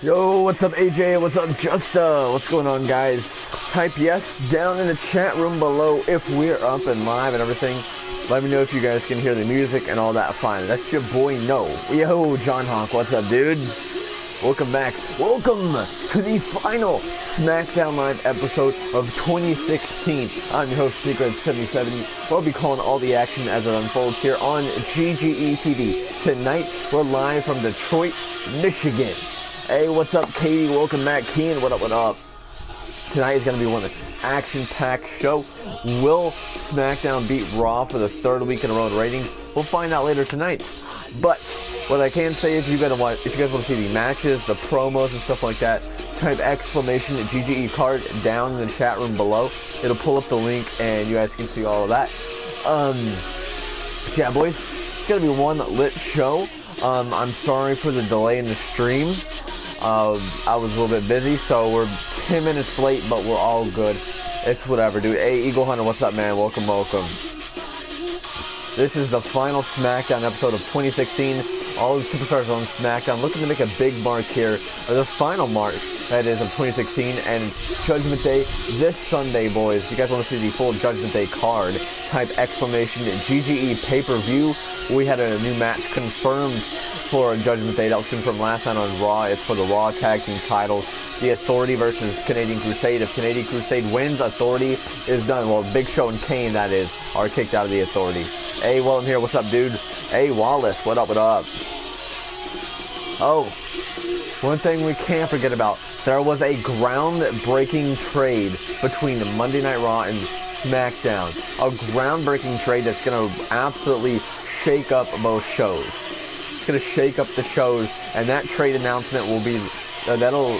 Yo, what's up AJ? What's up Justa? What's going on, guys? Type yes down in the chat room below if we're up and live and everything. Let me know if you guys can hear the music and all that fine. That's your boy No. Yo, John Honk, what's up, dude? Welcome back. Welcome to the final Smackdown Live episode of 2016. I'm your host, Secret70. We'll be calling all the action as it unfolds here on GGE TV. Tonight, we're live from Detroit, Michigan. Hey, what's up, Katie? Welcome back, Keen. What up, what up? Tonight is going to be one action-packed show. Will SmackDown beat Raw for the third week in a row in ratings? We'll find out later tonight. But what I can say is, if you guys want to see the matches, the promos, and stuff like that, type exclamation GGE card down in the chat room below. It'll pull up the link, and you guys can see all of that. Yeah, boys, it's going to be one lit show. I'm sorry for the delay in the stream. I was a little bit busy, so we're 10 minutes late, but we're all good. It's whatever, dude. Hey, Eagle Hunter, what's up, man? Welcome, welcome. This is the final SmackDown episode of 2016. All the superstars on SmackDown looking to make a big mark here, or the final mark, that is, of 2016, and Judgment Day this Sunday, boys. If you guys want to see the full Judgment Day card, type exclamation GGE pay-per-view. We had a new match confirmed for Judgment Day. That was confirmed last night on Raw. It's for the Raw Tag Team titles. The Authority versus Canadian Crusade. If Canadian Crusade wins, Authority is done. Well, Big Show and Kane, that is, are kicked out of the Authority. Hey, well, I'm here. What's up, dude? Hey, Wallace. What up, what up? Oh, one thing we can't forget about. There was a groundbreaking trade between Monday Night Raw and SmackDown. A groundbreaking trade that's going to absolutely shake up both shows. It's going to shake up the shows, and that trade announcement will be, that'll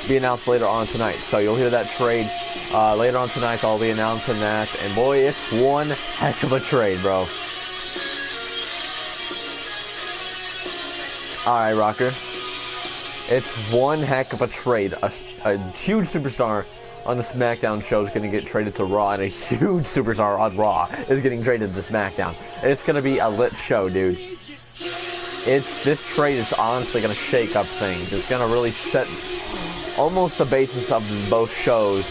be announced later on tonight. So you'll hear that trade later on tonight. I'll be announcing that, and boy, it's one heck of a trade, bro. Alright, Rocker. It's one heck of a trade. A huge superstar on the SmackDown show is going to get traded to Raw, and a huge superstar on Raw is getting traded to SmackDown. It's going to be a lit show, dude. This trade is honestly going to shake up things. It's going to really set almost the basis of both shows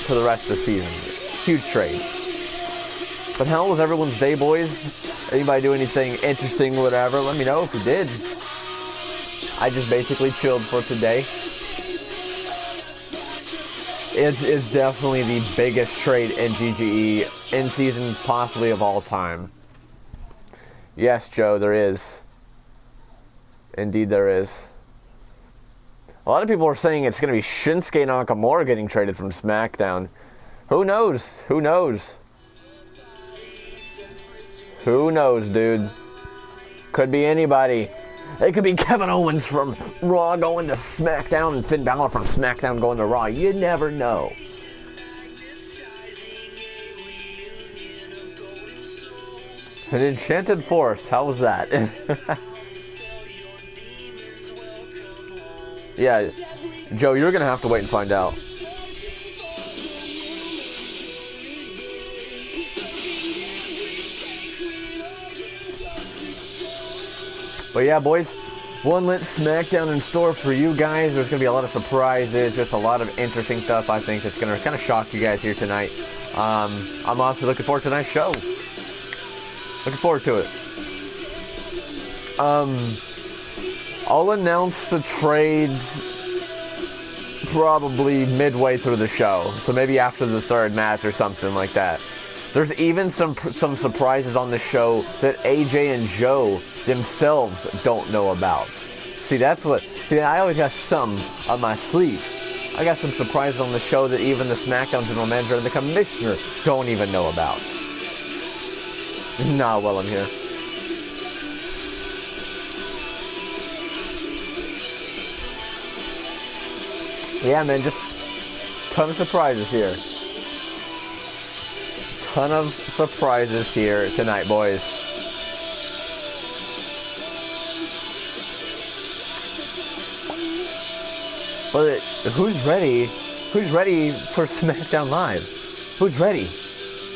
for the rest of the season. Huge trade. But how was everyone's day, boys? Anybody do anything interesting, whatever? Let me know if you did. I just basically chilled for today. It's definitely the biggest trade in GGE in season possibly of all time. Yes, Joe, there is. Indeed there is. A lot of people are saying it's going to be Shinsuke Nakamura getting traded from SmackDown. Who knows? Who knows? Who knows, dude? Could be anybody. It could be Kevin Owens from Raw going to SmackDown and Finn Balor from SmackDown going to Raw. You never know. An Enchanted Forest. How was that? Yeah, Joe, you're going to have to wait and find out. But yeah, boys, one lit SmackDown in store for you guys. There's going to be a lot of surprises, just a lot of interesting stuff. I think it's going to kind of shock you guys here tonight. I'm also looking forward to tonight's show. Looking forward to it. I'll announce the trade probably midway through the show. So maybe after the third match or something like that. There's even some surprises on the show that AJ and Joe themselves don't know about. See, I always got some on my sleeve. I got some surprises on the show that even the SmackDown General Manager and the Commissioner don't even know about. Nah, well, I'm here. Yeah, man, just ton of surprises here. Ton of surprises here tonight, boys. But who's ready? Who's ready for SmackDown Live? Who's ready?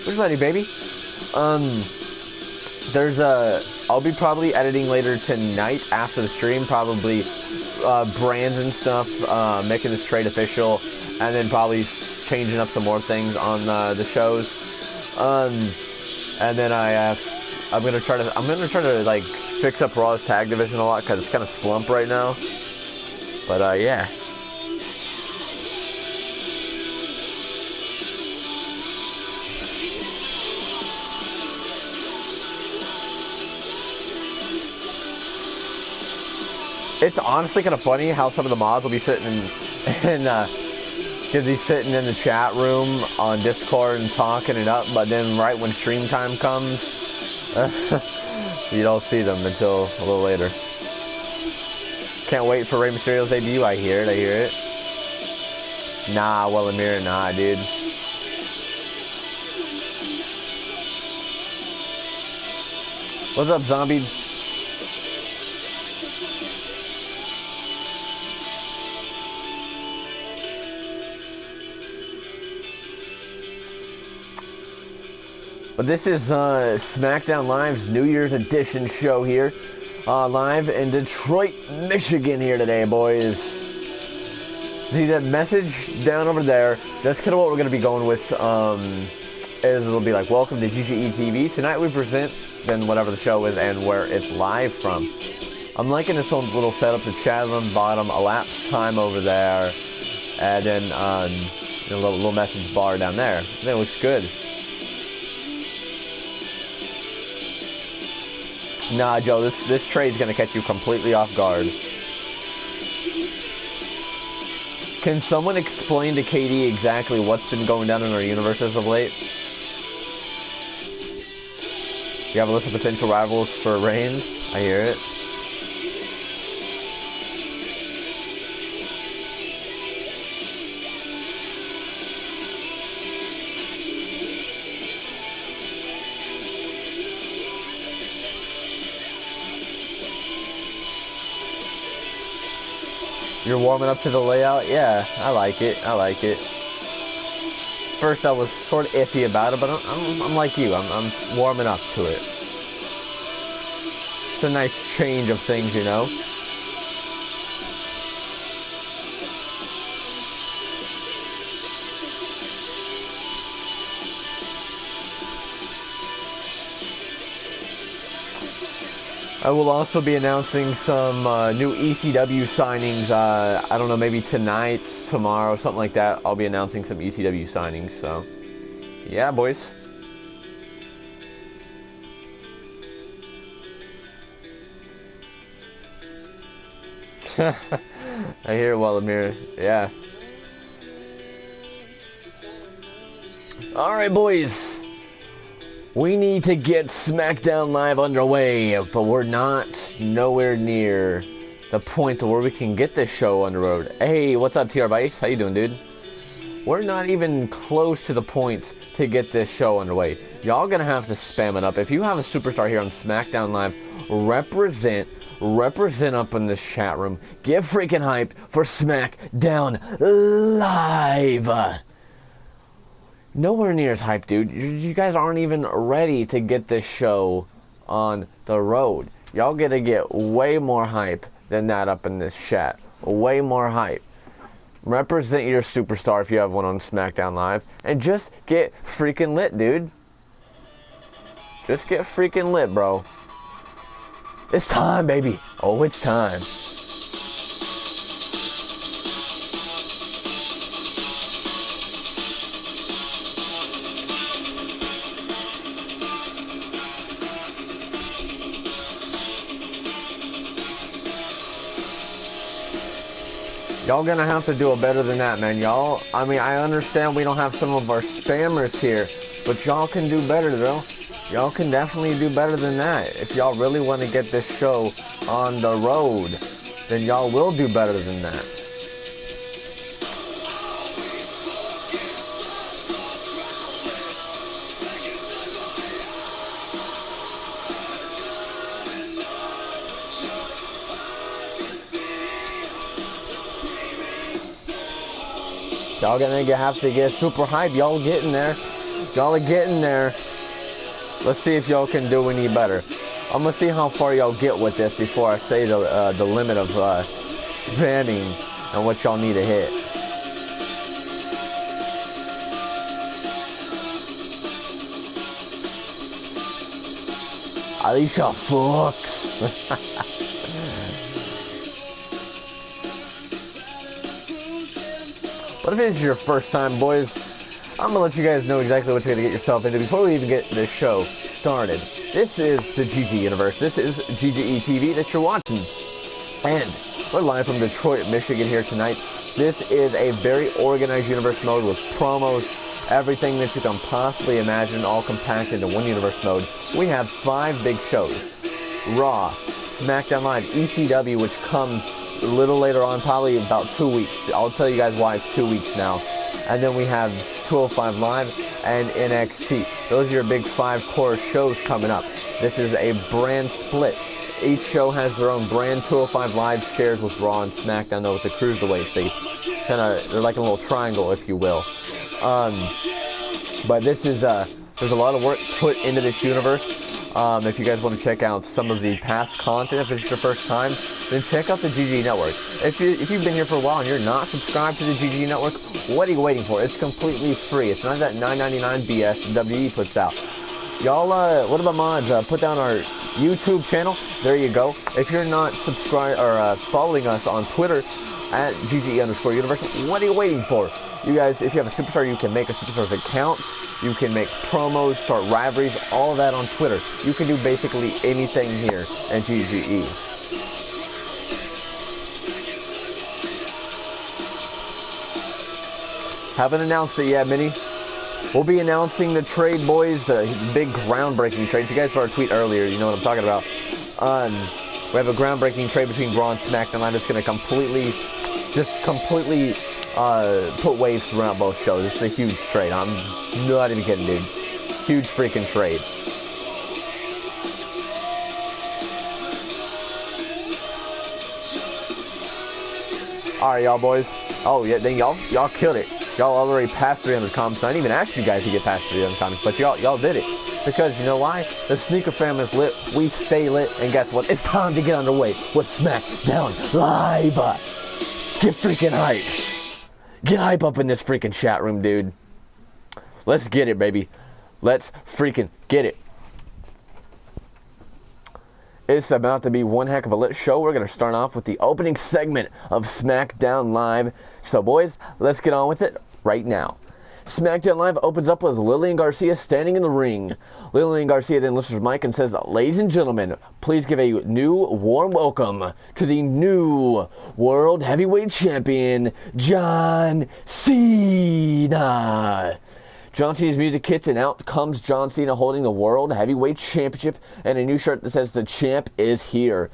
Where's Letty, baby? There's I'll be probably editing later tonight after the stream, probably brands and stuff, making this trade official, and then probably changing up some more things on the shows. And then I'm gonna try to like fix up Raw's tag division a lot because it's kind of slump right now. But yeah. It's honestly kind of funny how some of the mods will be sitting because he's sitting in the chat room on Discord and talking it up, but then right when stream time comes, you don't see them until a little later. Can't wait for Rey Mysterio's debut. I hear it. Nah, well, Amir, nah, dude. What's up, zombie? But this is Smackdown Live's New Year's Edition show here. Live in Detroit, Michigan here today, boys. See that message down over there? That's kind of what we're going to be going with. Is it'll be like, welcome to GGE TV. Tonight we present, then whatever the show is and where it's live from. I'm liking this little setup, the chat on the bottom, elapsed time over there, and then a little message bar down there. That looks good. Nah, Joe, this trade's gonna catch you completely off guard. Can someone explain to KD exactly what's been going down in our universe as of late? You have a list of potential rivals for Reigns? I hear it. You're warming up to the layout? Yeah, I like it. First I was sort of iffy about it, but I'm like you. I'm warming up to it. It's a nice change of things, you know? I will also be announcing some new ECW signings, I don't know, maybe tonight, tomorrow, something like that. I'll be announcing some ECW signings, so, yeah, boys. I hear it, Amir. Yeah. Alright, boys. We need to get Smackdown Live underway, but we're not nowhere near the point where we can get this show on the road. Hey, what's up, TR Vice? How you doing, dude? We're not even close to the point to get this show underway. Y'all gonna have to spam it up. If you have a superstar here on Smackdown Live, represent up in this chat room. Get freaking hype for Smackdown Live. Nowhere near as hype, dude. You guys aren't even ready to get this show on the road. Y'all gotta get way more hype than that up in this chat. Way more hype. Represent your superstar if you have one on SmackDown Live. And just get freaking lit, dude. Just get freaking lit, bro. It's time, baby. Oh, it's time. Y'all gonna have to do it better than that, man. Y'all, I mean, I understand we don't have some of our spammers here, but y'all can do better, though. Y'all can definitely do better than that. If y'all really want to get this show on the road, then y'all will do better than that. Y'all gonna have to get super hype. Y'all getting there. Y'all are getting there. Let's see if y'all can do any better. I'm gonna see how far y'all get with this before I say the limit of spamming and what y'all need to hit. Alicia fucks. But if it's your first time, boys, I'm gonna let you guys know exactly what you're gonna get yourself into before we even get this show started. This is the GGE universe. This is GGE TV that you're watching. And we're live from Detroit, Michigan here tonight. This is a very organized universe mode with promos, everything that you can possibly imagine, all compacted into one universe mode. We have 5 big shows. Raw, Smackdown Live, ECW, which comes a little later on, probably about 2 weeks. I'll tell you guys why it's 2 weeks now. And then we have 205 Live and NXT. Those are your big 5 core shows coming up. This is a brand split. Each show has their own brand. 205 Live shares with Raw and SmackDown, though, with the cruiserweights. They're like a little triangle, if you will. But this is there's a lot of work put into this universe. If you guys want to check out some of the past content, if it's your first time, then check out the GGE Network. If you've been here for a while and you're not subscribed to the GGE Network, what are you waiting for? It's completely free. It's not that $9.99 BS WWE puts out. Y'all, what about mods? Put down our YouTube channel. There you go. If you're not subscribed or following us on Twitter at GGE_Universe, what are you waiting for? You guys, if you have a superstar, you can make a superstar's account. You can make promos, start rivalries, all of that on Twitter. You can do basically anything here at GGE. Haven't announced it yet, Minnie. We'll be announcing the trade, boys, the big groundbreaking trade. If you guys saw our tweet earlier, you know what I'm talking about. We have a groundbreaking trade between Raw and SmackDown Live that's going to completely put waves throughout both shows. It's a huge trade. I'm not even kidding, dude. Huge freaking trade. Alright, y'all boys. Oh, yeah, then y'all killed it. Y'all already passed 300 comments. I didn't even ask you guys to get past 300 comments, but y'all did it. Because you know why? The Sneaker Family is lit. We stay lit. And guess what? It's time to get underway with Smackdown Live. Get freaking hype. Get hype up in this freaking chat room, dude. Let's get it, baby. Let's freaking get it. It's about to be one heck of a lit show. We're going to start off with the opening segment of Smackdown Live. So, boys, let's get on with it right now. Smackdown Live opens up with Lillian Garcia standing in the ring. Lillian Garcia then lifts her mic and says, "Ladies and gentlemen, please give a new warm welcome to the new World Heavyweight Champion, John Cena." John Cena's music hits and out comes John Cena holding the World Heavyweight Championship and a new shirt that says "The Champ is Here."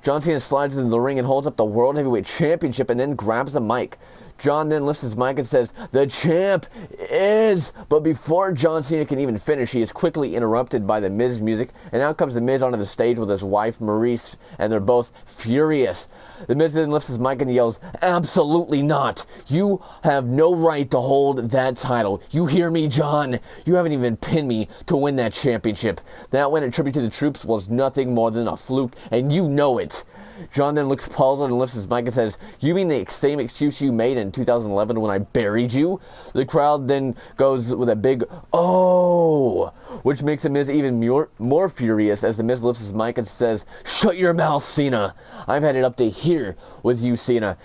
John Cena slides into the ring and holds up the World Heavyweight Championship and then grabs the mic. John then lifts his mic and says, "The champ is..." But before John Cena can even finish, he is quickly interrupted by the Miz's music, and out comes the Miz onto the stage with his wife, Maurice, and they're both furious. The Miz then lifts his mic and yells, "Absolutely not! You have no right to hold that title. You hear me, John? You haven't even pinned me to win that championship. That win at Tribute to the Troops was nothing more than a fluke, and you know it." John then looks puzzled and lifts his mic and says, "You mean the same excuse you made in 2011 when I buried you?" The crowd then goes with a big "oh," which makes the Miz even more furious as the Miz lifts his mic and says, "Shut your mouth, Cena. I've had it up to here with you, Cena.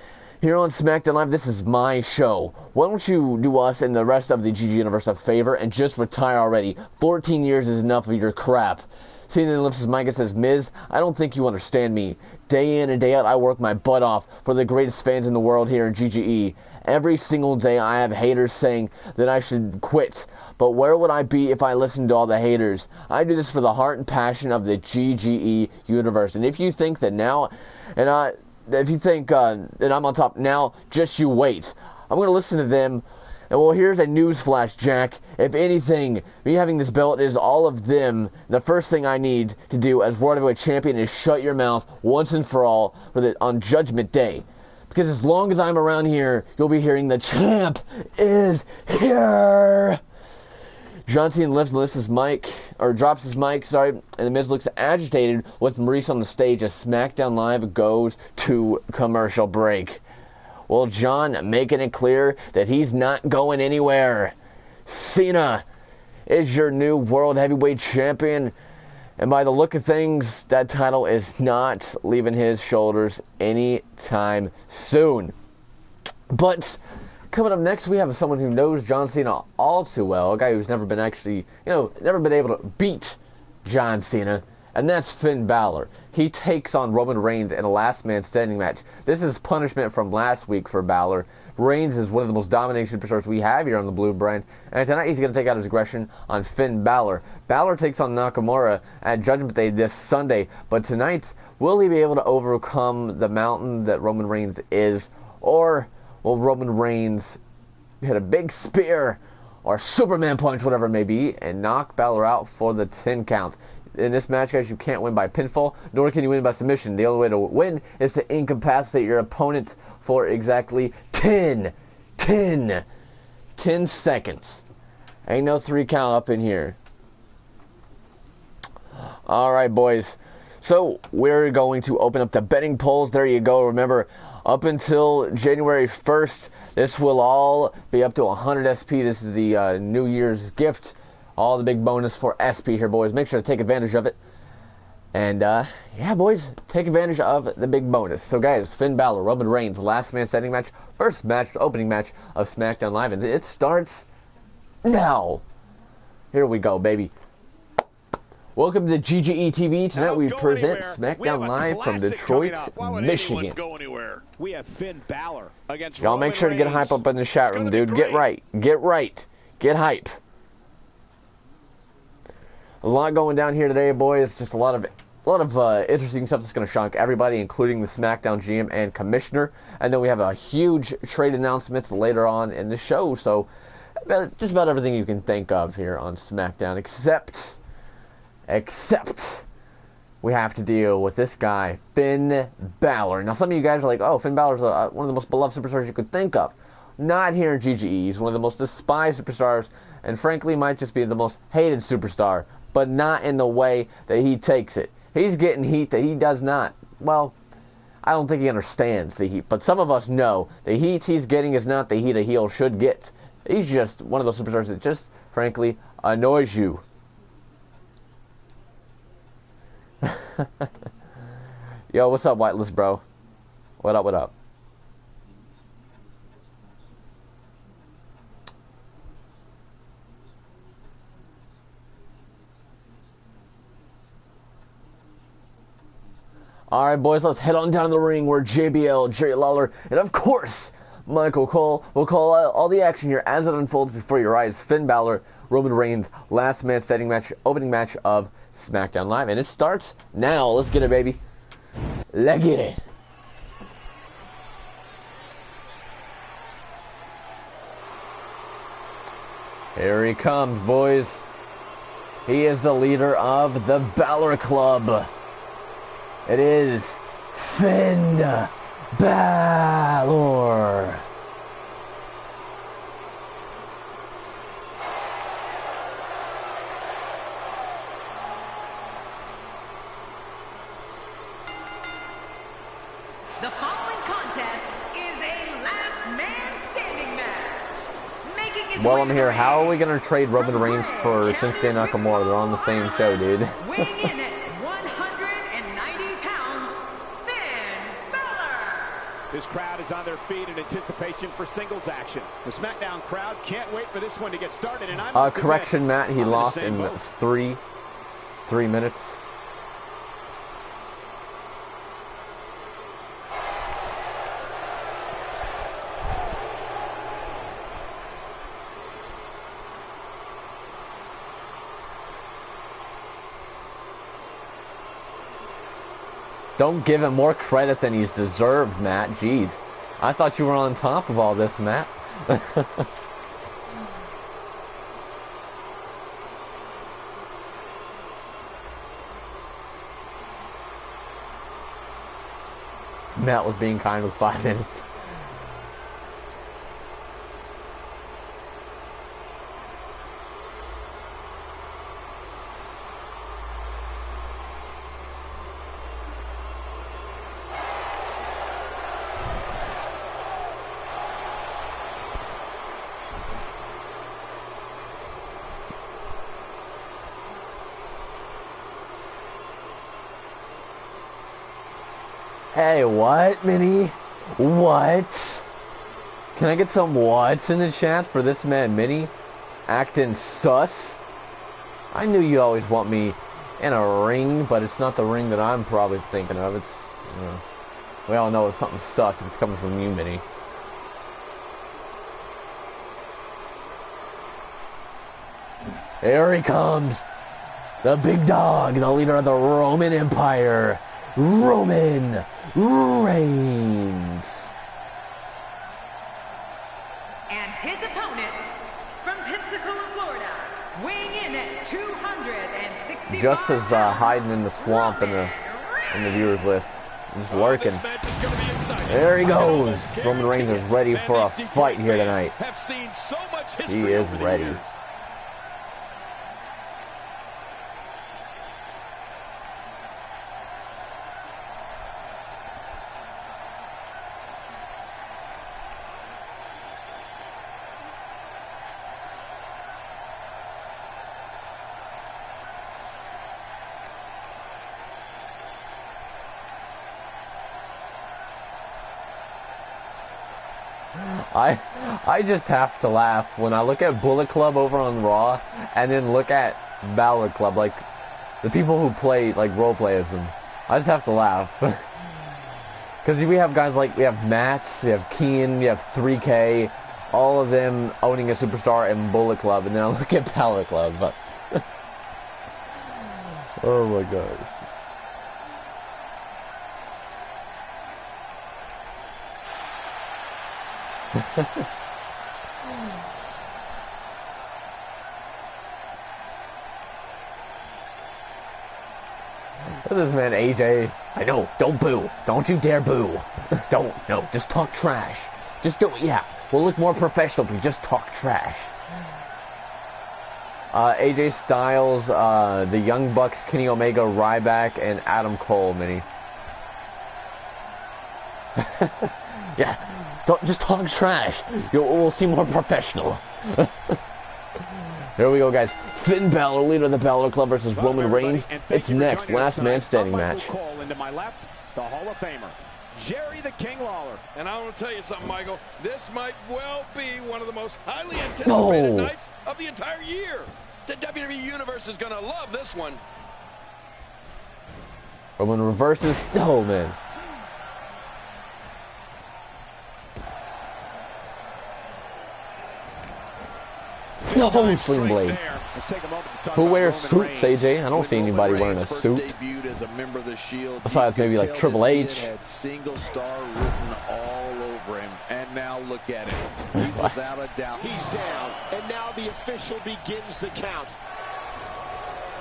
Here on SmackDown Live, this is my show. Why don't you do us and the rest of the GG Universe a favor and just retire already? 14 years is enough of your crap." Cena then lifts his mic and says, "Miz, I don't think you understand me. Day in and day out, I work my butt off for the greatest fans in the world here in GGE. Every single day, I have haters saying that I should quit. But where would I be if I listened to all the haters? I do this for the heart and passion of the GGE universe. And if you think that now, that I'm on top now, just you wait. I'm going to listen to them. And well, here's a news flash, Jack. If anything, me having this belt is all of them. The first thing I need to do as World Heavyweight Champion is shut your mouth once and for all on Judgment Day. Because as long as I'm around here, you'll be hearing the champ is here." John Cena lifts his mic, or drops his mic, sorry, and The Miz looks agitated with Maurice on the stage as SmackDown Live goes to commercial break. Well, John making it clear that he's not going anywhere. Cena is your new World Heavyweight Champion, and by the look of things, that title is not leaving his shoulders anytime soon. But coming up next, we have someone who knows John Cena all too well, a guy who's never been never been able to beat John Cena, and that's Finn Balor. He takes on Roman Reigns in a last man standing match. This is punishment from last week for Balor. Reigns is one of the most dominating superstars we have here on the Blue Brand, and tonight he's going to take out his aggression on Finn Balor. Balor takes on Nakamura at Judgment Day this Sunday, but tonight, will he be able to overcome the mountain that Roman Reigns is, or will Roman Reigns hit a big spear or Superman punch, whatever it may be, and knock Balor out for the 10 count? In this match, guys, you can't win by pinfall, nor can you win by submission. The only way to win is to incapacitate your opponent for exactly 10 seconds. Ain't no 3 count up in here. Alright, boys. So, we're going to open up the betting polls. There you go. Remember, up until January 1st, this will all be up to 100 SP. This is the New Year's gift. All the big bonus for SP here, boys. Make sure to take advantage of it. And, yeah, boys, take advantage of the big bonus. So, guys, Finn Balor, Roman Reigns, last man standing match. First match, opening match of SmackDown Live. And it starts now. Here we go, baby. Welcome to GGE TV. Tonight we present SmackDown Live from Detroit, Michigan. We have Finn Balor against Y'all make sure to get hype up in the chat room, dude. Get right. Get right. Get hype. A lot going down here today, boys. Just a lot of interesting stuff that's going to shock everybody, including the SmackDown GM and Commissioner. And then we have a huge trade announcements later on in the show. So, just about everything you can think of here on SmackDown, except we have to deal with this guy, Finn Balor. Now, some of you guys are like, oh, Finn Balor's one of the most beloved superstars you could think of. Not here in GGE. He's one of the most despised superstars, and frankly, might just be the most hated superstar, but not in the way that he takes it. He's getting heat that he does not. Well, I don't think he understands the heat, but some of us know the heat he's getting is not the heat a heel should get. He's just one of those superstars that just, frankly, annoys you. Yo, what's up, Whitelist bro? What up, what up? Alright, boys, let's head on down to the ring where JBL, Jerry Lawler, and of course, Michael Cole will call out all the action here as it unfolds before your eyes. Finn Balor, Roman Reigns, last man standing match, opening match of SmackDown Live. And it starts now. Let's get it, baby. Let's get it. Here he comes, boys. He is the leader of the Balor Club. It is Finn Balor. The following contest is a last man standing match. Making his Well, way I'm to here. the How are ring we going to trade Roman Reigns for Shinsuke Nakamura? They're on the same show, dude. weighing in at 190 pounds, Finn Balor. This crowd is on their feet in anticipation for singles action. The SmackDown crowd can't wait for this one to get started. And I Correction, Matt. He lost in three minutes. Don't give him more credit than he's deserved, Matt. Jeez. I thought you were on top of all this, Matt. Matt was being kind with 5 minutes. Hey, what, Minnie? What? Can I get some what's in the chat for this man, Minnie? Acting sus? I knew you always want me in a ring, but it's not the ring that I'm probably thinking of. It's, you know, we all know it's something sus if it's coming from you, Minnie. Here he comes. The big dog, the leader of the Roman Empire. Roman Reigns. And his opponent from Pensacola, Florida, weighing in at 265 Just as hiding in the swamp in the viewers list. Just lurking. There he goes. Roman Reigns is ready for a fight here tonight. He is ready. I just have to laugh when I look at Bullet Club over on Raw and then look at Balor Club, like the people who play, like, role play as them. I just have to laugh. Because we have guys like, we have Mats, we have Keen, we have 3K, all of them owning a superstar in Bullet Club, and then I look at Balor Club. But oh my gosh. Look at this man, AJ. I know, don't boo. Don't you dare boo. No, just talk trash. Just do it, yeah. We'll look more professional if we just talk trash. AJ Styles, the Young Bucks, Kenny Omega, Ryback, and Adam Cole, Mini. Yeah. Don't just talk trash. We'll seem more professional. Here we go, guys. Finn Balor, leader of the Balor Club, versus Roman Reigns. It's next, last man standing match. Into my left, the Hall of Famer, Jerry the King Lawler. And I want to tell you something, Michael. This might well be one of the most highly anticipated nights of the entire year. The WWE Universe is going to love this one. Roman reverses. Oh, man. No, Sling Blade. Who wears suits, AJ? I don't see anybody wearing a suit. Besides maybe like Triple H. Single star written all over him. And now look at him. He's without a doubt. He's down. And now the official begins the count.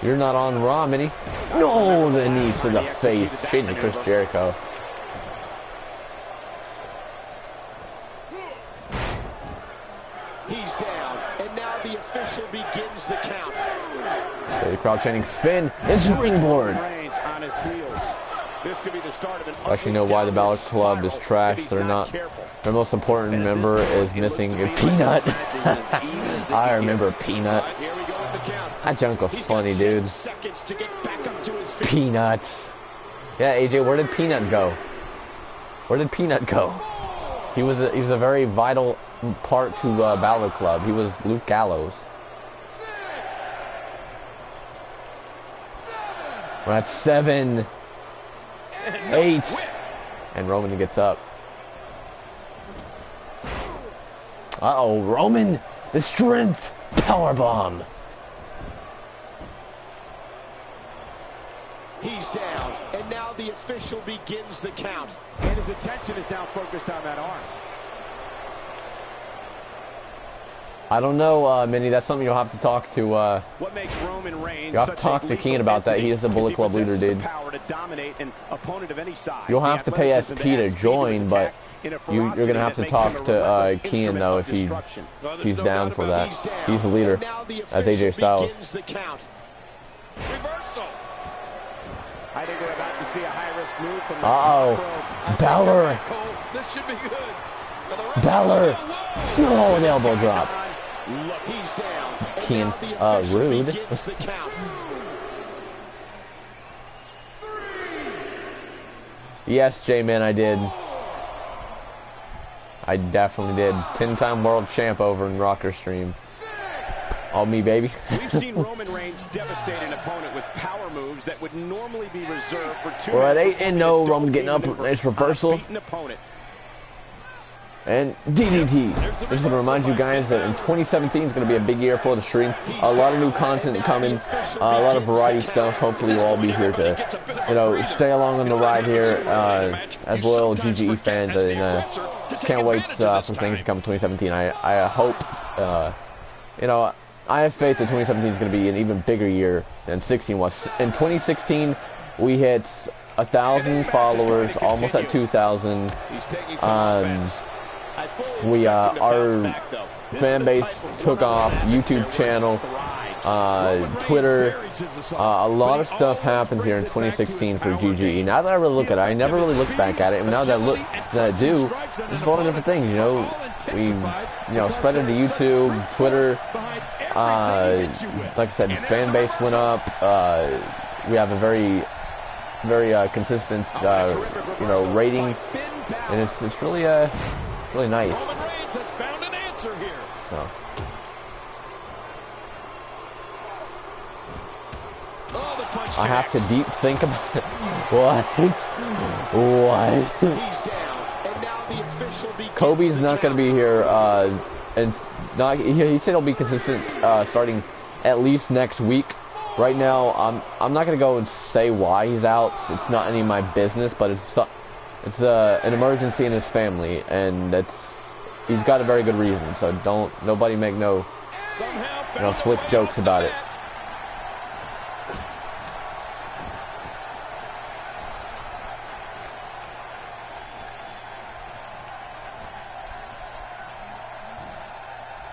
You're not on Raw, Minnie. No, the knees to the face. Shading Chris Jericho. He's down, and now the official begins the count. The crowd chanting Finn. It's springboard. On his heels. This could be the start of an I actually know why the Balor Club is trash. They're not. Their most important member is missing Peanut. I remember Peanut. That junk was funny, dude. Peanut. Yeah, AJ, where did Peanut go? Where did Peanut go? He was a very vital part to Balor Club. He was Luke Gallows. We're at 7, 8, and Roman gets up. Uh-oh, Roman, the strength powerbomb. He's down, and now the official begins the count. And his attention is now focused on that arm. I don't know, Minnie. That's something you'll have to talk to. What makes Roman Reigns you'll have to talk to Keen about that. He is the Bullet Club leader, dude. You'll have to pay SP to join, but you're gonna have to talk to Keen though if he's down for that. He's the leader, as AJ Styles. Reversal. I think we're about to see a high-risk move from the Balor. This should be good. Balor. No, an elbow drop. He's down. Keen, rude. Yes, J-Man, I did. I definitely did. 10-time world champ over in Rocker Stream. All me, baby. We've seen Roman Reigns devastate an opponent with power moves that would normally be reserved for two. We're at 8-0. Roman getting up. Nice reversal. And DDT. Just want to remind you guys that in 2017 is going to be a big year for the stream. A lot of new content coming, a lot of variety stuff. Hopefully you'll all be here to, you know, stay along on the ride here as loyal GGE fans. And can't wait for things to come in 2017. I hope, you know, I have faith that 2017 is going to be an even bigger year than 16 was. In 2016, we hit 1,000 followers, almost at 2,000. Our fan base took off. YouTube channel, Twitter, a lot of stuff happened here in 2016 for GGE. Now that I really look at it, I never really looked back at it, and now that I do, there's a lot of different things. You know, we spread into YouTube, Twitter. Like I said, fan base went up. We have a very consistent rating, and it's really really nice. So. I have to deep think about it. What? Kobe's not going to be here, and he said he'll be consistent starting at least next week. Right now, I'm not going to go and say why he's out. It's not any of my business, but it's an emergency in his family, and he's got a very good reason. So nobody make no slick jokes about it.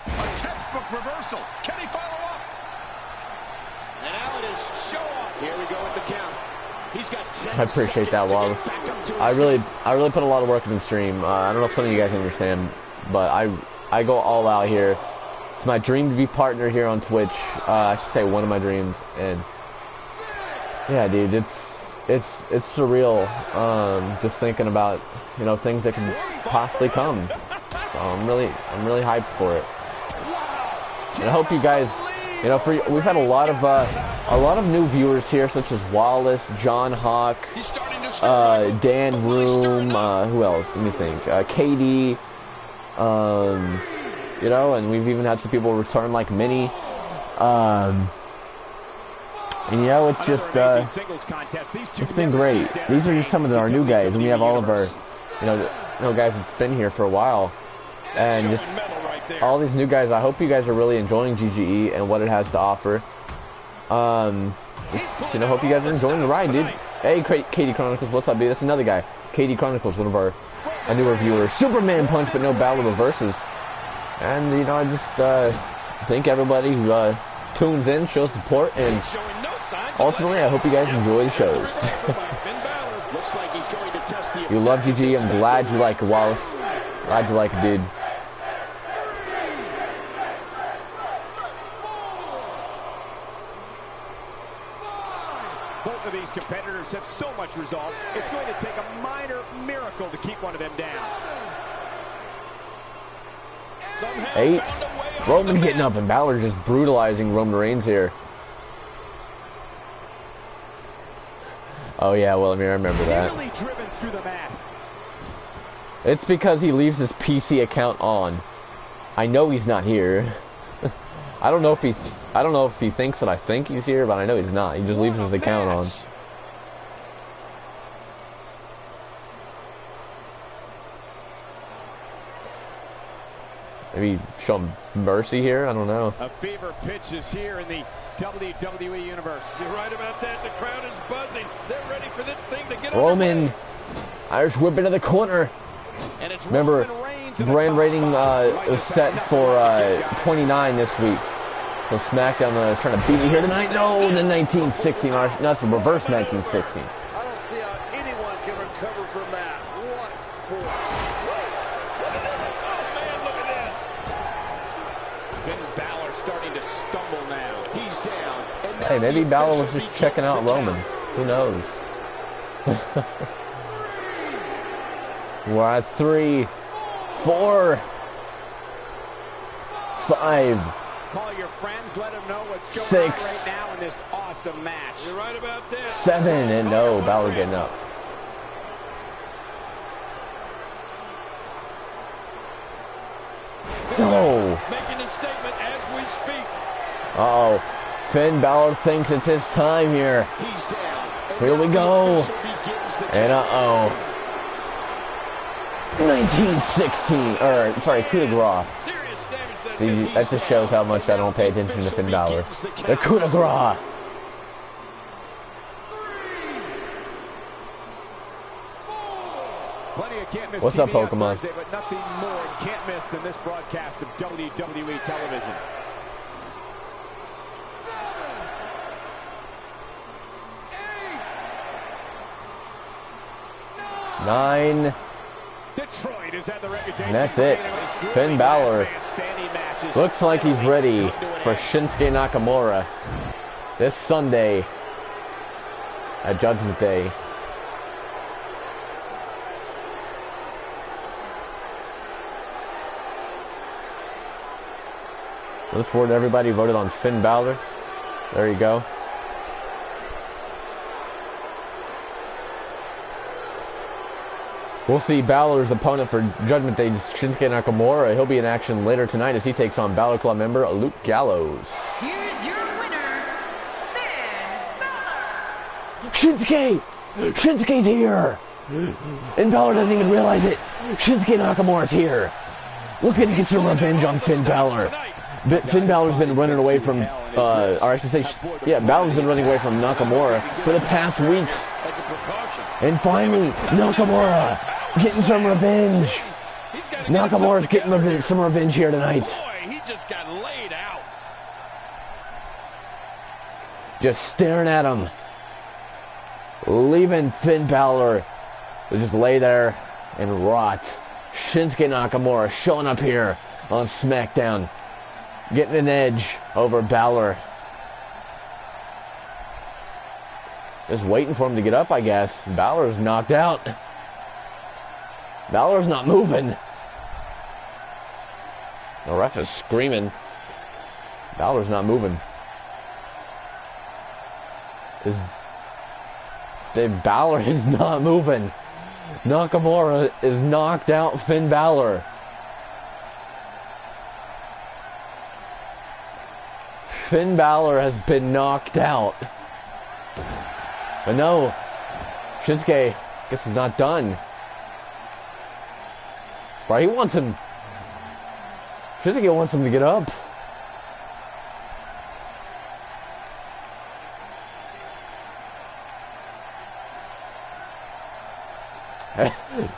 A textbook reversal. Can he follow up? And now it is show off. Here we go with the count. He's got 10 I appreciate that, Wallace. I really put a lot of work in the stream. I don't know if some of you guys understand, but I go all out here. It's my dream to be partner here on Twitch. I should say one of my dreams, and yeah, dude, it's surreal. Just thinking about things that can possibly come. So I'm really hyped for it, and I hope you guys. We've had a lot of new viewers here, such as Wallace, John Hawk, Dan Room, who else? Let me think. KD, and we've even had some people return like Minnie. And it's just it's been great. These are just some of our new guys, and we have all of our guys that's been here for a while, and just all these new guys. I hope you guys are really enjoying GGE and what it has to offer. Hope you guys are enjoying the ride, dude. Hey, Katie Chronicles, what's up, dude? That's another guy. Katie Chronicles, one of our newer viewers. Superman punch, but no battle reverses. And I just thank everybody who tunes in, shows support, and ultimately, I hope you guys enjoy the shows. You love GGE. I'm glad you like it, Wallace. Glad you like it, dude. Both of these competitors have so much resolve, it's going to take a minor miracle to keep one of them down. 8. Roman getting up, and Balor just brutalizing Roman Reigns here. Oh yeah, well, I remember that. Really driven through the mat. It's because he leaves his PC account on. I know he's not here. I don't know if he thinks that I think he's here, but I know he's not. He just leaves his account on. Maybe show him mercy here? I don't know. A fever pitch is here in the WWE Universe. You're right about that. The crowd is buzzing. They're ready for this thing to get Roman, Irish whip into the corner. And it's remember, brand rating is set for 29 this week. So Smackdown is trying to beat me here tonight. No, the 1916. That's a reverse 1916. I don't see how anyone can recover from that. What force. Oh, man, look at this. Finn Balor starting to stumble now. He's down. And now hey, maybe Balor was just checking out Roman. Who knows? We're at 3, 4, 5. Call your friends, let them know what's going 6, on right now in this awesome match. You're right about this. 7, and no, Balor getting up. No. Making his statement as we speak. Uh-oh. Finn Balor thinks it's his time here. He's down. Here we go. And uh-oh. 1916, or, sorry, coup de grace. Serious damage that See, that just shows how much I don't pay attention to Finn Balor. The coup de grace. What's up, Pokemon? Thursday, but nothing more can't miss than this broadcast of WWE television. 9. Detroit has had the reputation. And that's it. Finn Balor looks like he's ready for Shinsuke Nakamura this Sunday at Judgment Day. Look forward to everybody who voted on Finn Balor. There you go. We'll see Balor's opponent for Judgment Day, Shinsuke Nakamura. He'll be in action later tonight as he takes on Balor Club member Luke Gallows. Here's your winner, Finn Balor. Shinsuke! Shinsuke's here! And Balor doesn't even realize it. Shinsuke Nakamura's here. Look at him get some revenge on Finn Balor. Finn Balor's been running away from, or I should say, yeah, Balor's been running away from Nakamura for the past weeks. And finally, Nakamura getting some revenge. Nakamura's getting some revenge here tonight. Boy, he just got laid out. Just staring at him. Leaving Finn Balor to just lay there and rot. Shinsuke Nakamura showing up here on Smackdown. Getting an edge over Balor. Just waiting for him to get up, I guess. Balor's knocked out. Balor's not moving. The ref is screaming. Balor's not moving. Balor is not moving. Nakamura is knocked out Finn Balor. Finn Balor has been knocked out. But no, Shinsuke, guess he's not done. Right, he wants him. Shinsuke wants him to get up.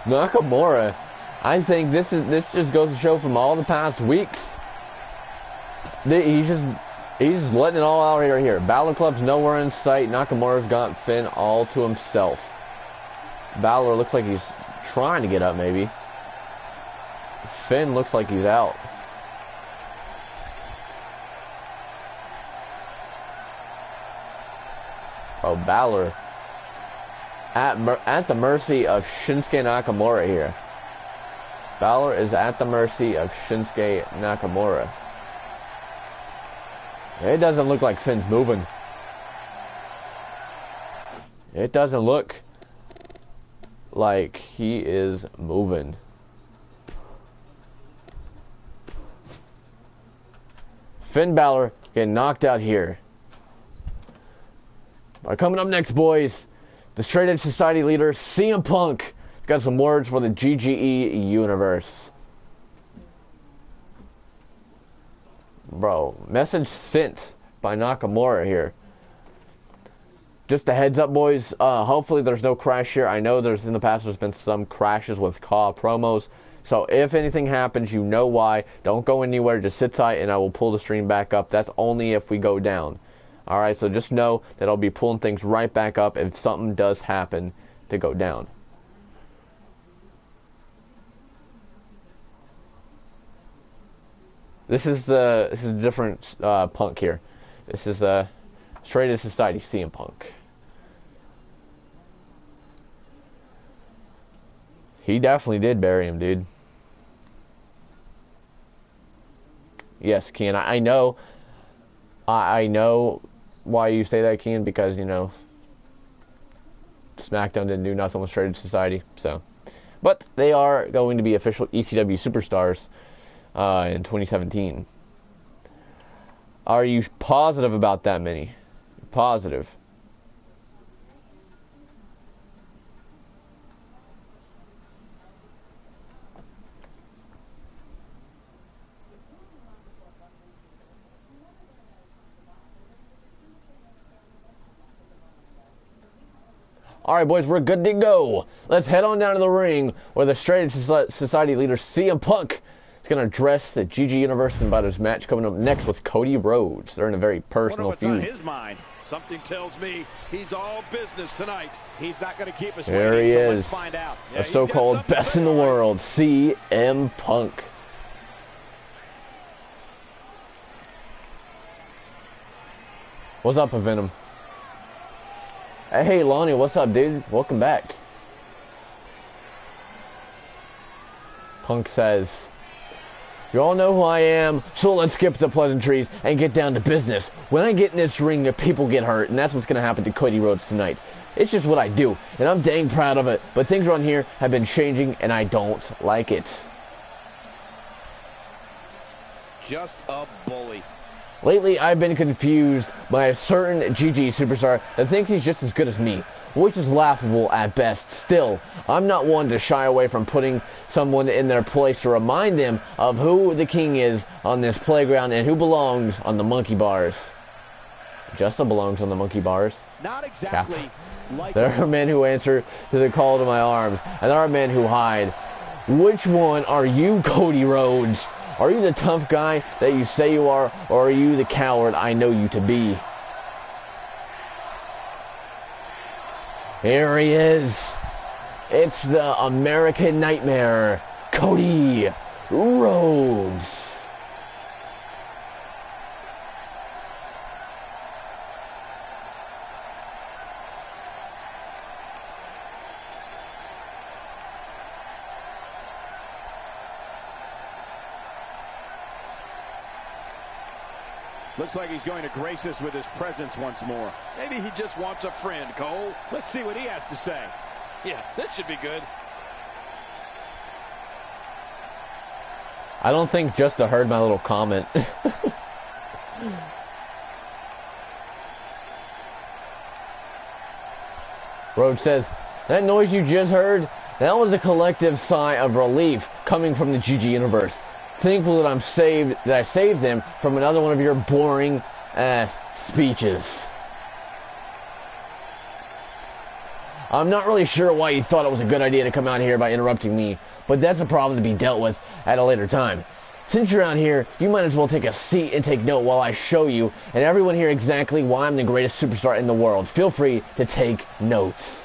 Nakamura, I think this just goes to show from all the past weeks. He's letting it all out right here. Balor Club's nowhere in sight. Nakamura's got Finn all to himself. Balor looks like he's trying to get up, maybe. Finn looks like he's out. Oh, Balor at the mercy of Shinsuke Nakamura here. Balor is at the mercy of Shinsuke Nakamura. It doesn't look like Finn's moving. It doesn't look like he is moving. Finn Balor getting knocked out here. Coming up next, boys, the Straight Edge Society leader, CM Punk, got some words for the GGE universe. Bro, message sent by Nakamura here. Just a heads up, boys. Hopefully there's no crash here. I know in the past there's been some crashes with call promos. So if anything happens, you know why. Don't go anywhere. Just sit tight and I will pull the stream back up. That's only if we go down. Alright, so just know that I'll be pulling things right back up if something does happen to go down. This is a different Punk here. This is Straight Edge Society CM Punk. He definitely did bury him, dude. Yes, Ken, I know. I know why you say that, Ken, because, you know, Smackdown didn't do nothing with Traded Society, so. But they are going to be official ECW superstars in 2017. Are you positive about that, Minnie? Positive. Alright, boys, we're good to go. Let's head on down to the ring where the Traded Society leader CM Punk is going to address the GG Universe about his match coming up next with Cody Rhodes. They're in a very personal what's feud. On his mind. Something tells me he's all business tonight. He's not going to keep us there waiting, he so is. let's find out. Yeah, the so-called best in the world, CM Punk. What's up, Venom? Hey, Lonnie, what's up, dude? Welcome back. Punk says, you all know who I am, so let's skip the pleasantries and get down to business. When I get in this ring, people get hurt, and that's what's going to happen to Cody Rhodes tonight. It's just what I do, and I'm dang proud of it, but things around here have been changing, and I don't like it. Just a bully. Lately, I've been confused by a certain GG superstar that thinks he's just as good as me, which is laughable at best. Still, I'm not one to shy away from putting someone in their place to remind them of who the king is on this playground and who belongs on the monkey bars. Justin belongs on the monkey bars. Not exactly like there are men who answer to the call to my arms, and there are men who hide. Which one are you, Cody Rhodes? Are you the tough guy that you say you are, or are you the coward I know you to be? Here he is. It's the American Nightmare, Cody Rhodes. Looks like he's going to grace us with his presence once more. Maybe he just wants a friend, Cole. Let's see what he has to say. Yeah, this should be good. I don't think Justa heard my little comment. Rhodes says, that noise you just heard, that was a collective sigh of relief coming from the GG Universe. Thankful that I saved them from another one of your boring ass speeches. I'm not really sure why you thought it was a good idea to come out here by interrupting me, but that's a problem to be dealt with at a later time. Since you're out here, you might as well take a seat and take note while I show you and everyone here exactly why I'm the greatest superstar in the world. Feel free to take notes.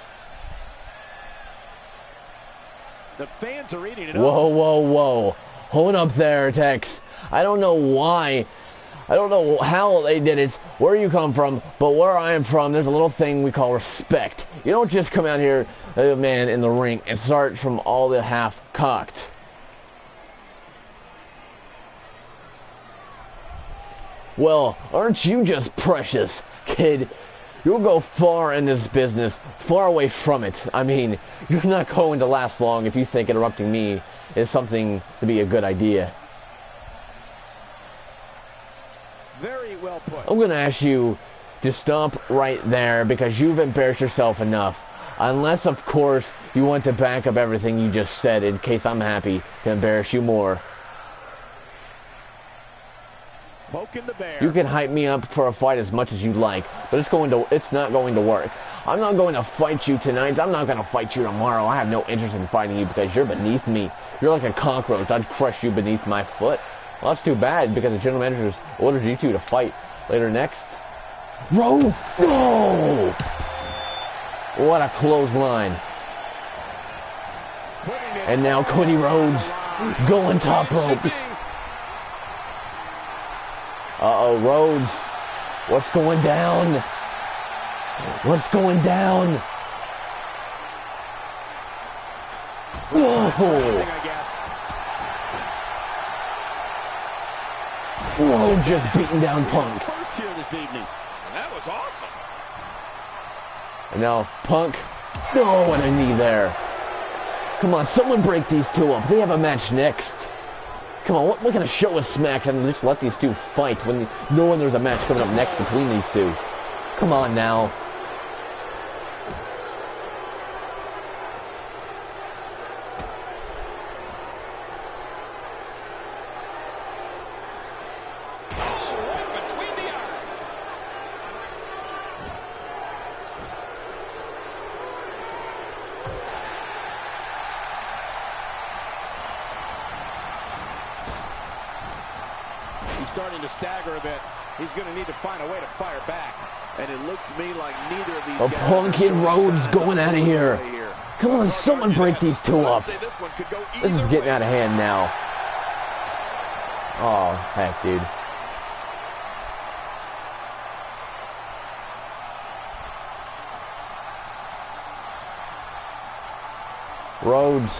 The fans are eating it Whoa, up. whoa, whoa. Hold up there, Tex. I don't know why. I don't know how they did it, where you come from, but where I am from, there's a little thing we call respect. You don't just come out here, man, in the ring and start from all the half-cocked. Well, aren't you just precious, kid? You'll go far in this business, far away from it. I mean, you're not going to last long if you think interrupting me is something to be a good idea. Very well put. I'm going to ask you to stop right there because you've embarrassed yourself enough. Unless, of course, you want to back up everything you just said in case I'm happy to embarrass you more. Poking the bear. You can hype me up for a fight as much as you like, but it's not going to work. I'm not going to fight you tonight. I'm not going to fight you tomorrow. I have no interest in fighting you because you're beneath me. You're like a cockroach. I'd crush you beneath my foot. Well, that's too bad because the general manager ordered you two to fight later next. Rhodes! No! What a closely. And now Cody Rhodes going top rope. Uh-oh, Rhodes. What's going down? What's going down? Whoa. I guess. Whoa, just beating down Punk. First here this evening. And that was awesome. And now Punk. Oh, and a knee there. Come on, someone break these two up. They have a match next. Come on, what kind of show is Smackdown? Just let these two fight when knowing there's a match coming up next between these two. Come on now. He's starting to stagger a bit. He's going to need to find a way to fire back. And it looked to me like neither of these guys Punk and Rhodes going out of here. Come on, someone break these two up. This is getting out of hand now. Oh, heck, dude. Rhodes.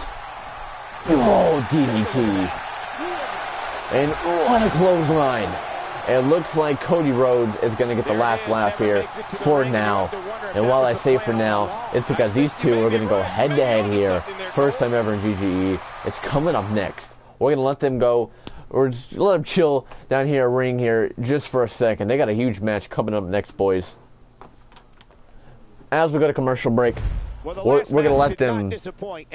Oh, DDT. And what a clothesline. It looks like Cody Rhodes is going to get the last laugh here for now. And while I say for now, it's because these two are going to go head-to-head here. First time ever in GGE. It's coming up next. We're going to let them go, or just let them chill down here, ring here, just for a second. They got a huge match coming up next, boys. As we go to commercial break, we're going to let them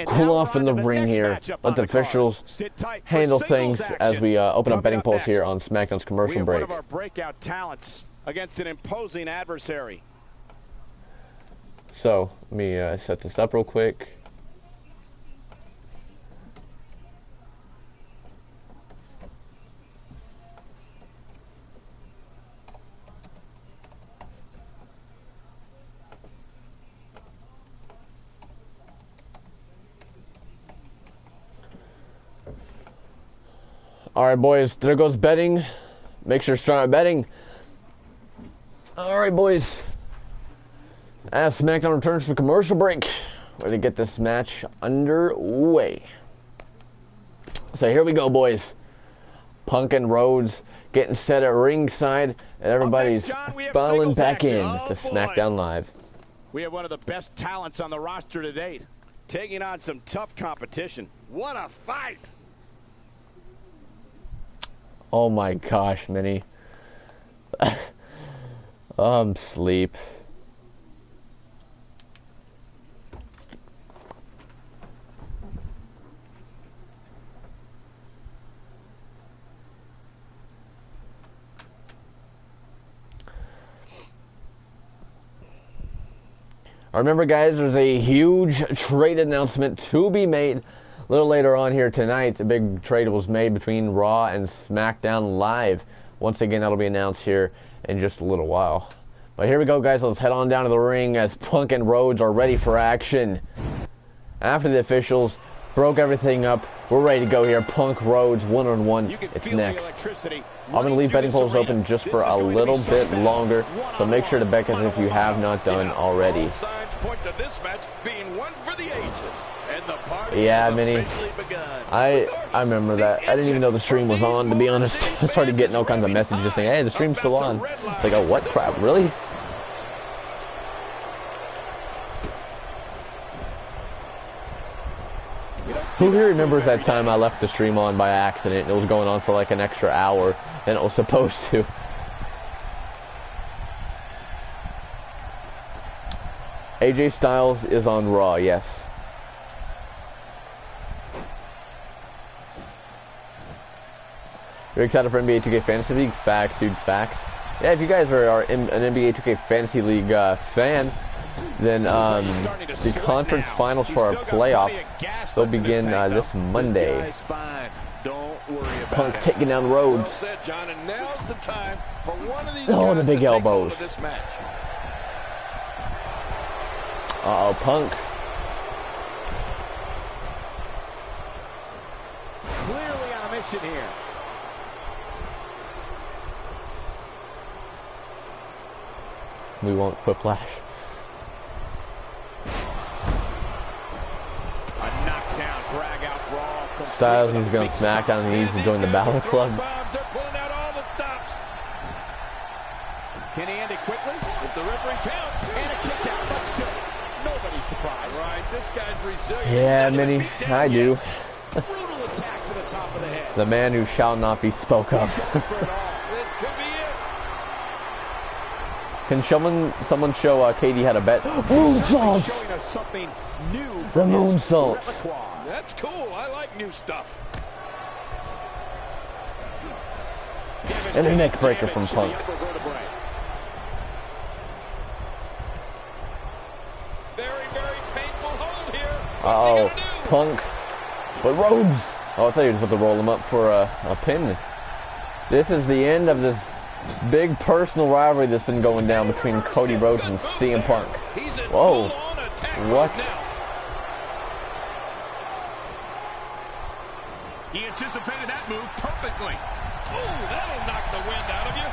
cool off in the ring here. Let the officials handle things as we open up betting polls here on SmackDown's commercial break. One of our breakout talents against an imposing adversary. So, let me set this up real quick. Alright, boys, there goes betting. Make sure to start betting. Alright, boys. As SmackDown returns from commercial break, we're going to get this match underway. So here we go, boys. Punk and Rhodes getting set at ringside, and everybody's filing back in to SmackDown Live. We have one of the best talents on the roster to date, taking on some tough competition. What a fight! Oh my gosh, Minnie. Sleep. Remember, guys, there's a huge trade announcement to be made a little later on here tonight. A big trade was made between Raw and SmackDown Live. Once again, that'll be announced here in just a little while. But here we go, guys. Let's head on down to the ring as Punk and Rhodes are ready for action. After the officials broke everything up, we're ready to go here. Punk, Rhodes, one-on-one. It's next. I'm going to leave betting polls open just for a little bit longer, so make sure to bet us if you have not done already. Yeah, Minnie. I remember that. I didn't even know the stream was on, to be honest. I started getting all kinds of messages saying, hey, the stream's still on. It's like, oh, what crap, really? Who here remembers that time I left the stream on by accident? It was going on for like an extra hour than it was supposed to. AJ Styles is on Raw, yes. You're excited for NBA 2K Fantasy League? Facts, dude, facts. Yeah, if you guys are an NBA 2K Fantasy League fan, then the conference finals for our playoffs, they'll begin this Monday. Punk taking down Rhodes. Oh, the big elbows. Uh-oh, Punk. Clearly on a mission here. We won't whiplash. A knockdown Styles needs to go on Smackdown and he needs to join the Battle Club. They're pulling out all the stops. Can he end it quickly? If the referee counts. And a kick out, much to nobody's surprised. Right, this guy's resilient. Yeah, Minnie, I do. Brutal attack to the top of the head. The man who shall not be spoke of. This could be it. Can someone show Katie how to bet? Moonsaults! Showing us something new. The moonsaults. That's cool. I like new stuff. And a neck breaker from Punk. Very, very painful hold here. Uh-oh, Punk. But Rhodes. Oh, I thought you were supposed to roll him up for a pin. This is the end of this big personal rivalry that's been going down between Cody Rhodes and CM Punk. Whoa. What? He anticipated that move perfectly. Ooh, that'll knock the wind out of you.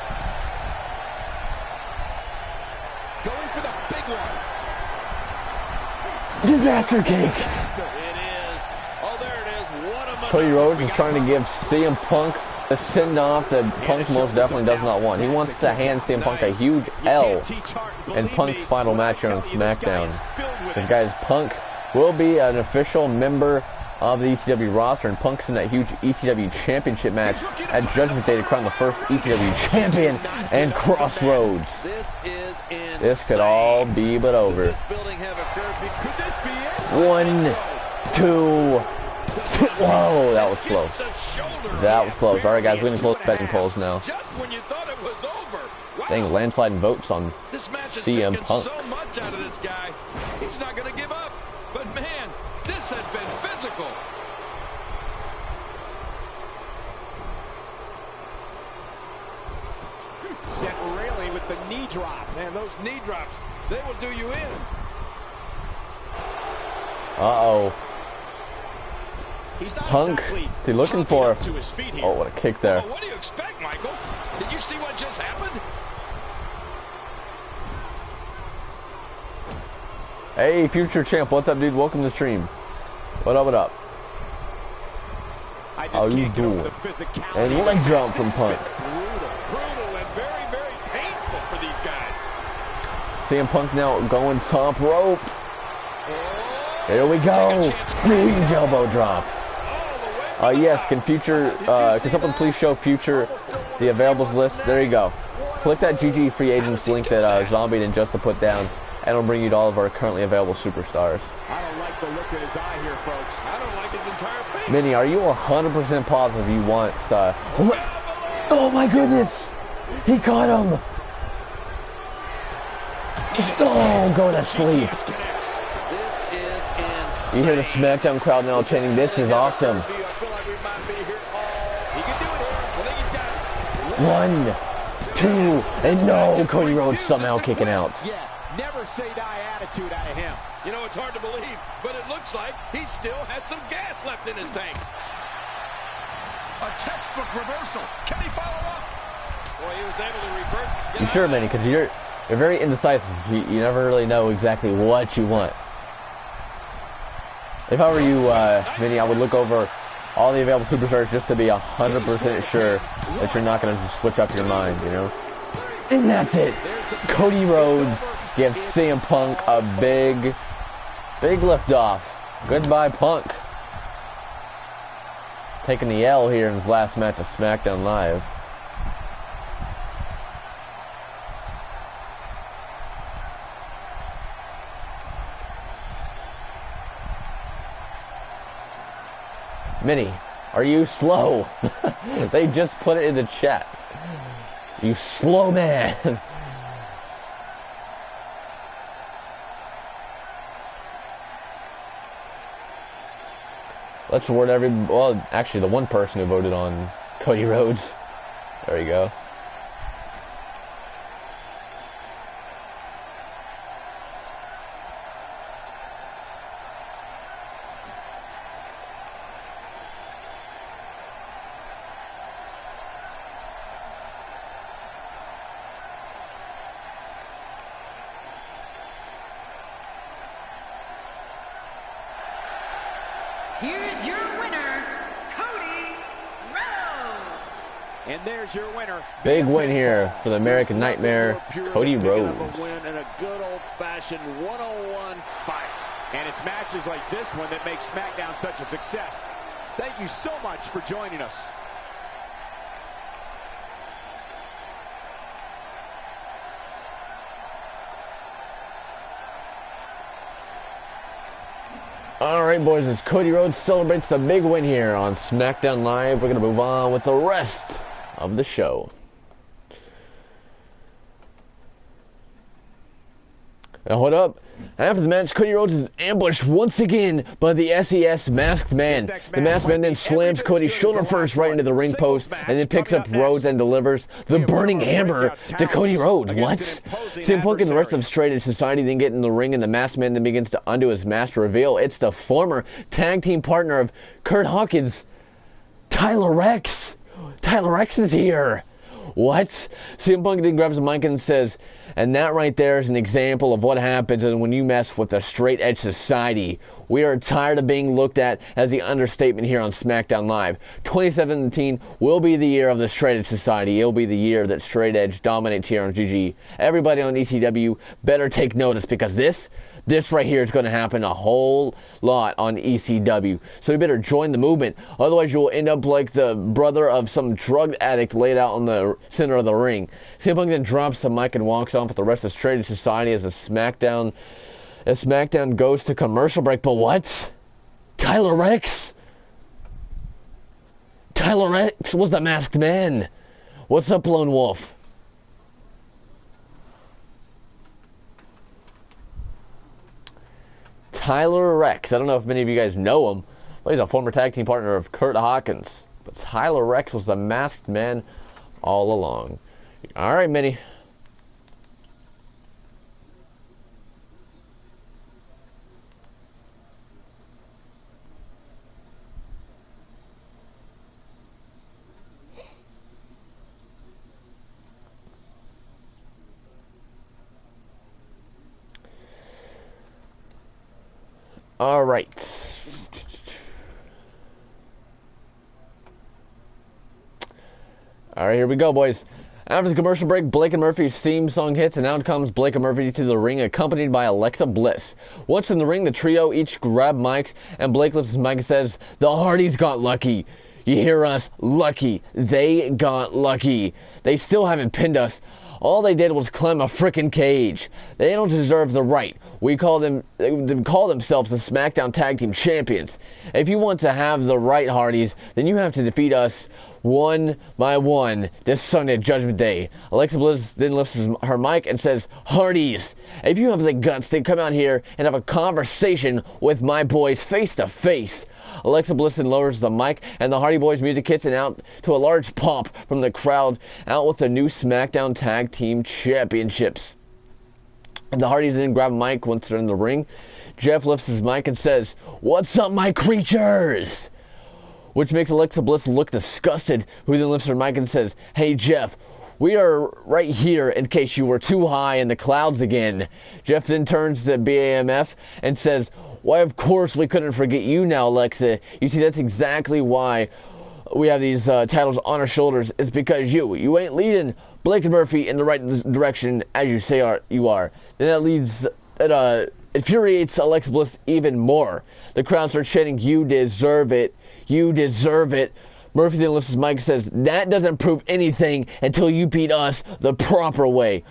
Going for the big one. Disaster cake. It is. Oh, there it is. What a Cody Rhodes is trying to give CM Punk a send-off that Punk most definitely does not want. He wants to hand CM Punk a huge L in Punk's final match here on SmackDown. This guy's Punk will be an official member of the ECW roster, and Punk's in that huge ECW championship match at Judgment Day to crown the first ECW champion and Crossroads. This could all be but over. 1, 2, whoa, that was close. That was close. Alright guys, we're going to close betting polls now. Just when you thought it was over. Wow. Dang, landsliding votes on This match has CM taken Punk. so much out of this guy. He's not going to give up. But man, this has been physical. Set railing with the knee drop. Man, those knee drops, they will do you in. Uh-oh. He's not Punk, exactly is he looking for? up to his feet here. Oh, what a kick there. Well, what do you expect, Michael? Did you see what just happened? Hey, future champ, what's up, dude? Welcome to the stream. What up, what up? I just How you can't get over doing? the physicality. And leg jump from This has Punk. been brutal. Brutal and very, very painful for these guys. CM Punk now going top rope. Here we go. Huge elbow drop. Yes, can someone please show future the availables list? There you go. Click that GGE free agents link that Zombie and Justa put down, and it'll bring you to all of our currently available superstars. I don't like the look in his eye here, folks. I don't like his entire face. Minnie, are you 100% positive you want? Oh my goodness! He caught him. Oh, go to sleep. You hear the SmackDown crowd now chanting, "This is awesome." 1, 2, and no, Cody Rhodes somehow kicking out. Yeah, never say die attitude out of him. You know, it's hard to believe, but it looks like he still has some gas left in his tank. A textbook reversal. Can he follow up? Boy, he was able to reverse. You sure, Minnie? Because you're very indecisive. You never really know exactly what you want. If I were you, Minnie, I would look over all the available superstars just to be 100% sure that you're not going to just switch up your mind, you know? And that's it. Cody Rhodes gives CM Punk a big lift off. Goodbye, Punk. Taking the L here in his last match of SmackDown Live. Minnie, are you slow? They just put it in the chat. You slow man. Let's reward well, actually the one person who voted on Cody Rhodes. There you go. Here's your winner, And there's your winner. Big win here for the American Nightmare, Cody Rhodes. A win in a good old-fashioned one-on-one fight. And it's matches like this one that make SmackDown such a success. Thank you so much for joining us. Alright, boys, as Cody Rhodes celebrates the big win here on SmackDown Live, we're going to move on with the rest of the show. Now, hold up. After the match, Cody Rhodes is ambushed once again by the SES Masked Man. The Masked Man then slams Cody's shoulder first right into the ring post and then picks up Rhodes and delivers the Burning Hammer to Cody Rhodes. What? CM Punk and the rest of Straight Edge Society then get in the ring and the Masked Man then begins to undo his mask to reveal it's the former tag team partner of Kurt Hawkins, Tyler Rex. Tyler Rex is here. What? CM Punk then grabs the mic and says, and that right there is an example of what happens when you mess with the Straight Edge Society. We are tired of being looked at as the understatement here on SmackDown Live. 2017 will be the year of the Straight Edge Society. It'll be the year that Straight Edge dominates here on GGE. Everybody on ECW better take notice because this right here is going to happen a whole lot on ECW. So you better join the movement. Otherwise, you'll end up like the brother of some drug addict laid out on the center of the ring. CM Punk then drops the mic and walks off with the rest of Straight Edge Society as SmackDown goes to commercial break. But what? Tyler Rex? Tyler Rex was the Masked Man. What's up, Lone Wolf? Tyler Rex. I don't know if many of you guys know him, but he's a former tag team partner of Kurt Hawkins. But Tyler Rex was the Masked Man all along. All right, Minnie. All right. All right, here we go, boys. After the commercial break, Blake and Murphy's theme song hits, and out comes Blake and Murphy to the ring, accompanied by Alexa Bliss. Once in the ring, the trio each grab mics, and Blake lifts his mic and says, "The Hardys got lucky. You hear us? Lucky. They got lucky. They still haven't pinned us. All they did was climb a frickin' cage. They don't deserve the right. They call themselves the Smackdown Tag Team Champions. If you want to have the right, Hardys, then you have to defeat us one by one this Sunday at Judgment Day." Alexa Bliss then lifts her mic and says, "Hardys, if you have the guts, then come out here and have a conversation with my boys face to face." Alexa Bliss then lowers the mic, and the Hardy Boys music hits, and out to a large pop from the crowd, out with the new SmackDown Tag Team Championships. And the Hardys then grab a mic once they're in the ring. Jeff lifts his mic and says, "What's up, my creatures?" Which makes Alexa Bliss look disgusted, who then lifts her mic and says, "Hey, Jeff, we are right here in case you were too high in the clouds again." Jeff then turns to BAMF and says, "Why, of course we couldn't forget you now, Alexa. You see, that's exactly why we have these titles on our shoulders. It's because you ain't leading Blake and Murphy in the right direction as you say you are." Then that infuriates Alexa Bliss even more. The crowd starts chanting, "You deserve it. You deserve it." Murphy then lifts his mic and says, "That doesn't prove anything until you beat us the proper way.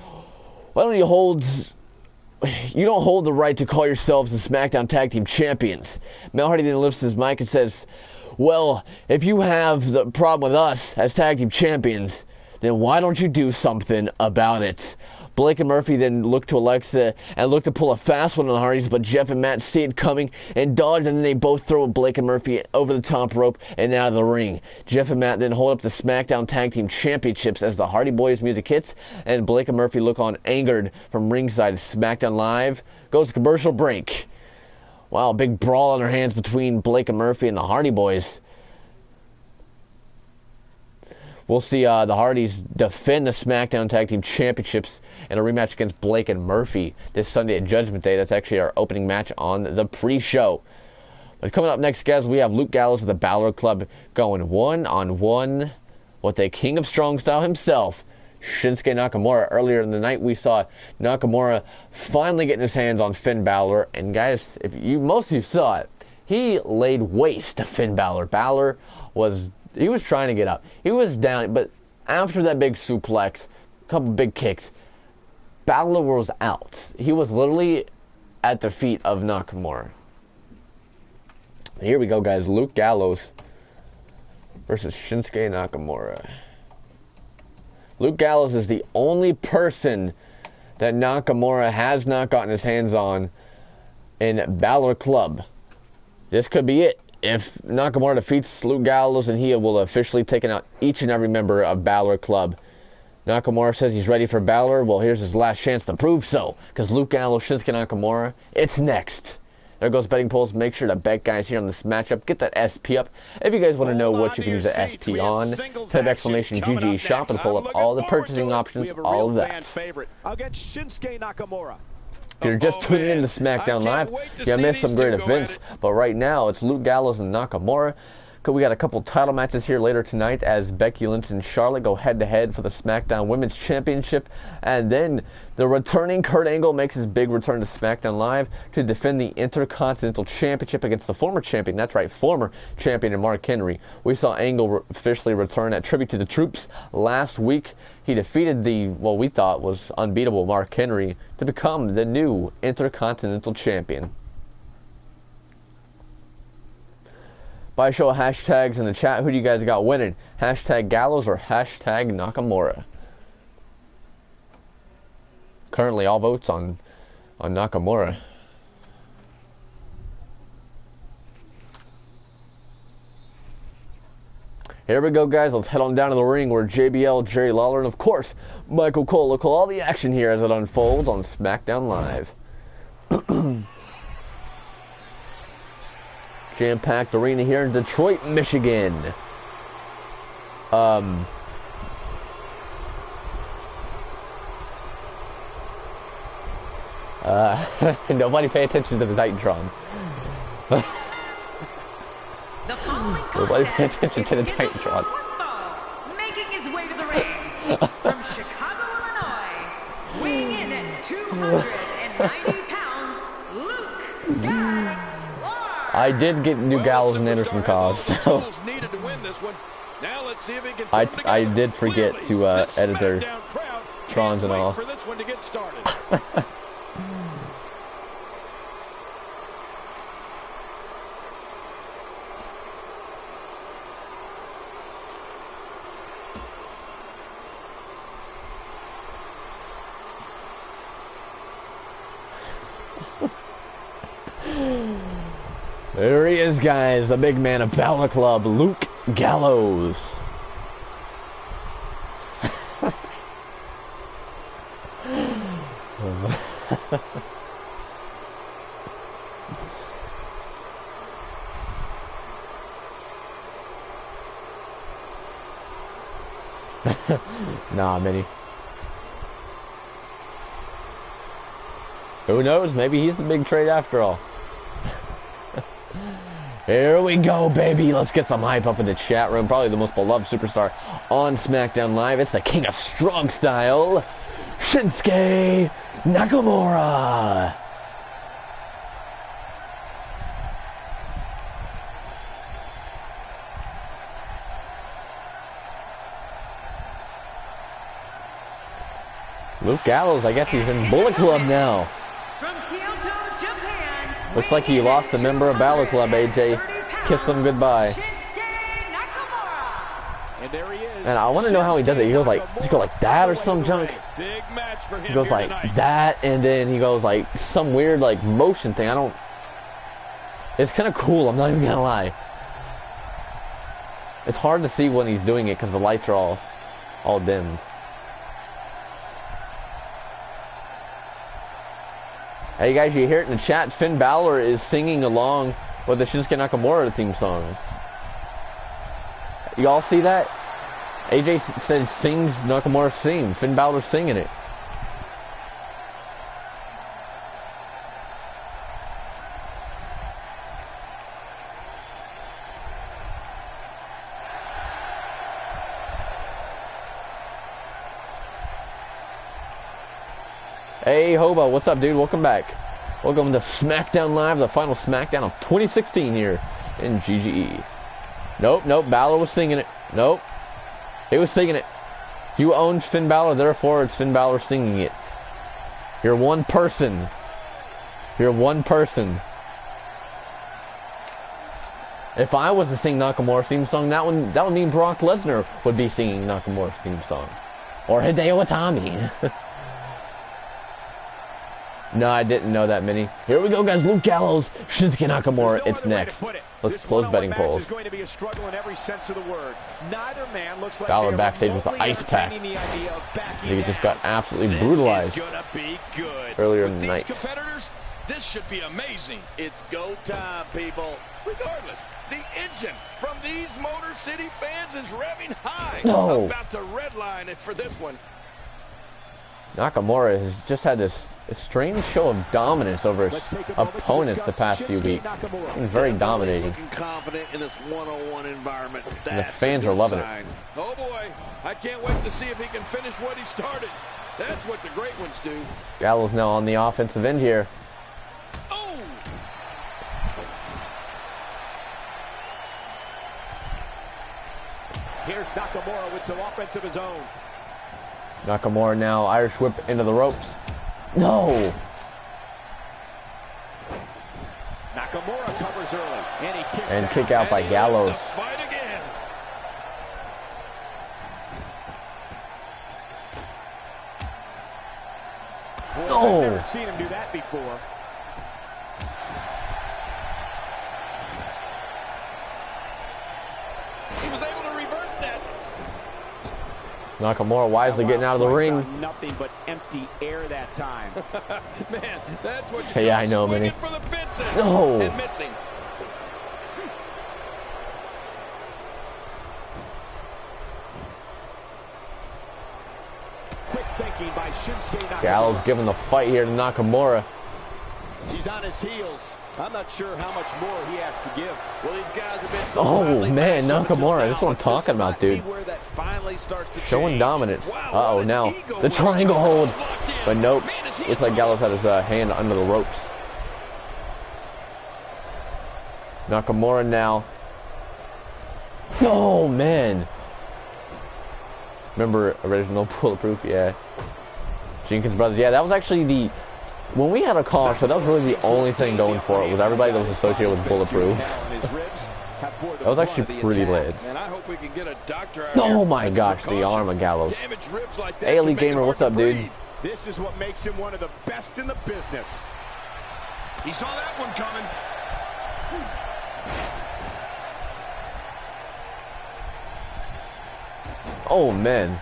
Why don't you don't hold the right to call yourselves the SmackDown Tag Team Champions." Mel Hardy then lifts his mic and says, "Well, if you have the problem with us as Tag Team Champions, then why don't you do something about it?" Blake and Murphy then look to Alexa and look to pull a fast one on the Hardys, but Jeff and Matt see it coming and dodge, and then they both throw Blake and Murphy over the top rope and out of the ring. Jeff and Matt then hold up the SmackDown Tag Team Championships as the Hardy Boys music hits, and Blake and Murphy look on angered from ringside. SmackDown Live goes to commercial break. Wow, big brawl on their hands between Blake and Murphy and the Hardy Boys. We'll see the Hardys defend the SmackDown Tag Team Championships in a rematch against Blake and Murphy this Sunday at Judgment Day. That's actually our opening match on the pre-show. But coming up next, guys, we have Luke Gallows of the Balor Club going one-on-one with the king of strong style himself, Shinsuke Nakamura. Earlier in the night, we saw Nakamura finally getting his hands on Finn Balor. And guys, most of you saw it, he laid waste to Finn Balor. Balor was trying to get up. He was down, but after that big suplex, a couple big kicks, Balor was out. He was literally at the feet of Nakamura. Here we go, guys. Luke Gallows versus Shinsuke Nakamura. Luke Gallows is the only person that Nakamura has not gotten his hands on in Balor Club. This could be it. If Nakamura defeats Luke Gallows, and he will officially take out each and every member of Balor Club. Nakamura says he's ready for Balor. Well, here's his last chance to prove so. Because Luke Gallows, Shinsuke Nakamura, it's next. There goes betting polls. Make sure to bet, guys, here on this matchup. Get that SP up. If you guys want to know what you can use the SP on, type exclamation GGE shop and pull up all the purchasing options, all of that. I'll get Shinsuke Nakamura. If you're just tuning in to Smackdown Live, you missed some great events. But right now, it's Luke Gallows and Nakamura. We got a couple title matches here later tonight as Becky Lynch and Charlotte go head-to-head for the SmackDown Women's Championship. And then the returning Kurt Angle makes his big return to SmackDown Live to defend the Intercontinental Championship against the former champion. That's right, former champion Mark Henry. We saw Angle officially return at Tribute to the Troops last week. He defeated the, what we thought was unbeatable Mark Henry to become the new Intercontinental Champion. By show of hashtags in the chat, who do you guys got winning? Hashtag Gallows or hashtag Nakamura? Currently, all votes on Nakamura. Here we go, guys. Let's head on down to the ring where JBL, Jerry Lawler, and of course, Michael Cole will call all the action here as it unfolds on SmackDown Live. Jam-packed arena here in Detroit, Michigan. Nobody pay attention to the Titantron. Nobody pay attention to the Titantron. Making his way to the ring from Chicago, Illinois, weighing in at 290 pounds, Luke Gallows. I did get new Gallows and Anderson calls, so I did forget to edit their trons and all. There he is, guys, the big man of Balor Club, Luke Gallows. Nah, Minnie. Who knows? Maybe he's the big trade after all. Here we go, baby. Let's get some hype up in the chat room. Probably the most beloved superstar on SmackDown Live. It's the king of strong style, Shinsuke Nakamura. Luke Gallows, I guess he's in Bullet Club now. From Kyoto, Japan, looks like he lost a member of Balor Club, AJ. Kiss him goodbye. And there he is. And I want to know how he does it. He goes like, does he go like that or some junk? Big match for him. He goes like that, and then he goes like some weird like motion thing. I don't. It's kind of cool. I'm not even gonna lie. It's hard to see when he's doing it because the lights are all dimmed. Hey guys, you hear it in the chat. Finn Balor is singing along with the Shinsuke Nakamura theme song. You all see that? AJ said sings Nakamura's theme. Finn Balor's singing it. Hey, Hobo, what's up, dude? Welcome back. Welcome to Smackdown Live, the final Smackdown of 2016 here in GGE. Nope, Balor was singing it. Nope. He was singing it. You own Finn Balor, therefore it's Finn Balor singing it. You're one person. You're one person. If I was to sing Nakamura's theme song, that would mean Brock Lesnar would be singing Nakamura's theme song. Or Hideo Itami. No, I didn't know that many. Here we go, guys. Luke Gallows, Shinsuke Nakamura. It's next. Let's close betting polls. Balor backstage with the ice pack. He just got absolutely brutalized earlier in the night. This should be amazing. It's go time, people. Regardless, the engine from these Motor City fans is revving high. No. About to redline it for this one. Nakamura has just had this strange show of dominance over his opponents the past few weeks. He's very dominating. Looking confident in this one-on-one environment. And the fans are loving it. Oh boy, I can't wait to see if he can finish what he started. That's what the great ones do. Gallows now on the offensive end here. Oh! Here's Nakamura with some offense of his own. Nakamura now Irish whip into the ropes. No! Nakamura covers early, and he kicks And kick out by Gallows. Fight again. Boy, No. I've never seen him do that before. He was able to reverse that. Nakamura wisely getting out of the ring. Nothing but empty air that time. Man, that's what you Hey, call I know, swinging Minnie. for the fences No. and missing. Quick thinking by Shinsuke Nakamura. Gallows giving the fight here to Nakamura. He's on his heels. I'm not sure how much more he has to give. Well, these guys have been so Oh, tightly man, matched up until Nakamura. now, That's what I'm but talking about, might be dude. where that finally starts to Showing change. dominance. Wow, Uh-oh, what an now ego the was triangle hold. locked in. But nope. Man, is he Looks in like Gallows had his hand under the ropes. Nakamura now. Oh, man. Remember original Bulletproof? Yeah. Jenkins Brothers. Yeah, that was actually the... When we had a call show, that was really the only thing going for it, was everybody that was associated with Bulletproof. That was actually pretty lit. And I hope we can get a doctor out Oh here my as a gosh, the precaution. arm of Gallows. Damaged ribs like that Hey, can Elite make it Gamer, hard what's to up, dude? breathe. This is what makes him one of the best in the business. He saw that one coming. Oh, man.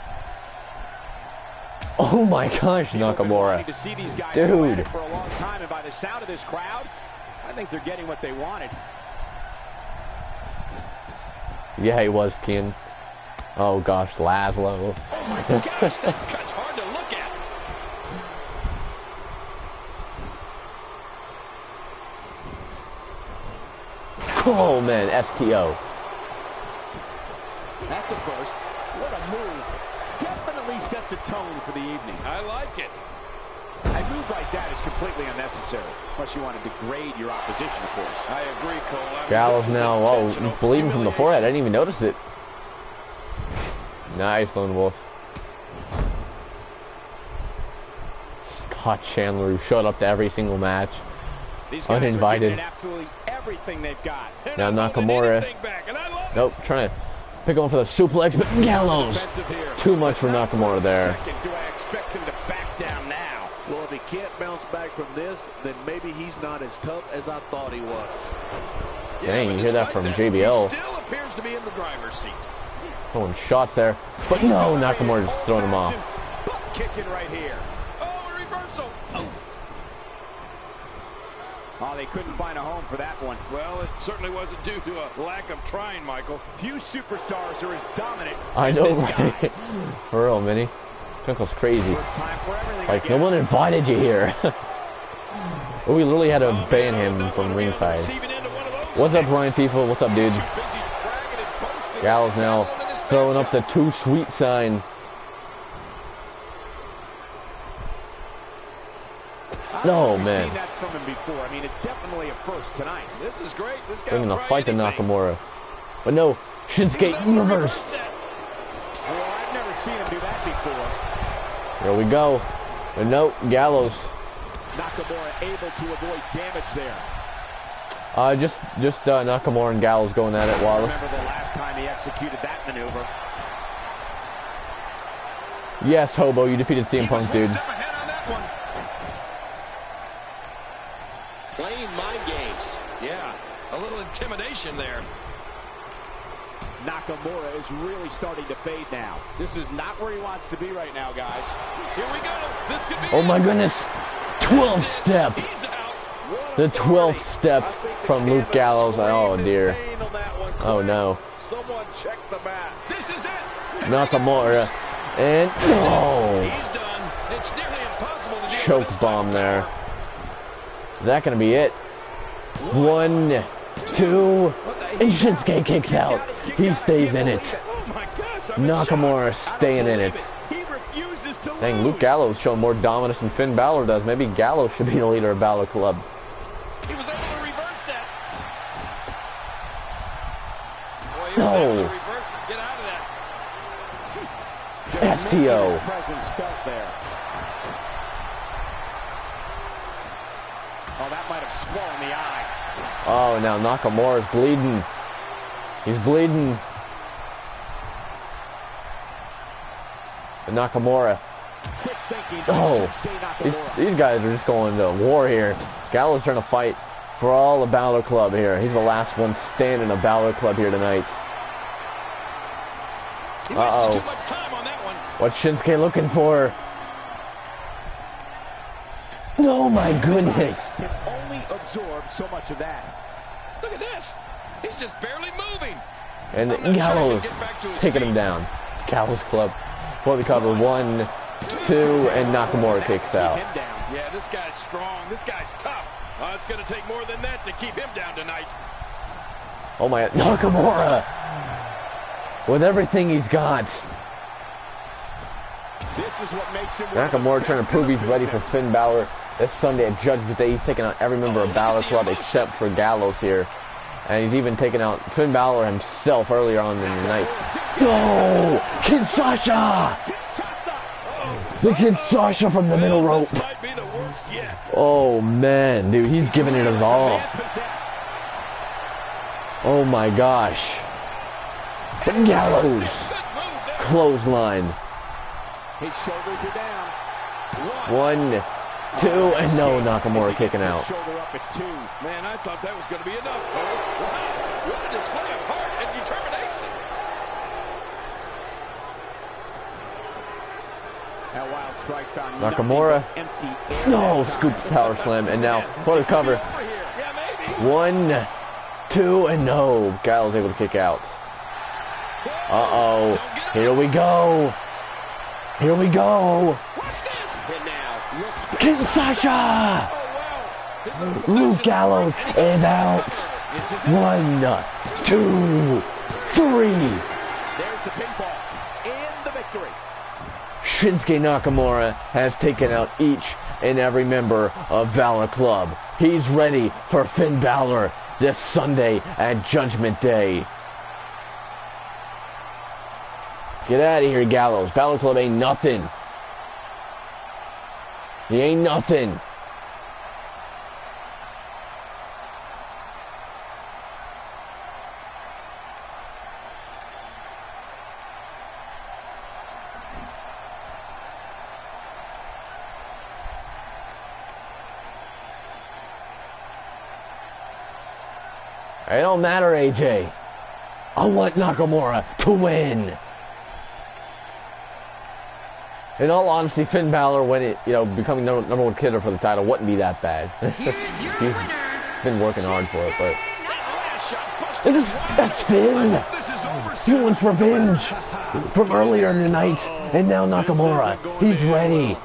Oh my gosh, People have been Nakamura. wanting to see these guys go at Dude. it for a long time, and by the sound of this crowd, I think they're getting what they wanted. Yeah, he was, Ken. Oh gosh, Laszlo. Oh my gosh, that cut's hard to look at. Oh man, STO. That's a first. What a move. Definitely sets a tone for the evening. I like it. A move like that is completely unnecessary, unless you want to degrade your opposition, of course. I agree, Cole. I mean, Gallows this is now, intentional bleeding from the forehead. I humiliation. didn't even notice it. Nice, Lone Wolf. Scott Chandler, who showed up to every single match. These guys Uninvited. are giving it absolutely everything they've got. They're Now not holding Nakamura. anything back, and I love it. Nope, trying to pick on for the suplex, but Gallows. Defensive here. Too much for Not Nakamura a there. second do I expect him to back down now. Well, if he can't bounce back from this, then maybe he's not as tough as I thought he was. Dang, but you hear that despite from JBL. He still appears to be in the driver's seat. Throwing shots there. But no, Nakamura just throwing him off. Butt kicking right here. Oh, a reversal. Oh. Oh, they couldn't find a home for that one. Well, it certainly wasn't due to a lack of trying, Michael. Few superstars are as dominant I as know, this guy. right? For real, Minnie. Chuckle's crazy. First time for everything, Like, I no one guess. invited you here. We literally had to ban him from ringside. What's up, Ryan FIFA? What's up, dude? Gallows now throwing up the too sweet sign. No, We've man. seen that from him before. I mean, it's definitely a first tonight. This is great. This guy Bringing will the try fight to anything. Nakamura. But no, Shinsuke reversed. Well, I've never seen him do that before. Here we go. But no, Gallows. Nakamura able to avoid damage there. Just Nakamura and Gallows going at it, I Wallace. remember the last time he executed that maneuver. Yes, Hobo, you defeated CM Punk, He was dude. one step ahead on that one. Playing mind games. Yeah, a little intimidation there. Nakamura is really starting to fade now. This is not where he wants to be right now, guys. Here we go. This could be Oh my it. goodness. 12 step. He's out. The 12th step from Luke Gallows. Oh dear. Oh no. Someone check the mat. This is it. Nakamura. And oh, He's done. It's nearly impossible to do choke this bomb time. there. Is that gonna be it? 1, 2, and Shinsuke kicks out. He stays in it. Oh my gosh, I'm in Nakamura shock. staying in it. He refuses to Dang, lose. Luke Gallows showing more dominance than Finn Balor does. Maybe Gallows should be the leader of Balor Club. He was able to reverse that. Boy, he was No. able to reverse and get out of that. STO. His presence felt there. Oh, that might have swollen the eye. Oh, now Nakamura's bleeding. He's bleeding. And Nakamura. Quick thinking by Oh, Shinsuke Nakamura. these guys are just going to war here. Gallows trying to fight for all the Balor Club here. He's the last one standing of Balor Club here tonight. He Uh-oh. wasted too much time on that one. What's Shinsuke looking for? Oh my goodness. Can only absorb so much of that. Look at this. He's just barely moving. And I'm not sure he Gallows can get back to his taking him feet. down. It's Gallows Club for the cover. 1, 2, and Nakamura kicks out. Keep him down. Yeah, this guy's strong. This guy's tough. It's going to take more than that to keep him down tonight. Oh my, Nakamura! With everything he's got. This is what makes him one of the Nakamura trying to best prove in he's the ready for business. Finn Balor this Sunday at Judgment Day. He's taking out every member of Balor Club except for Gallows here. And he's even taken out Finn Balor himself earlier on in the night. No! Kid Sasha! The Kid Sasha from the middle rope. This might be the worst yet. Oh man, dude, he's giving it his all. Possessed. Oh my gosh. Gallows. Good move there. Clothesline. His shoulders are down. 1, 2, and no, Nakamura As he gets kicking his out. Shoulder up at 2. Man, I thought that was going to be enough, Cole. Wow, what a display of heart and determination. That wild strike found Nakamura. nothing but empty air No, that time. scoop power slam, and now for the cover. Over here. Yeah, maybe. 1, 2, and no. Gallows able to kick out. Uh-oh. Here we go. Here we go. Watch this. And now, look. Kid Sasha. Oh, wow. His opposition Luke Gallows and he is goes out. This is it. 1, 2, 3. There's the pinfall. In the victory. Shinsuke Nakamura has taken out each and every member of Balor Club. He's ready for Finn Balor this Sunday at Judgment Day. Get out of here, Gallows. Balor Club ain't nothing. He ain't nothing. It don't matter, AJ. I want Nakamura to win. In all honesty, Finn Balor, when it, becoming number one contender for the title, wouldn't be that bad. Here's your He's winner. been working hard for it, but Last shot busted. that's Finn. This is over. He wants revenge from earlier in the night, and now Nakamura. He's ready.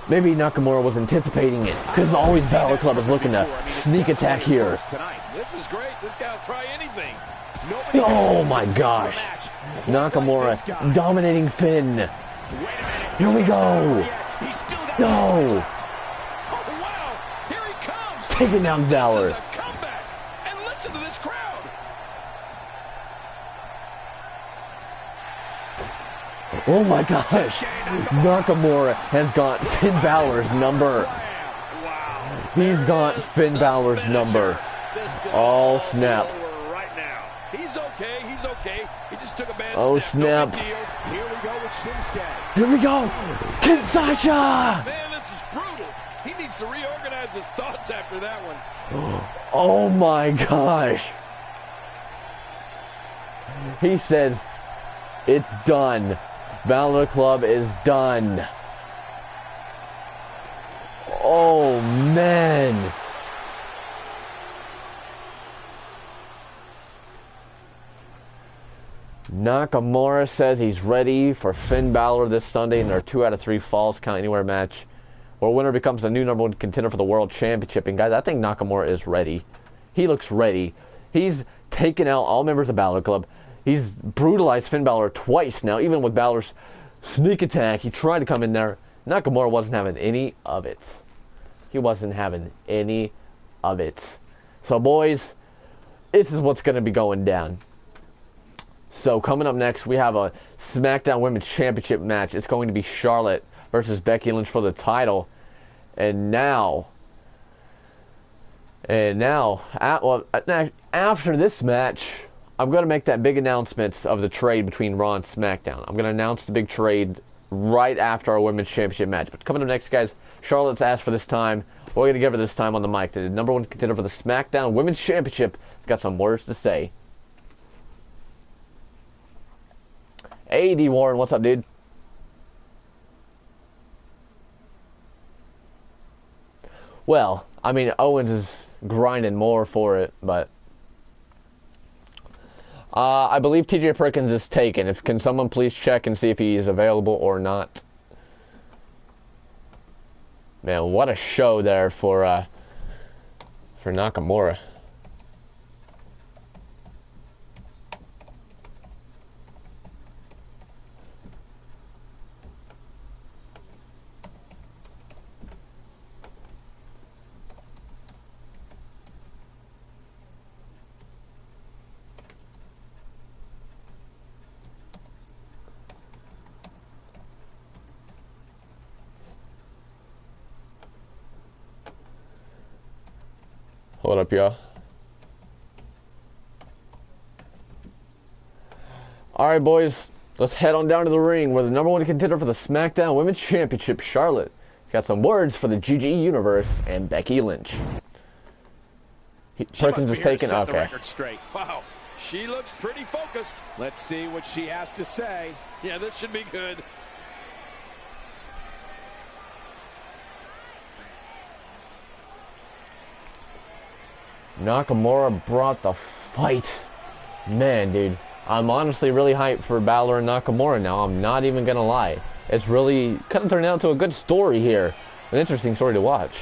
Maybe Nakamura was anticipating it, because always Balor Club is looking to sneak attack here. Tonight. This is great. This guy will try anything. Nobody Oh has my a gosh. match. Nakamura dominating Finn. Here we go. He's still got No. Oh, wow. taking down Balor. This is a comeback. And listen to this crowd. Oh my gosh. Nakamura has got Finn Balor's number. Wow. He's got Finn Balor's number. Oh, snap. Right now. He's okay. He's okay. He just took a bad Oh, step. snap. No big deal. Here we go with Shinsuke. Here we go. Kinshasa. Man, this is brutal. He needs to reorganize his thoughts after that one. Oh my gosh. He says, it's done. Balor Club is done. Oh man. Nakamura says he's ready for Finn Balor this Sunday in their 2 out of 3 Falls Count Anywhere match, where winner becomes the new #1 contender for the World Championship. And guys, I think Nakamura is ready. He looks ready. He's taken out all members of Balor Club. He's brutalized Finn Balor twice now, even with Balor's sneak attack. He tried to come in there. Nakamura wasn't having any of it. He wasn't having any of it. So boys, this is what's going to be going down. So coming up next, we have a SmackDown Women's Championship match. It's going to be Charlotte versus Becky Lynch for the title. And now, after this match, I'm going to make that big announcement of the trade between Raw and SmackDown. I'm going to announce the big trade right after our Women's Championship match. But coming up next, guys, Charlotte's asked for this time. We're going to give her this time on the mic. The #1 contender for the SmackDown Women's Championship got some words to say. Hey, D. Warren, what's up, dude? Well, I mean, Owens is grinding more for it, but I believe TJ Perkins is taken. Can someone please check and see if he is available or not? Man, what a show there for Nakamura. Hold up, y'all. Alright, boys. Let's head on down to the ring where the #1 contender for the SmackDown Women's Championship, Charlotte, got some words for the GGE Universe and Becky Lynch. Perkins is taken. Okay. Wow. She looks pretty focused. Let's see what she has to say. Yeah, this should be good. Nakamura brought the fight. Man, dude. I'm honestly really hyped for Balor and Nakamura now. I'm not even going to lie. It's really kind of turned out to a good story here. An interesting story to watch.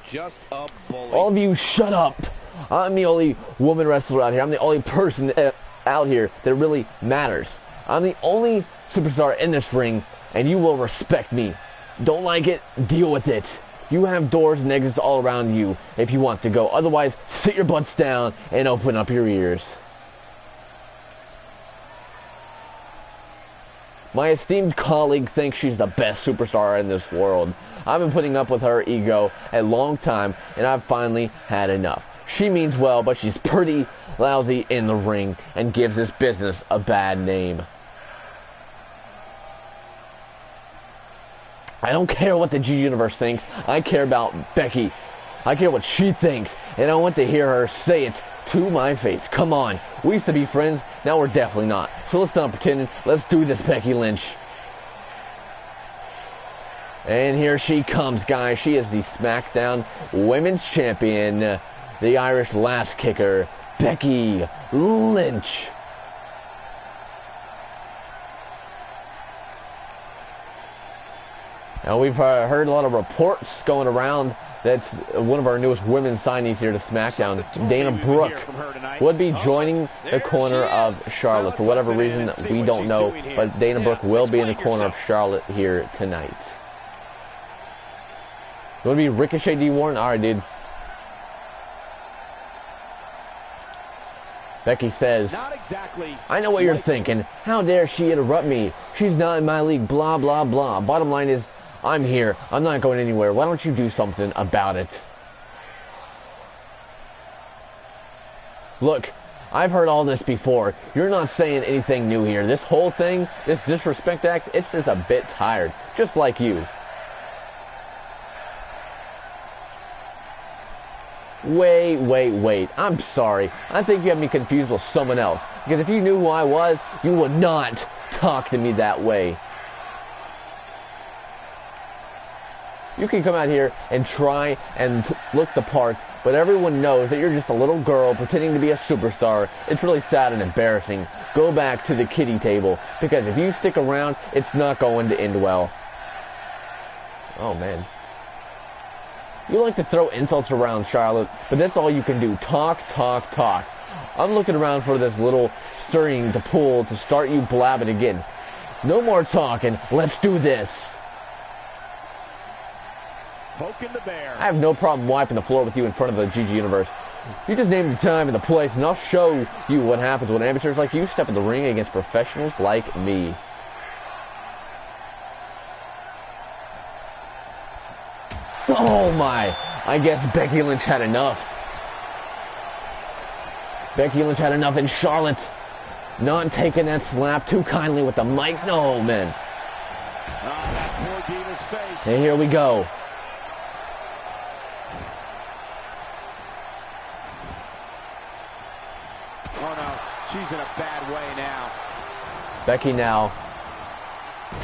Just a bully. All of you, shut up. I'm the only woman wrestler out here. I'm the only person out here that really matters. I'm the only superstar in this ring, and you will respect me. Don't like it? Deal with it. You have doors and exits all around you if you want to go. Otherwise, sit your butts down and open up your ears. My esteemed colleague thinks she's the best superstar in this world. I've been putting up with her ego a long time, and I've finally had enough. She means well, but she's pretty lousy in the ring and gives this business a bad name. I don't care what the G Universe thinks. I care about Becky. I care what she thinks, and I want to hear her say it to my face. Come on. We used to be friends. Now we're definitely not. So let's stop pretending. Let's do this, Becky Lynch. And here she comes, guys. She is the SmackDown Women's Champion, the Irish Lass Kicker, Becky Lynch. Now, we've heard a lot of reports going around that one of our newest women's signees here to SmackDown, Dana Brooke, would be joining the corner of Charlotte. For whatever reason, we don't know, but Dana Brooke will be in the corner of Charlotte here tonight. You want to be Ricochet D. Warren? Alright, dude. Becky says, Not exactly. I know what you're thinking. How dare she interrupt me? She's not in my league, blah, blah, blah. Bottom line is, I'm here. I'm not going anywhere. Why don't you do something about it? Look, I've heard all this before. You're not saying anything new here. This whole thing, this disrespect act, it's just a bit tired. Just like you. Wait. I'm sorry. I think you have me confused with someone else. Because if you knew who I was, you would not talk to me that way. You can come out here and try and look the part, but everyone knows that you're just a little girl pretending to be a superstar. It's really sad and embarrassing. Go back to the kiddie table, because if you stick around, it's not going to end well. Oh, man. You like to throw insults around, Charlotte, but that's all you can do. Talk. I'm looking around for this little string to pull to start you blabbing again. No more talking. Let's do this. Poking the bear. I have no problem wiping the floor with you in front of the GG Universe. You just name the time and the place, and I'll show you what happens when amateurs like you step in the ring against professionals like me. Oh my, I guess Becky Lynch had enough. Becky Lynch had enough, and Charlotte not taking that slap too kindly with the mic. No, man. Oh, that poor Diva's face. And here we go. Oh no, she's in a bad way now. Becky now.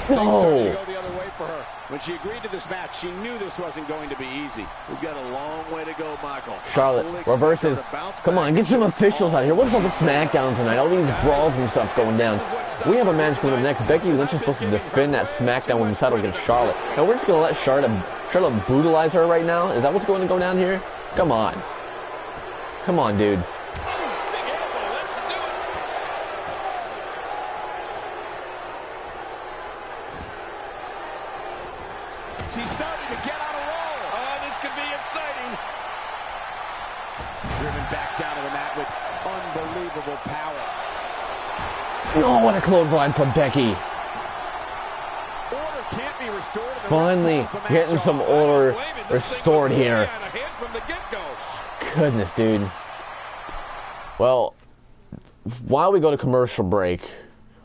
Things started to No. go the other way for her. When she agreed to this match, she knew this wasn't going to be easy. We've got a long way to go, Michael. Charlotte reverses. Come on, get some officials out here. What's up with Smackdown tonight? All these brawls and stuff going down. We have a match coming up next. Becky Lynch is supposed to defend that Smackdown Women's title against Charlotte. Now we're just going to let Charlotte brutalize her right now? Is that what's going to go down here? Come on. Come on, dude. She's starting to get on a roll. Oh, this could be exciting. Driven back down to the mat with unbelievable power. Oh, what a clothesline from Becky. Order can't be restored. Finally getting some order restored here. Goodness, dude. Well, while we go to commercial break,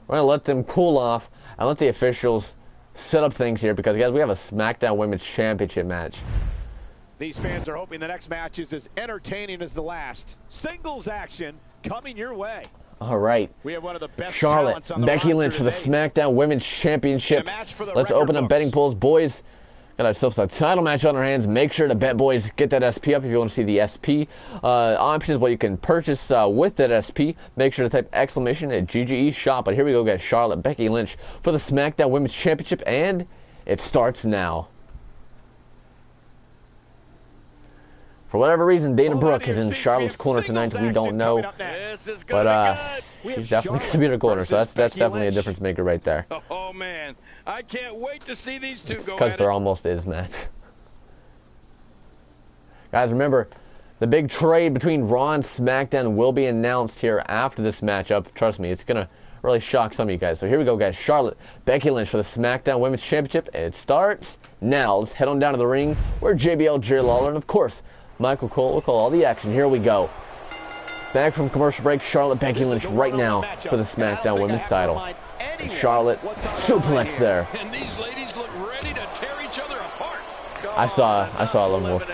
we're going to let them cool off and let the officials set up things here, because, guys, we have a Smackdown Women's Championship match. These fans are hoping the next match is as entertaining as the last. Singles action coming your way. All right. We have one of the best Charlotte, talents on the Becky roster Lynch for the today. Smackdown Women's Championship. And a match for the Let's record open up books. betting pools. Boys, got ourselves a title match on our hands. Make sure to bet, boys. Get that SP up if you want to see the SP. Options, what you can purchase with that SP. Make sure to type exclamation at GGE shop. But here we go, guys. Charlotte, Becky Lynch for the Smackdown Women's Championship, and it starts now. For whatever reason, Dana Brooke is in Charlotte's corner tonight. We don't know. But she's definitely going to be in her corner, so that's definitely a difference maker right there. Oh, man. I can't wait to see these two go Because at there it. almost is, Matt. Guys, remember, the big trade between Raw and SmackDown will be announced here after this matchup. Trust me, it's going to really shock some of you guys. So here we go, guys. Charlotte, Becky Lynch for the SmackDown Women's Championship. And it starts now. Let's head on down to the ring where JBL, Jerry Lawler, and of course, Michael Cole will call all the action. Here we go. Back from commercial break, Charlotte, Becky Lynch right now for the SmackDown Women's title. And Charlotte, suplex there. And these ladies look ready to tear each other apart. I saw a Lone Wolf.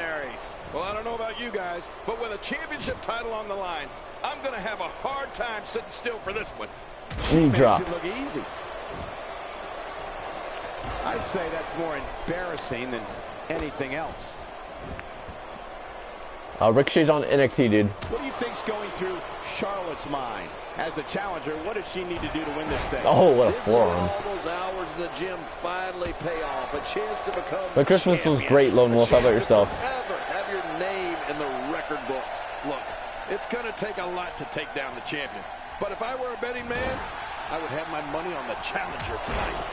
Well, I don't know about you guys, but with a championship title on the line, I'm going to have a hard time sitting still for this one. Knee Makes drop. it look easy. I'd say that's more embarrassing than anything else. Ricochet's on NXT, dude. What do you think's going through Charlotte's mind? As the challenger, what does she need to do to win this thing? Oh, what a This is when forearm. all those hours in the gym finally pay off. A chance to become But Christmas was great, Lone Wolf. How about yourself? Ever have your name in the record books. Look, it's going to take a lot to take down the champion. But if I were a betting man, I would have my money on the challenger tonight.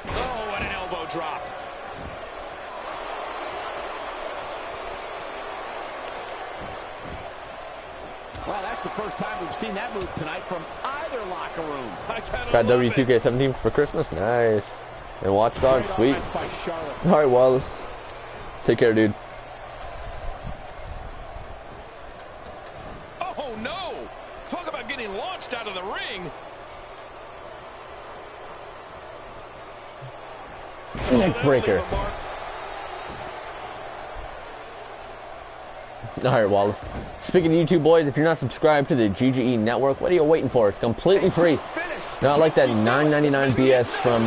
Oh, what an drop. Well, that's the first time we've seen that move tonight from either locker room. Got W2K17 for Christmas. Nice. And Watchdog, sweet. All right, Wallace. Take care, dude. Oh, no. Talk about getting launched out of the ring. Neck breaker. Alright, Wallace. Speaking of YouTube, boys, if you're not subscribed to the GGE network, what are you waiting for? It's completely free. Not like that $9.99 BS from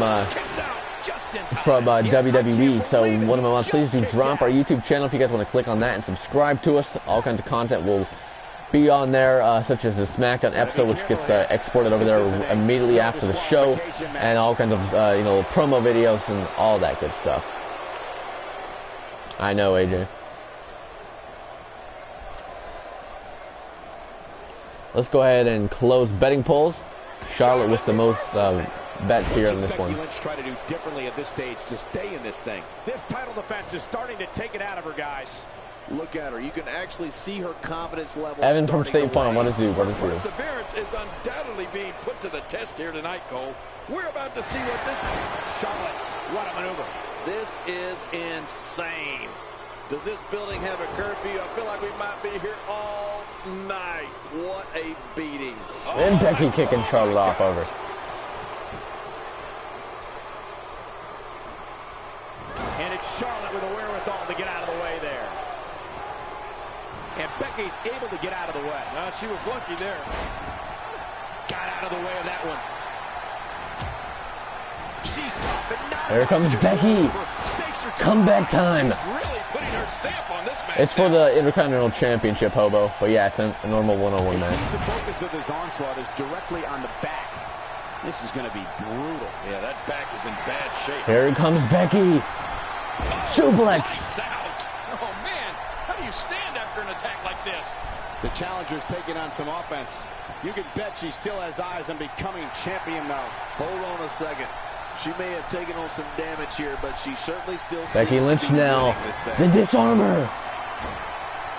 WWE. So one of my moms, please do drop our YouTube channel if you guys want to click on that and subscribe to us. All kinds of content will be on there, such as the Smackdown episode, which gets exported over there immediately after the show, and all kinds of you know, promo videos and all that good stuff. I know, AJ. Let's go ahead and close betting polls. Charlotte with the most bets here on this one. Lynch try to do differently at this stage to stay in this thing. This title defense is starting to take it out of her, guys. Look at her. You can actually see her confidence level. Evan from State Farm, what is do? What is do? Perseverance is undoubtedly being put to the test here tonight, Cole. We're about to see what this... Charlotte, what a maneuver. This is insane. Does this building have a curfew? I feel like we might be here all night. What a beating. And Becky kicking Charlotte off over. And it's Charlotte with the wherewithal to get out of the way there. And Becky's able to get out of the way. She was lucky there. Got out of the way of that one. She's tough and not. Here comes Becky. Comeback time. Really putting her stamp on this match. It's for the Intercontinental Championship, Hobo. But yeah, it's a normal one-on-one It match. seems the focus of this onslaught is directly on the back. This is going to be brutal. Yeah, that back is in bad shape. Here comes Becky. Suplex. Lights out. Oh, man. How do you stand after an attack like this? The challenger's taking on some offense. You can bet she still has eyes on becoming champion, though. Hold on a second. She may have taken on some damage here, but she certainly still Becky seems Lynch to be now. winning this thing. The disarmer.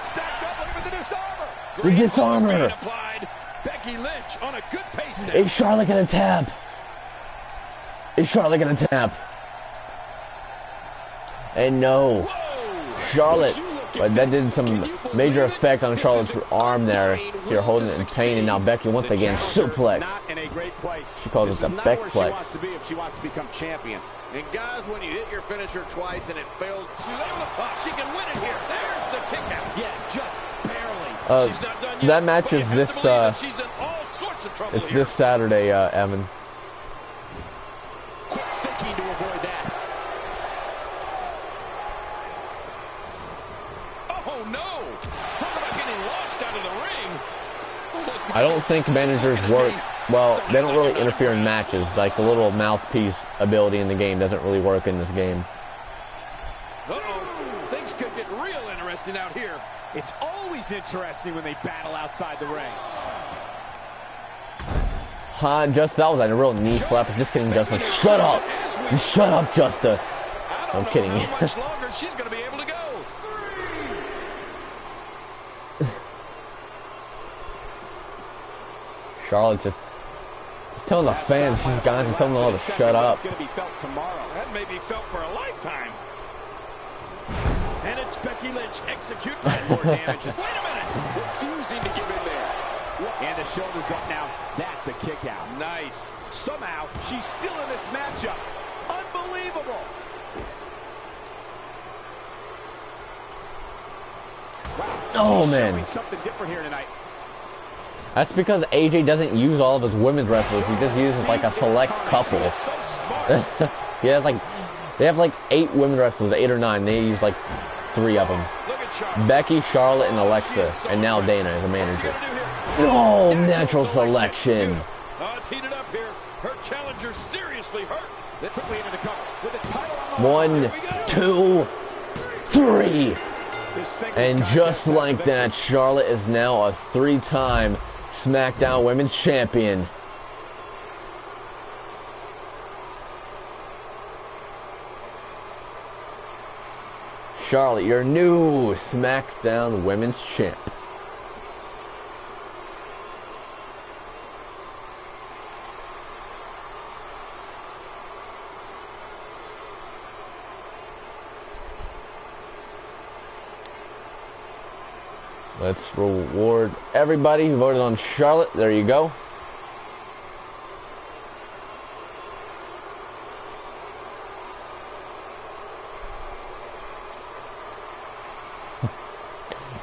Stacked up, look at the disarmer. The disarmer. Applied. Becky Lynch on a good pace now. Is Charlotte gonna tap? Is Charlotte gonna tap? And no. Charlotte. But that did some major effect on Charlotte's arm there. So you're holding it in pain, and now Becky once again suplex. Not in a great place. She calls it the This is not where she Beckplex. wants to be if she wants to become champion. And guys, when you hit your finisher twice and it fails, She's able to pop. She can win it here. There's the kick out. Yeah, just barely. She's not done yet, that match but you is have this to believe that she's in all sorts of trouble it's here. this Saturday, Evan. Quick thinking to avoid that. Oh no! Talk about getting launched out of the ring. Look, I don't think managers work well. They don't really interfere in matches. Like the little mouthpiece ability in the game doesn't really work in this game. Uh-oh. Things could get real interesting out here. It's always interesting when they battle outside the ring. Just that was like a real knee slap. Just kidding, Justin. Shut up. Just shut up, Justa. I'm kidding. How much longer she's going to be able to go? Charlotte just telling the fans, she's guys, and telling them all to shut up. It's going to be felt tomorrow. That may be felt for a lifetime. And it's Becky Lynch executing more damages. Wait a minute. Refusing to give in there. And the shoulder's up now. That's a kick out. Nice. Somehow, she's still in this matchup. Unbelievable. Wow. Oh, She's man. showing something different here tonight. That's because AJ doesn't use all of his women's wrestlers. He just uses like a select couple. So smart. He has like, they have like 8 women wrestlers, 8 or 9. They use like 3 of them. Look at Charlotte. Becky, Charlotte, and Alexa, and now Dana as a manager. Oh, natural selection. Oh, it's heated up here. Her challenger seriously hurt. Quickly into the cover with the title on the 1, 2, 3. This singles And contest just has like been- that, Charlotte is now a 3-time Smackdown Women's Champion. Charlotte, your new SmackDown Women's Champ. Let's reward everybody who voted on Charlotte. There you go.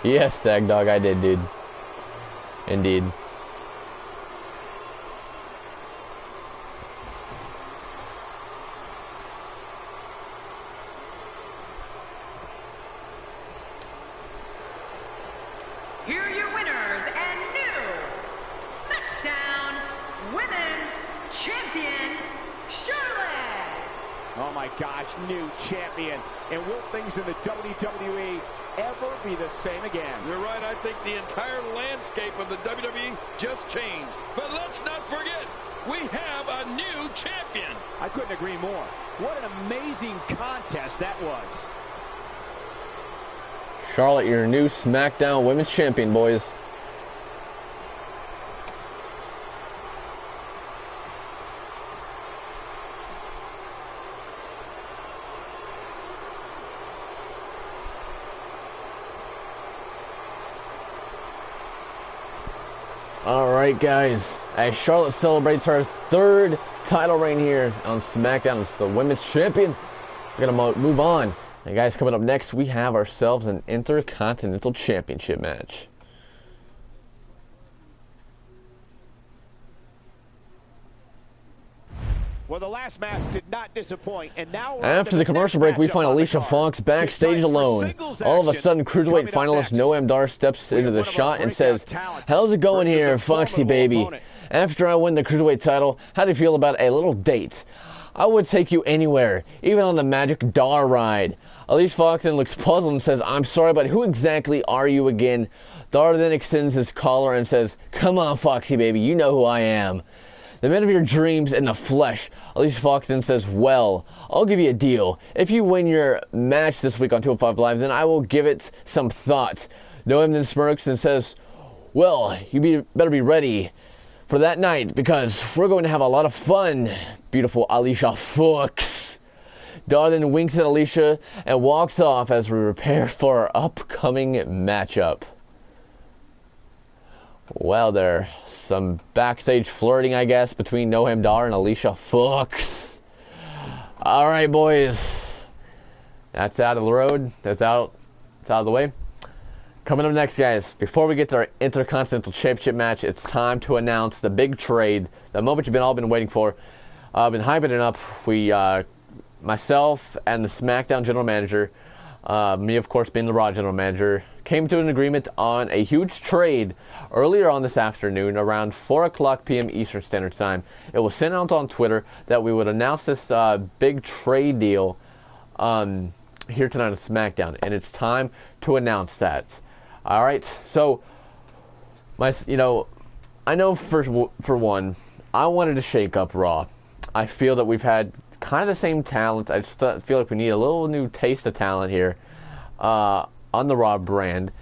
Yes, Stag Dog, I did, dude. Indeed. Here are your winners and new SmackDown Women's Champion, Charlotte. Oh my gosh, new champion. And will things in the WWE ever be the same again? You're right. I think the entire landscape of the WWE just changed. But let's not forget, we have a new champion. I couldn't agree more. What an amazing contest that was. Charlotte, your new SmackDown Women's Champion, boys. Alright guys, as Charlotte celebrates her third title reign here on SmackDown as the Women's Champion, we're going to move on. And guys, coming up next, we have ourselves an Intercontinental Championship match. Well, the last match did not disappoint, and now after the commercial break, we find Alicia Fox backstage alone. All of a sudden, Cruiserweight finalist Noam Dar steps into the shot and says, "How's it going here, Foxy baby? After I win the Cruiserweight title, how do you feel about a little date? I would take you anywhere, even on the Magic Dar ride." Alicia Fox then looks puzzled and says, "I'm sorry, but who exactly are you again?" Dar then extends his collar and says, "Come on, Foxy baby, you know who I am. The man of your dreams in the flesh." Alicia Fox then says, "Well, I'll give you a deal. If you win your match this week on 205 Live, then I will give it some thought." Noam then smirks and says, "Well, you better be ready for that night, because we're going to have a lot of fun, beautiful Alicia Fox." Dar then winks at Alicia and walks off as we prepare for our upcoming matchup. Well, there's some backstage flirting, I guess, between Noam Dar and Alicia Fox. Alright, boys. That's out of the road. It's out of the way. Coming up next, guys, before we get to our Intercontinental Championship match, it's time to announce the big trade, the moment you've all been waiting for. I've been hyping it up. Myself and the SmackDown general manager, me of course being the Raw general manager, came to an agreement on a huge trade earlier on this afternoon around 4:00 p.m. Eastern Standard Time. It was sent out on Twitter that we would announce this big trade deal here tonight on SmackDown, and it's time to announce that. All right, so I know for one, I wanted to shake up Raw. I feel that we've had kind of the same talent. I just feel like we need a little new taste of talent here on the Raw brand.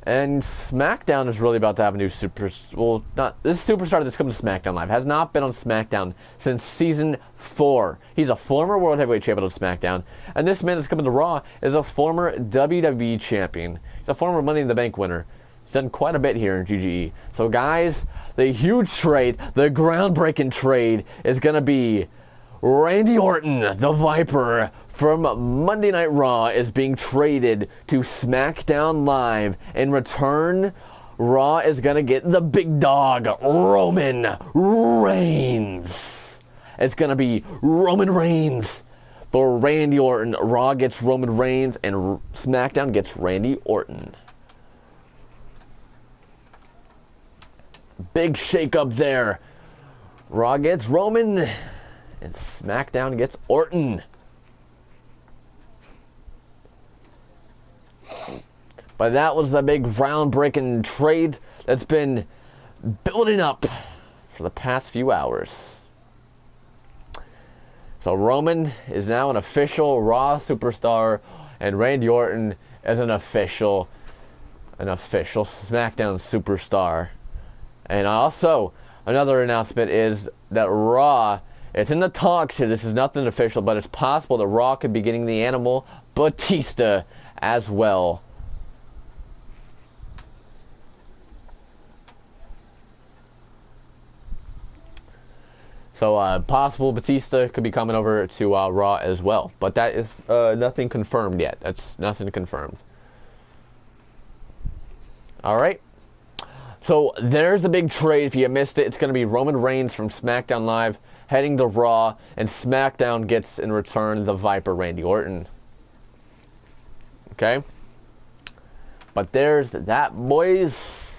And SmackDown is really about to have a new this superstar that's coming to SmackDown Live has not been on SmackDown since season 4. He's a former World Heavyweight Champion on SmackDown, and this man that's coming to Raw is a former WWE Champion. He's a former Money in the Bank winner. He's done quite a bit here in GGE. So guys, the huge trade, the groundbreaking trade is going to be Randy Orton, the Viper, from Monday Night Raw is being traded to SmackDown Live. In return, Raw is going to get the big dog, Roman Reigns. It's going to be Roman Reigns for Randy Orton. Raw gets Roman Reigns and SmackDown gets Randy Orton. Big shake up there. Raw gets Roman and SmackDown gets Orton. But that was the big groundbreaking trade that's been building up for the past few hours. So Roman is now an official Raw superstar. And Randy Orton is an official SmackDown superstar. And also, another announcement is that Raw, it's in the talks here, this is nothing official, but it's possible that Raw could be getting the Animal Batista as well. So, possible Batista could be coming over to Raw as well. But that is nothing confirmed yet. That's nothing confirmed. Alright. So, there's the big trade. If you missed it, it's going to be Roman Reigns from SmackDown Live heading to Raw. And SmackDown gets in return the Viper, Randy Orton. Okay? But there's that, boys.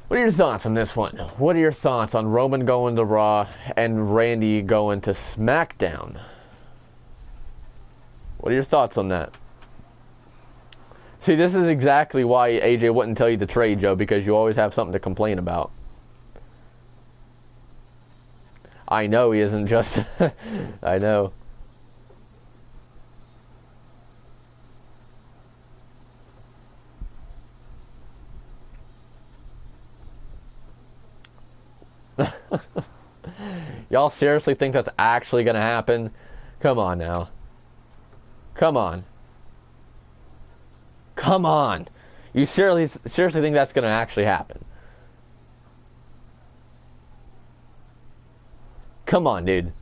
What are your thoughts on this one? What are your thoughts on Roman going to Raw and Randy going to SmackDown? What are your thoughts on that? See, this is exactly why AJ wouldn't tell you the trade, Joe, because you always have something to complain about. I know he isn't just... I know. Y'all seriously think that's actually gonna happen? Come on now. Come on. Come on. You seriously think that's gonna actually happen? Come on, dude.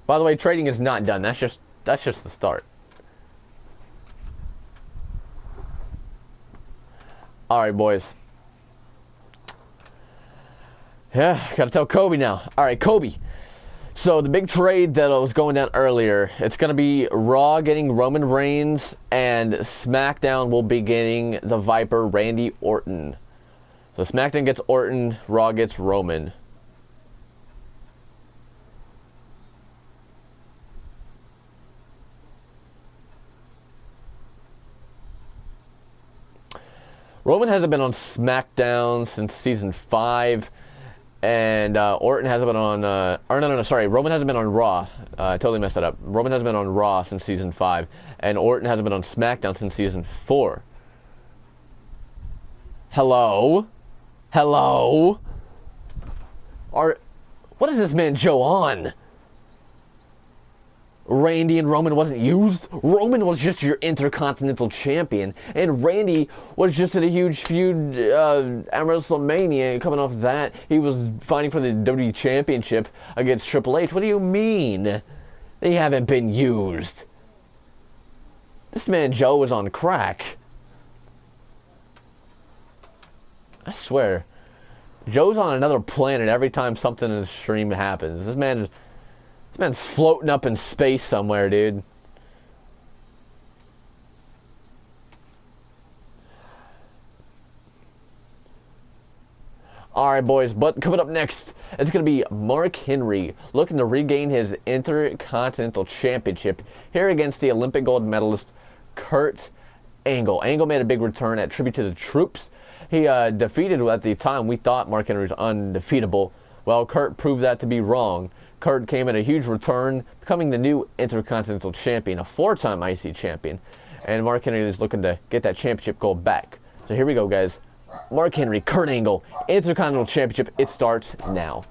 By the way, trading is not done. That's just the start. Alright, boys. Yeah, gotta tell Kobe now. Alright, Kobe. So, the big trade that was going down earlier, it's gonna be Raw getting Roman Reigns, and SmackDown will be getting the Viper, Randy Orton. So, SmackDown gets Orton, Raw gets Roman. Roman hasn't been on SmackDown since Season 5. And Orton hasn't been on, Roman hasn't been on Raw. I totally messed that up. Roman hasn't been on Raw since Season 5. And Orton hasn't been on SmackDown since Season 4. Hello? Hello? What is this man Joe on? Randy and Roman wasn't used. Roman was just your Intercontinental Champion, and Randy was just in a huge feud at WrestleMania. Coming off that, he was fighting for the WWE Championship against Triple H. What do you mean? They haven't been used. This man Joe was on crack. I swear. Joe's on another planet every time something in the stream happens. This man's floating up in space somewhere, dude. Alright, boys, but coming up next, it's going to be Mark Henry looking to regain his Intercontinental Championship here against the Olympic gold medalist Kurt Angle. Angle made a big return at Tribute to the Troops. He defeated, at the time, we thought Mark Henry was undefeatable. Well, Kurt proved that to be wrong. Kurt came in a huge return, becoming the new Intercontinental Champion, a 4-time IC champion. And Mark Henry is looking to get that championship gold back. So here we go, guys. Mark Henry, Kurt Angle, Intercontinental Championship. It starts now.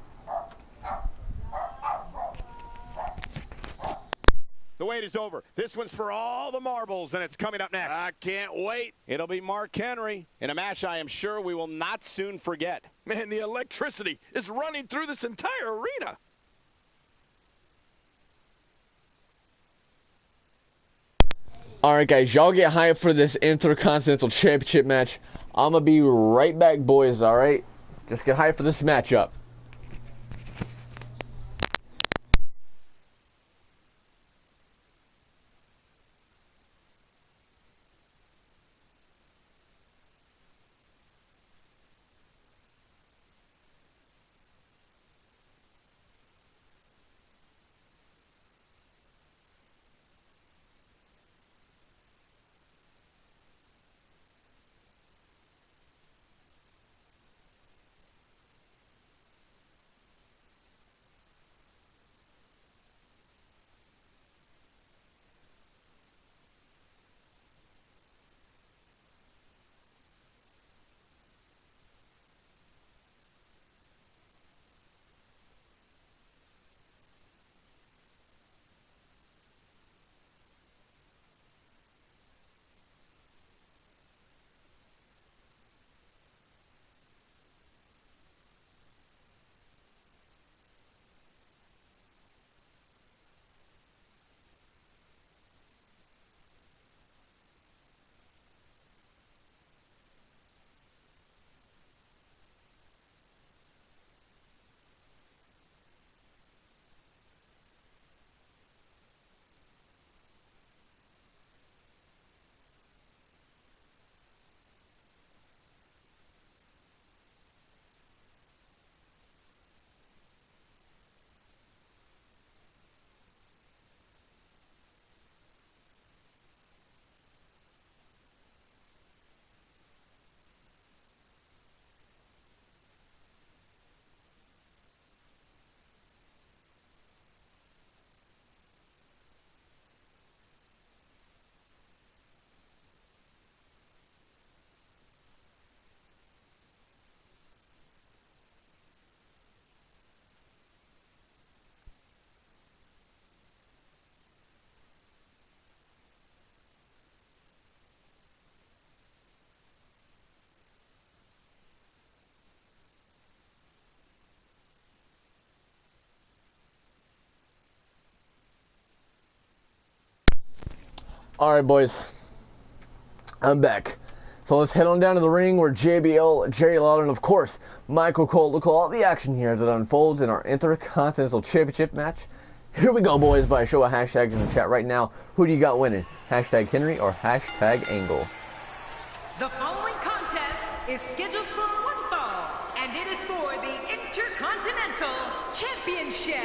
The wait is over. This one's for all the marbles, and it's coming up next. I can't wait. It'll be Mark Henry in a match I am sure we will not soon forget. Man, the electricity is running through this entire arena. Alright, guys, y'all get hyped for this Intercontinental Championship match. I'm going to be right back, boys, alright? Just get hyped for this matchup. Alright, boys. I'm back. So let's head on down to the ring where JBL, Jerry Lawler, and of course, Michael Cole look all the action here that unfolds in our Intercontinental Championship match. Here we go, boys, by a show of hashtags in the chat right now. Who do you got winning? Hashtag Henry or hashtag Angle? The following contest is scheduled for one fall, and it is for the Intercontinental Championship.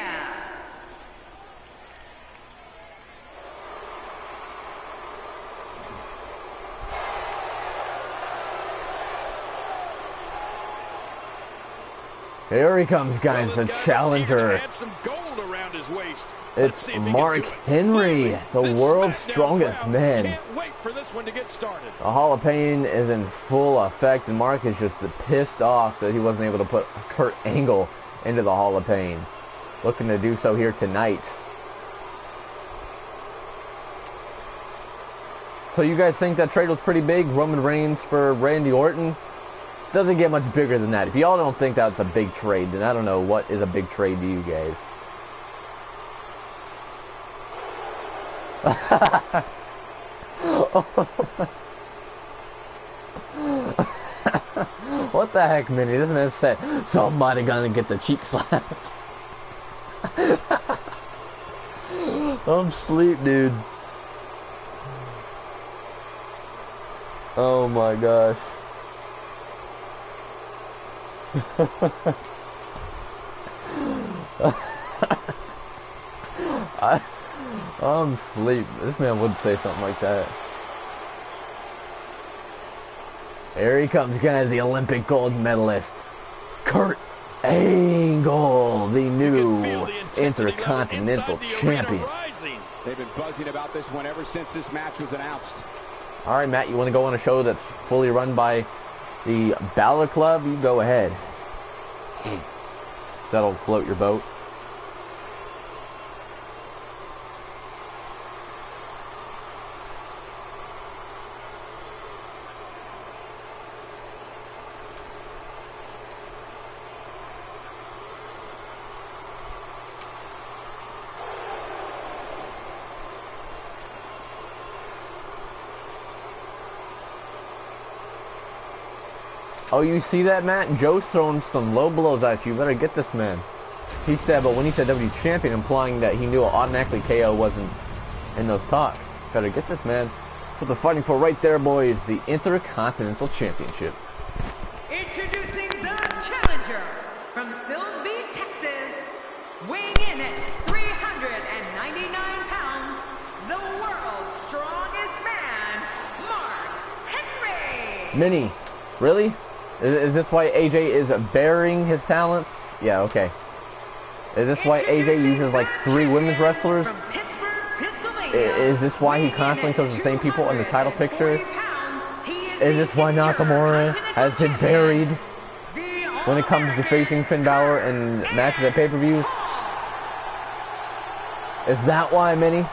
Here he comes, guys, the challenger. Some gold around his waist. It's Mark Henry, the world's strongest man. Can't wait for this one to get started. The Hall of Pain is in full effect, and Mark is just pissed off that he wasn't able to put Kurt Angle into the Hall of Pain. Looking to do so here tonight. So you guys think that trade was pretty big? Roman Reigns for Randy Orton? Doesn't get much bigger than that. If y'all don't think that's a big trade, then I don't know what is a big trade to you guys. What the heck, Minnie? This man said somebody gonna get the cheek slapped. I'm asleep, dude. Oh my gosh. I'm asleep. This man would say something like that. Here he comes, guys, the Olympic gold medalist, Kurt Angle, the new Intercontinental Champion. They've been buzzing about this one ever since this match was announced. All right, Matt, you want to go on a show that's fully run by the Balor Club? You go ahead. That'll float your boat. Oh, you see that, Matt? Joe's throwing some low blows at you. Better get this man. He said, but when he said W Champion, implying that he knew automatically KO wasn't in those talks. Better get this man. That's what they're fighting for right there, boys. The Intercontinental Championship. Introducing the challenger from Silsbee, Texas, weighing in at 399 pounds, the world's strongest man, Mark Henry. Minnie, really? Is this why AJ is burying his talents? Yeah, okay. Is this why AJ uses like 3 women's wrestlers? Is this why he constantly throws the same people in the title picture? Is this why Nakamura has been buried when it comes to facing Finn Balor in matches at pay-per-views? Is that why, Minnie?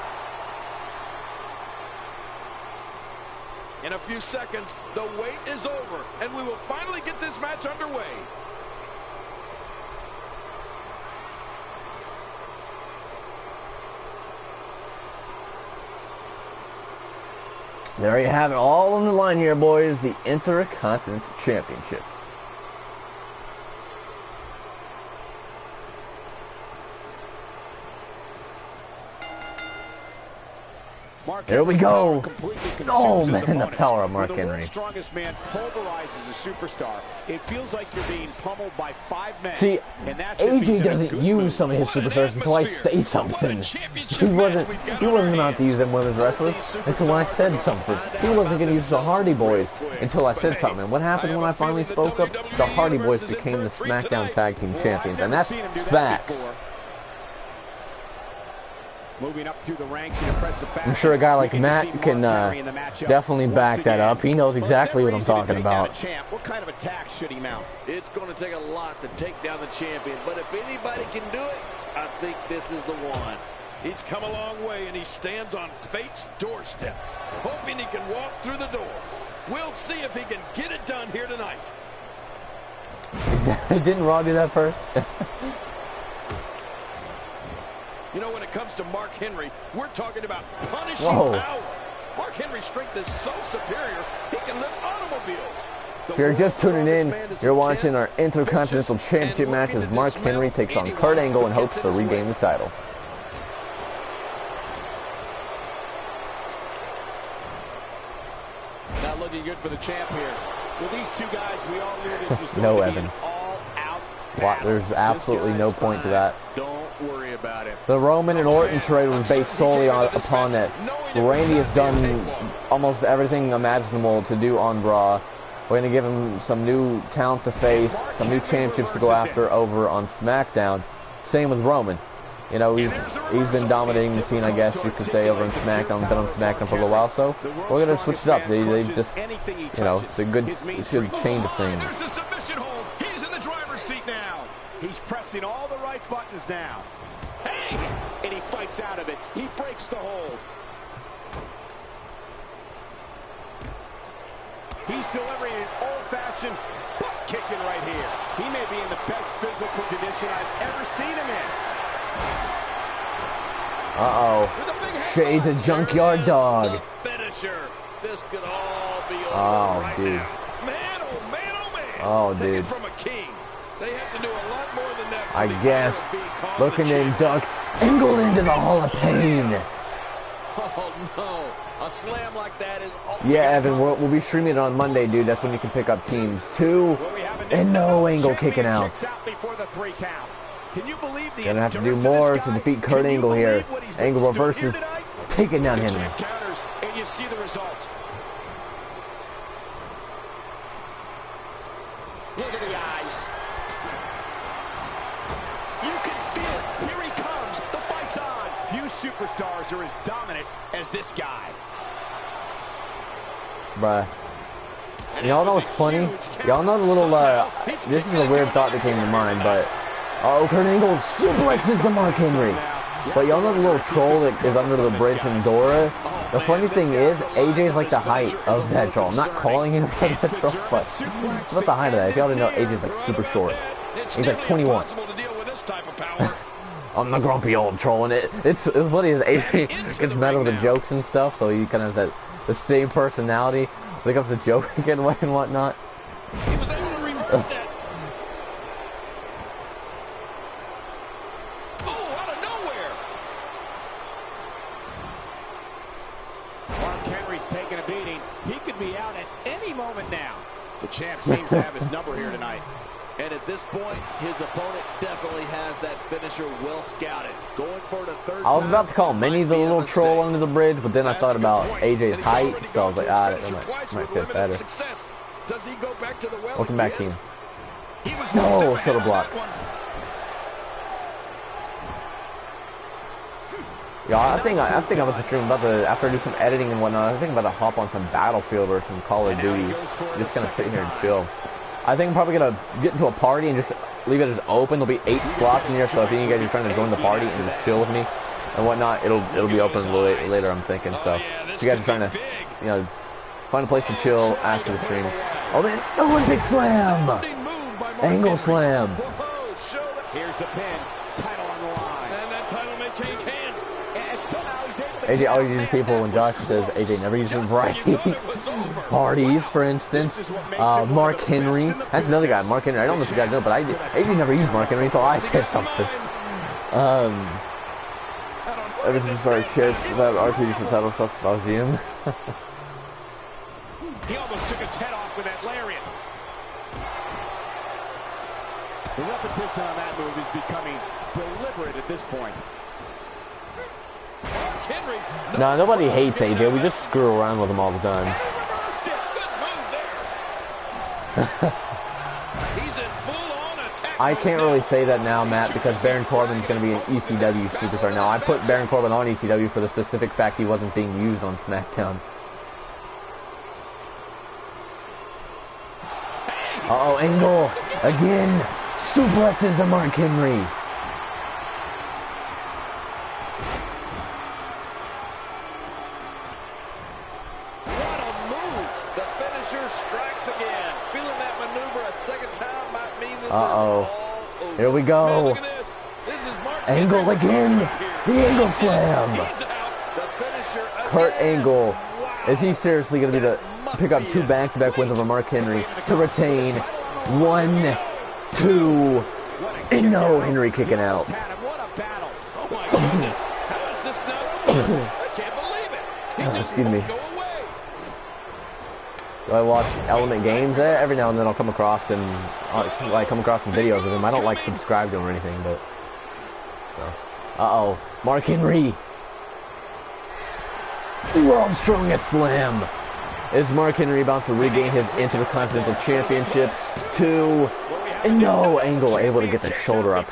In a few seconds, the wait is over, and we will finally get this match underway. There you have it, all on the line here, boys. The Intercontinental Championship. There we go. Oh man, the power of Mark Henry. The strongest man pulverizes a superstar. It feels like you're being pummeled by 5 men. See, AJ doesn't use some of his superstars until I say something. He wasn't about to use them women's wrestlers until I said something. He wasn't going to use the Hardy Boys until I said something. And what happened when I finally spoke up? The Hardy Boys became the Smackdown Tag Team Champions, and that's facts. Moving up through the ranks in impressive fashion. I'm sure a guy like Matt can definitely back that up. He knows exactly what I'm talking about. What kind of attack should he mount? It's going to take a lot to take down the champion, but if anybody can do it, I think this is the one. He's come a long way, and he stands on fate's doorstep, hoping he can walk through the door. We'll see if he can get it done here tonight. Didn't Raw do that first? You know, when it comes to Mark Henry, we're talking about punishing Whoa. power. Mark Henry's strength is so superior, he can lift automobiles. If you're just tuning in, you're watching our Intercontinental Championship match as Mark Henry takes on Kurt Angle in hopes to regain the title. Not looking good for the champ here. With these two guys, we all knew this was going No, to be Evan. an all-out battle. There's absolutely no point to that. Don't worry about it. The Roman and Orton trade was based solely upon that Randy has done almost everything imaginable to do on Raw. We're going to give him some new talent to face, some new championships to go after over on SmackDown. Same with Roman. You know, he's been dominating the scene, I guess you could say, over on SmackDown. Been on SmackDown for a little while, so we're going to switch it up. They just, you know, it's a good change of things. There's the submission hold. He's in the driver's seat now. He's pressing all the right buttons now. Hey! And he fights out of it. He breaks the hold. He's delivering an old-fashioned butt kicking right here. He may be in the best physical condition I've ever seen him in. Uh-oh. Shades of Junkyard Dog. The finisher. This could all be over Oh, dude. Man, oh man, oh man. Oh, Take it dude. from a king. They have to do a lot more than that. I guess. Looking to induct Angle into the Hall of Pain. Oh, no. A slam like that is... Yeah, Evan, we'll be streaming it on Monday, dude. That's when you can pick up teams 2 and no Angle kicking out. Before the 3 count. Can you believe the Gonna have to do more to defeat Kurt Angle here. Angle reverses, taking down Henry. Counters, and you see the results. Look at the eyes. You can feel it. Here he comes. The fight's on. Few superstars are as dominant as this guy. Bruh. Y'all know what's funny? Y'all know the little, this is a weird thought that came to mind, but... Oh, Kurt Angle suplexes the Mark Henry. But y'all know the little troll that is under the bridge in Dora? The funny thing is, AJ's like the height of that troll. I'm not calling him that troll, but it's about the height of that. If y'all didn't know, AJ's like super short. He's like 21. I'm the grumpy old troll, and it's funny as AJ gets mad with the jokes and stuff, so he kind of has the same personality when it comes to joking and whatnot. He was able to reverse that. Oh, out of nowhere. Mark Henry's taking a beating. He could be out at any moment now. The champ seems to have his number here tonight. And at this point, his opponent definitely has that finisher well scouted. Going for the third time. I was about to call Minnie the little troll under the bridge, but then I thought about AJ's height, so I was like, that might fit better. Does he go back to the well Welcome back, again? team. No, shoulder block. Yeah, I think I was streaming after I do some editing and whatnot. I think I'm about to hop on some Battlefield or some Call of Duty. Just gonna sit here and chill. I think I'm probably gonna get into a party and just leave it as open. There'll be 8 slots in here, so if any of you guys are trying to join the party and just chill with me and whatnot, it'll be open later. I'm thinking. So if you guys are trying to, you know, find a place to chill after the stream. Oh man, Olympic slam, Angle slam. Here's the pin, title on the line, and that title may change hands. And somehow he's able to AJ always uses people when Josh says AJ never uses right. Parties, for instance. Mark Henry. That's another guy, Mark Henry. I don't know if you guys know, but AJ never used Mark Henry until I said something. Ever since our chance about R2 for title shots about him. He almost took his head off with that lariat. The repetition on that move is becoming deliberate at this point. Henry. Nah, nobody hates AJ. We just screw around with him all the time. He's in full-on attack. I can't really say that now, Matt, because Baron Corbin's going to be an ECW superstar. Now, I put Baron Corbin on ECW for the specific fact he wasn't being used on SmackDown. Uh-oh, Angle. Again. Suplexes the Mark Henry. What a move. The finisher strikes again. Feeling that maneuver a second time might mean this is all over. Here we go. Man, look at this. This is Mark Angle Henry again. The Angle slam. He's out. The finisher again. Kurt Angle Is he seriously going to be the pick up 2 back-to-back wins over Mark Henry to retain? 1, 2, and no, Henry kicking out. What a battle. Oh my goodness. How is this not over? I can't believe it. He just Excuse me. won't go away. Do I watch Element Games? Every now and then I'll come across him, come across some videos of him. I don't like subscribe to him or anything, but so. Uh-oh, Mark Henry. World's Strongest Slam. Is Mark Henry about to regain his Intercontinental Championship? 2, and no, Angle able to get the shoulder up.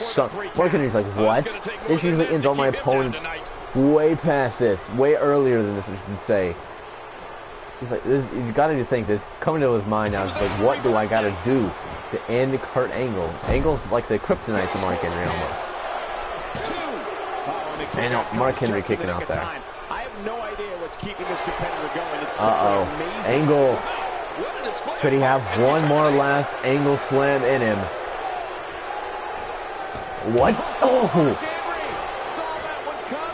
Mark Henry's like, what? This usually ends all my opponents way past this, way earlier than this, I should say. He's like, you gotta just think this coming to his mind now. He's like, what do I gotta do to end Kurt Angle? Angle's like the kryptonite to Mark Henry almost. And Mark Henry kicking out there. I have no idea what's keeping this competitor going. It's amazing. Angle. Could he have one more last Angle slam in him? What? Oh!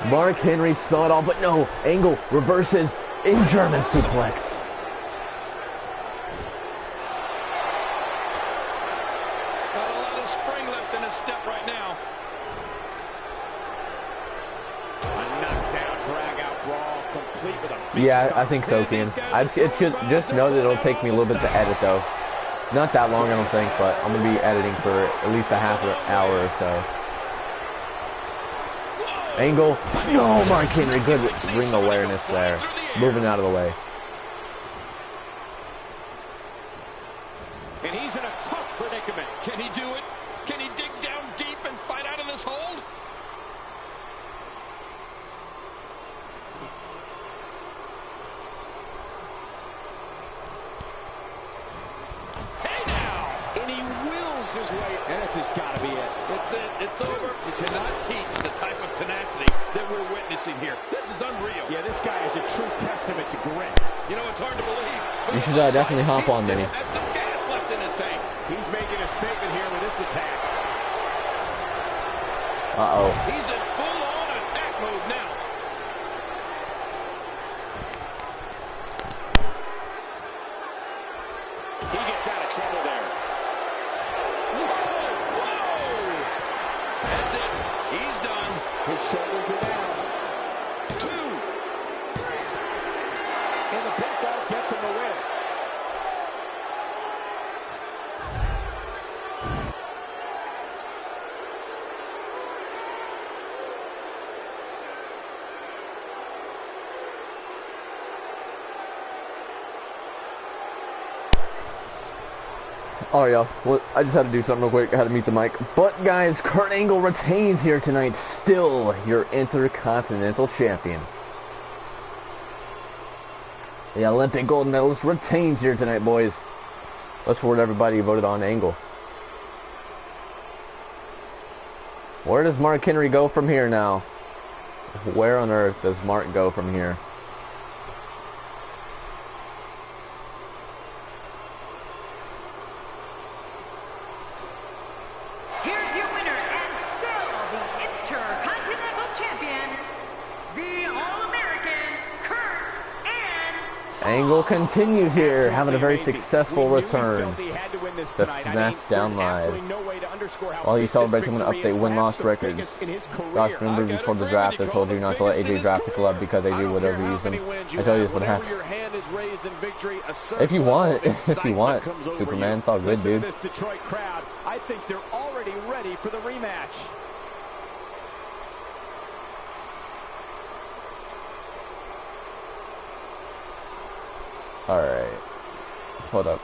Mark Henry saw it all, but no. Angle reverses in German suplex. Not a lot of spring left in his step right now. A knockdown, drag-out brawl, complete with a big Yeah, I think so, Ken. Just know that it'll take me a little bit to edit, though. Not that long, I don't think, but I'm going to be editing for at least a half an hour or so. Angle. No, Mark Henry. Good ring awareness there. Moving out of the way. And he's in a tough predicament. Can he do it? Can he dig down deep and fight out of this hold? Hey now! And he wills his way. And this has got to be it. It's it. It's over. You cannot teach the type of tenacity that we're witnessing here. This is unreal. Yeah, this guy is a true testament to grit. You know, it's hard to believe. You should definitely hop on, Minnie. Has some gas left in his tank. He's making a statement here with this attack. Uh-oh. He's in full-on attack mode now. He gets out of trouble there. Whoa! Whoa! That's it. He's done. His shoulders are down. 2. And the pinfall gets him the win. Oh yeah, well, I just had to do something real quick. I had to mute the mic. But guys, Kurt Angle retains here tonight, still your Intercontinental Champion. The Olympic gold medalist retains here tonight, boys. Let's forward everybody who voted on Angle. Where does Mark Henry go from here now? Where on earth does Mark go from here? Here's your winner and still the Intercontinental Champion, the All-American Kurt Angle continues here, having a very successful return to Smackdown Live. While he's celebrating, I'm going to update win-loss records. Gosh, remember before the draft, I told you not to let AJ draft the club because they do whatever you use them. I tell you this would happen. If you want, Superman, it's all good, dude. I think they're already ready for the rematch. Alright. Hold up.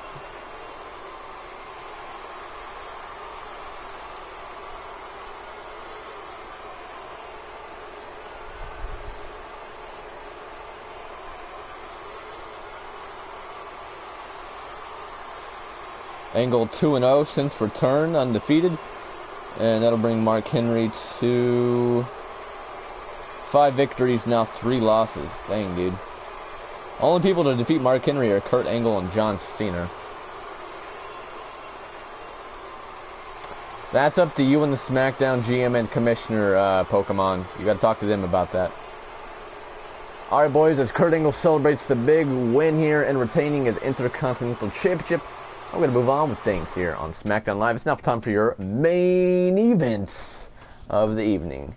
Angle 2-0 since return, undefeated. And that'll bring Mark Henry to 5 victories, now 3 losses. Dang, dude. Only people to defeat Mark Henry are Kurt Angle and John Cena. That's up to you and the SmackDown GM and Commissioner, Pokemon. You gotta talk to them about that. Alright, boys, as Kurt Angle celebrates the big win here and retaining his Intercontinental Championship, I'm going to move on with things here on Smackdown Live. It's now time for your main events of the evening.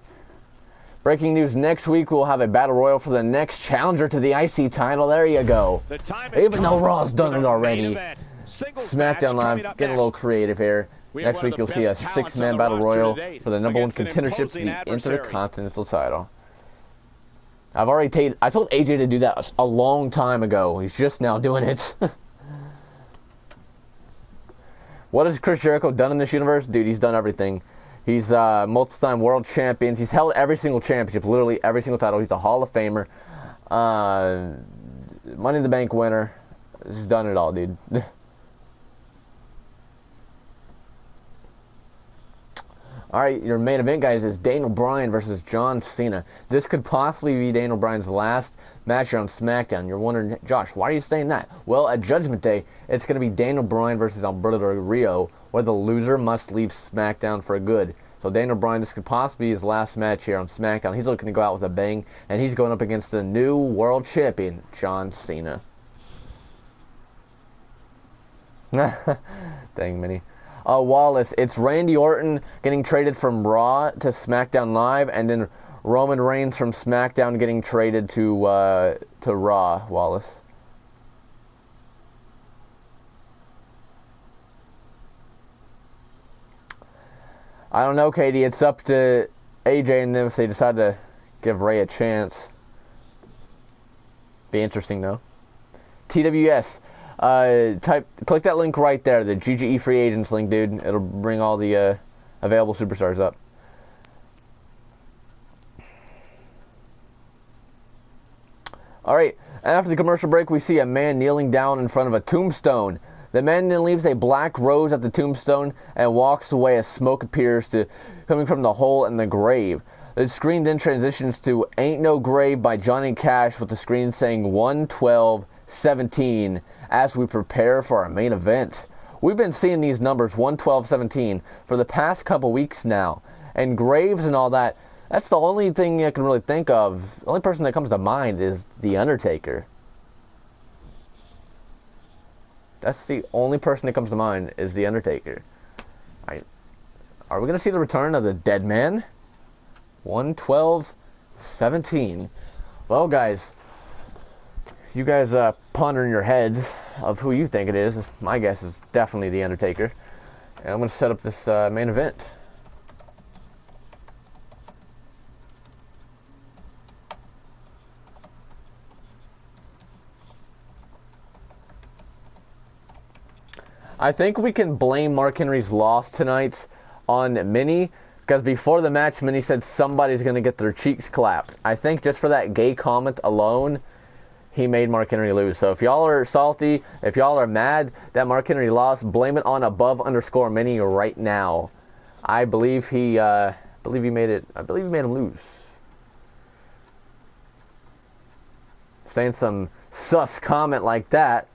Breaking news, next week we'll have a Battle Royal for the next challenger to the IC title. There you go. Even though Raw's done it already. Smackdown Live, getting a little creative here. Next week you'll see a 6-man Battle Royal for the #1 contendership to the Intercontinental title. I told AJ to do that a long time ago. He's just now doing it. What has Chris Jericho done in this universe? Dude, he's done everything. He's multiple-time world champion. He's held every single championship, literally every single title. He's a Hall of Famer. Money in the Bank winner. He's done it all, dude. Alright, your main event, guys, is Daniel Bryan versus John Cena. This could possibly be Daniel Bryan's last match here on SmackDown. You're wondering, Josh, why are you saying that? Well, at Judgment Day, it's going to be Daniel Bryan versus Alberto Del Rio, where the loser must leave SmackDown for good. So Daniel Bryan, this could possibly be his last match here on SmackDown. He's looking to go out with a bang, and he's going up against the new world champion, John Cena. Dang, Minnie. Wallace, it's Randy Orton getting traded from Raw to SmackDown Live, and then Roman Reigns from SmackDown getting traded to Raw, Wallace. I don't know, Katie. It's up to AJ and them if they decide to give Ray a chance. Be interesting, though. TWS. Click that link right there, the GGE free agents link, dude. It'll bring all the available superstars up. Alright, after the commercial break, we see a man kneeling down in front of a tombstone. The man then leaves a black rose at the tombstone and walks away as smoke appears coming from the hole in the grave. The screen then transitions to Ain't No Grave by Johnny Cash, with the screen saying 112-17 as we prepare for our main event. We've been seeing these numbers 112-17 for the past couple weeks now, and graves and all that, that's the only thing I can really think of. The only person that comes to mind is The Undertaker. That's the only person that comes to mind, is The Undertaker. Are we going to see the return of the dead man? 112-17. Well, guys, you guys ponder in your heads of who you think it is. My guess is definitely The Undertaker. And I'm going to set up this main event. I think we can blame Mark Henry's loss tonight on Minnie, because before the match, Minnie said somebody's going to get their cheeks clapped. I think just for that gay comment alone, he made Mark Henry lose. So if y'all are salty, if y'all are mad that Mark Henry lost, blame it on above_Minnie right now. I believe he made him lose. Saying some sus comment like that.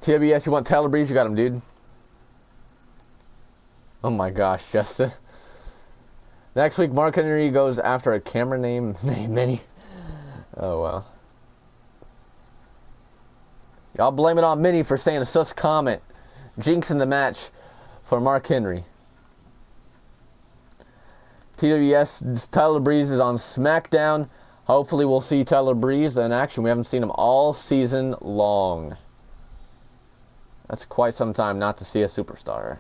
TWS, you want Tyler Breeze? You got him, dude. Oh my gosh, Justin. Next week, Mark Henry goes after a camera named Minnie. Oh, well. Y'all blame it on Minnie for saying a sus comment. Jinxing the match for Mark Henry. TWS, Tyler Breeze is on SmackDown. Hopefully we'll see Tyler Breeze in action. We haven't seen him all season long. That's quite some time not to see a superstar.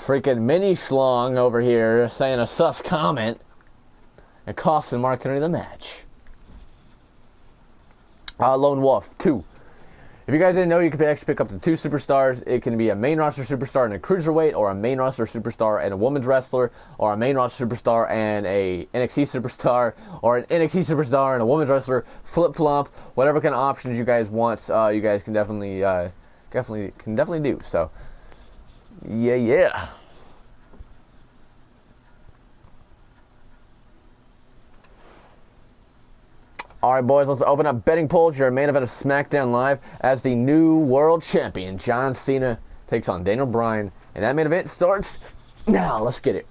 Freaking Mini Schlong over here saying a sus comment and costing Mark Henry the match. Lone Wolf 2. If you guys didn't know, you can actually pick up to 2 superstars. It can be a main roster superstar and a cruiserweight, or a main roster superstar and a women's wrestler, or a main roster superstar and a NXT superstar, or an NXT superstar and a women's wrestler. Flip flop, whatever kind of options you guys want, you guys can definitely do. So, yeah. Alright, boys, let's open up betting polls. Your main event of Smackdown Live as the new world champion, John Cena, takes on Daniel Bryan. And that main event starts now. Let's get it.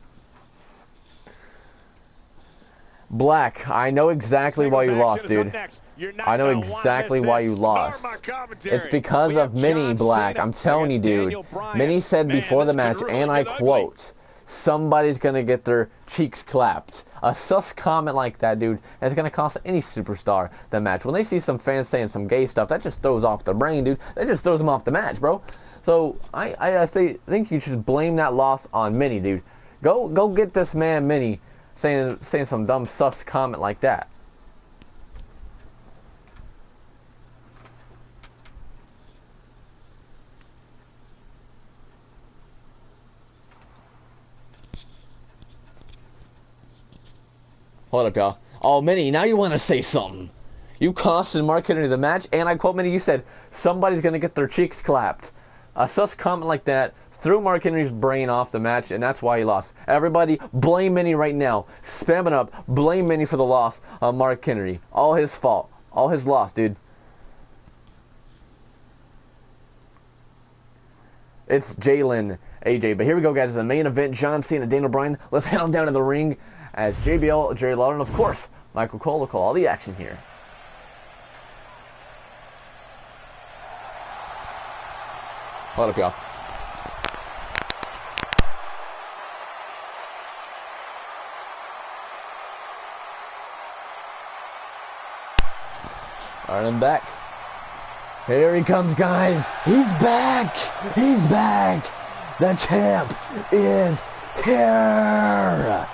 Black, I know exactly why you lost, dude. I know exactly why you lost. It's because of Minnie, Black. I'm telling you, dude. Minnie said before the match, and I quote, somebody's going to get their cheeks clapped. A sus comment like that, dude, is going to cost any superstar the match. When they see some fans saying some gay stuff, that just throws off their brain, dude. That just throws them off the match, bro. So, I think you should blame that loss on Minnie, dude. Go get this man, Minnie, saying some dumb sus comment like that. Hold up, y'all. Oh, Minnie, now you want to say something. You costed Mark Henry the match, and I quote Minnie, you said, somebody's going to get their cheeks clapped. A sus comment like that threw Mark Henry's brain off the match, and that's why he lost. Everybody, blame Minnie right now. Spam it up. Blame Minnie for the loss of Mark Henry. All his fault. All his loss, dude. It's Jalen AJ. But here we go, guys. It's the main event. John Cena, Daniel Bryan. Let's head on down to the ring. As JBL, Jerry Lawler, and of course, Michael Cole will call all the action here. Hold up, y'all. Alright, I'm back. Here he comes, guys. He's back. He's back. The champ is here.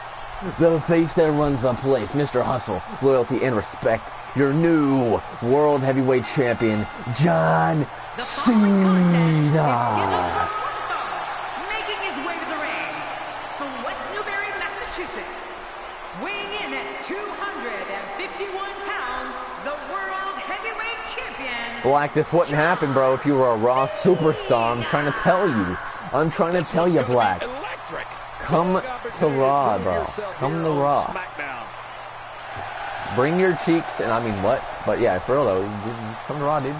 The face that runs the place, Mr. Hustle, Loyalty, and Respect. Your new World Heavyweight Champion, John Cena. Making his way to the ring from West Newbury, Massachusetts, weighing in at 251 pounds, the World Heavyweight Champion. Black, this wouldn't happen, bro, if you were a Raw superstar. I'm trying to tell you. I'm trying to tell you, Black. Come to Raw, bro. Come to Raw. Bring your cheeks, and I mean, what? But yeah, for real though, just come to Raw, dude.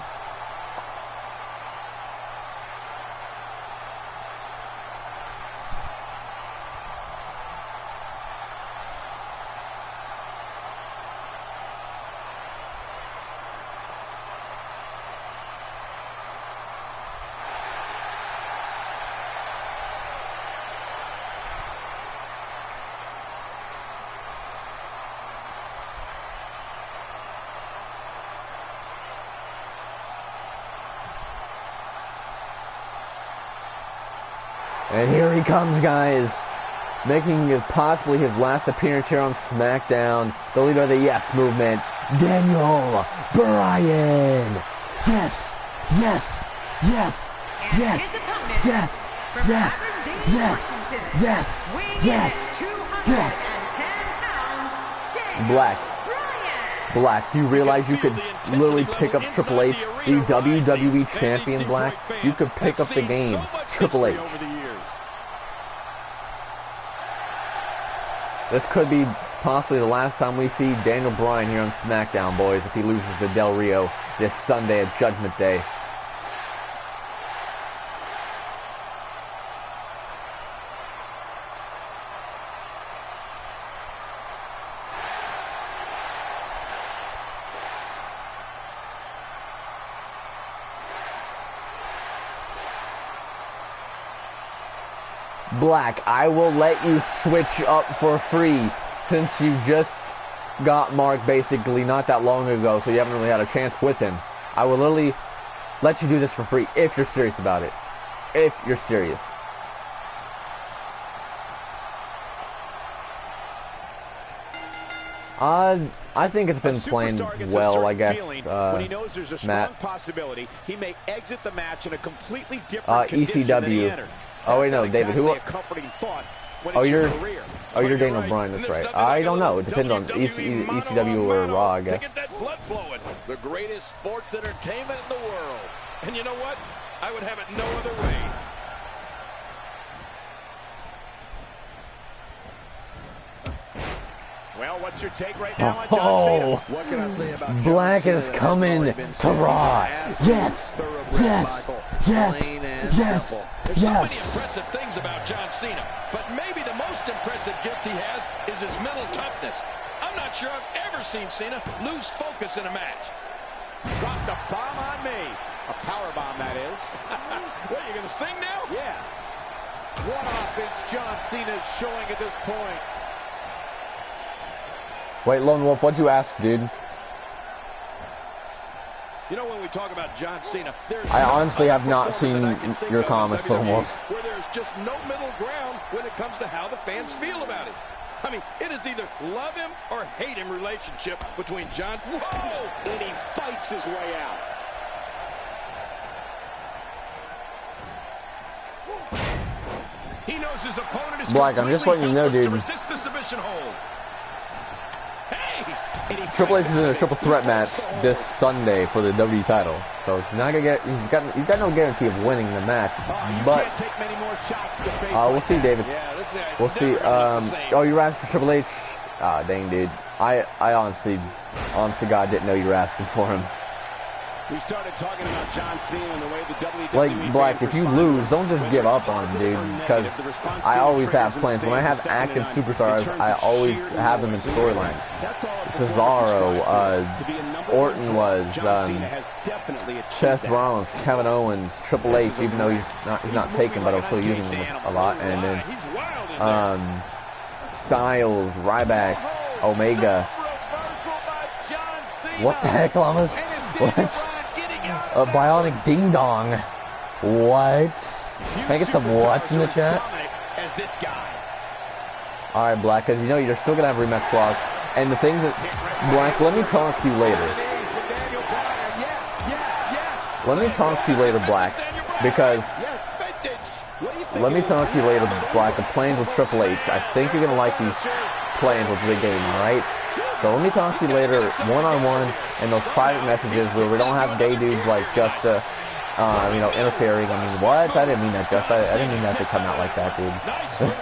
And here he comes, guys, making possibly his last appearance here on Smackdown, the leader of the Yes Movement, Daniel Bryan. Yes, yes, yes, And yes, his opponent yes, from yes, modern-day yes, Washington, yes, weighing yes, in at 210 pounds, Daniel Black. Bryan. Black, do you realize you could literally pick up Triple H, the WWE Champion, Black? You could pick up the game, Triple H. This could be possibly the last time we see Daniel Bryan here on SmackDown, boys, if he loses to Del Rio this Sunday at Judgment Day. Black, I will let you switch up for free since you just got Mark basically not that long ago, so you haven't really had a chance with him. I will literally let you do this for free if you're serious about it. If you're serious. I think it's been playing well, I guess. When he knows there's a strong Matt. possibility, he may exit the match in a completely different condition ECW. than he entered. Oh wait, no, That's David. Who? exactly a comforting thought when Oh, it's your you're. career. Oh, you're Daniel right. Bryan. That's And there's right. nothing like I a don't know. It little depends on WWE ECW or mano-a-mano Raw, I to guess. get that blood flowing. The greatest sports entertainment in the world. And you know what? I would have it no other way. Well, what's your take right now on John Cena? What can I say about Black John is Cena that coming has already been to said? Raw. Absolute Yes. thoroughbred, Yes. Michael. Yes. Plain and Yes. simple. There's so many Yes. impressive things about John Cena, but maybe the most impressive gift he has is his mental toughness. I'm not sure I've ever seen Cena lose focus in a match. Dropped a bomb on me. A power bomb, that is. What, are you going to sing now? Yeah. What offense John Cena is showing at this point. Wait, Lone Wolf, what'd you ask, dude? You know, when we talk about John Cena, there's I no honestly other have not performer that I seen can think your of in comments, Lone WWE Wolf. where there's just no middle ground when it comes to how the fans feel about him. I mean, it is either love him or hate him relationship between John. Whoa! And he fights his way out. He knows his opponent is Black, I'm just letting you know, completely dude. helpless to resist the submission hold. Hey! And he Triple H fights is in a out. triple threat match this Sunday for the WWE title, so it's not gonna get. He's got no guarantee of winning the match, You but can't take many more shots to the face we'll like see, that. David. Yeah, this guy's We'll never see. gonna look the same. Oh, you were asking for Triple H? Ah, dang, dude. I honestly, honest to God, didn't know you were asking for him. We started talking about John Cena and the way the WWE Like, Black, if you lose, don't just give up on him, dude, because I always have plans. When I have active superstars, I always have them in storylines. Cesaro, Orton was, Seth Rollins, Kevin Owens, Triple H, even though he's not taken, but I'm still using him a lot, and then He's wild in there. Styles, Ryback, Omega. Reversal by John Cena. What the heck, Llamas? And it's Daniel What? Bryan getting out A of that. bionic ding dong. What? Can I get some what's in the chat? As this guy. Alright, Black, because you know you're still going to have rematch clause. And the things that... Black, let me talk to you later. Let me talk to you later, Black. Because... Let me talk to you later, Black. The plans with Triple H. I think you're going to like these plans with the game, alright? So let me talk to you later, one-on-one, and those private messages where we don't have gay dudes like just, you know, interfering. I mean, what? I didn't mean that, just. I didn't mean that to come out like that, dude. Nice move.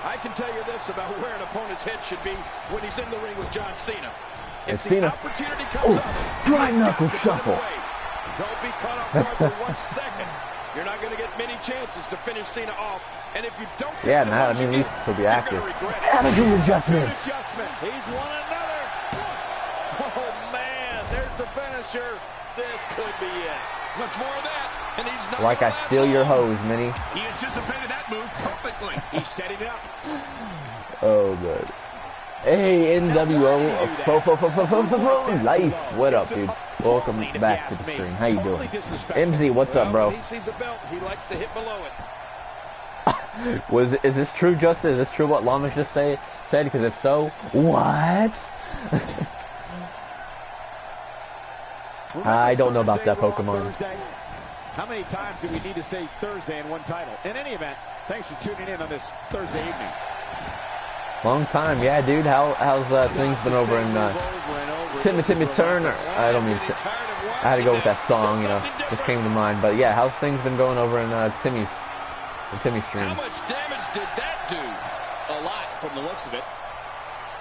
I can tell you this about where an opponent's head should be when he's in the ring with John Cena. If the Cena. opportunity comes up, dry knuckle to put it shuffle. away. Don't be caught off guard for 1 second. You're not going to get many chances to finish Cena off. And if you don't take Yeah, the man, I ones mean, you at least get, he'll be you're active. gonna regret it. Attitude adjustments. Adjustment. He's won another. Oh, man. There's the finisher. This could be it. Much more of that. And he's not Like I gonna last steal your long. hose, Minnie. He anticipated that move perfectly. He's setting it up. Oh, good. Hey, NWO Life. What up, dude? Welcome back to the stream. How you doing? MZ, what's up, bro? When he sees a belt, he likes to hit below it. Is this true, Justin? Is this true what Lamas just said? Because if so, what? I don't know about that Pokemon. How many times do we need to say Thursday in one title? In any event, thanks for tuning in on this Thursday evening. Long time, yeah, dude. How's things been over in Timmy Turner? I don't mean. I had to go with that song, you know, just came to mind. But yeah, how's things been going over in Timmy's stream? How much damage did that do? A lot from the looks of it.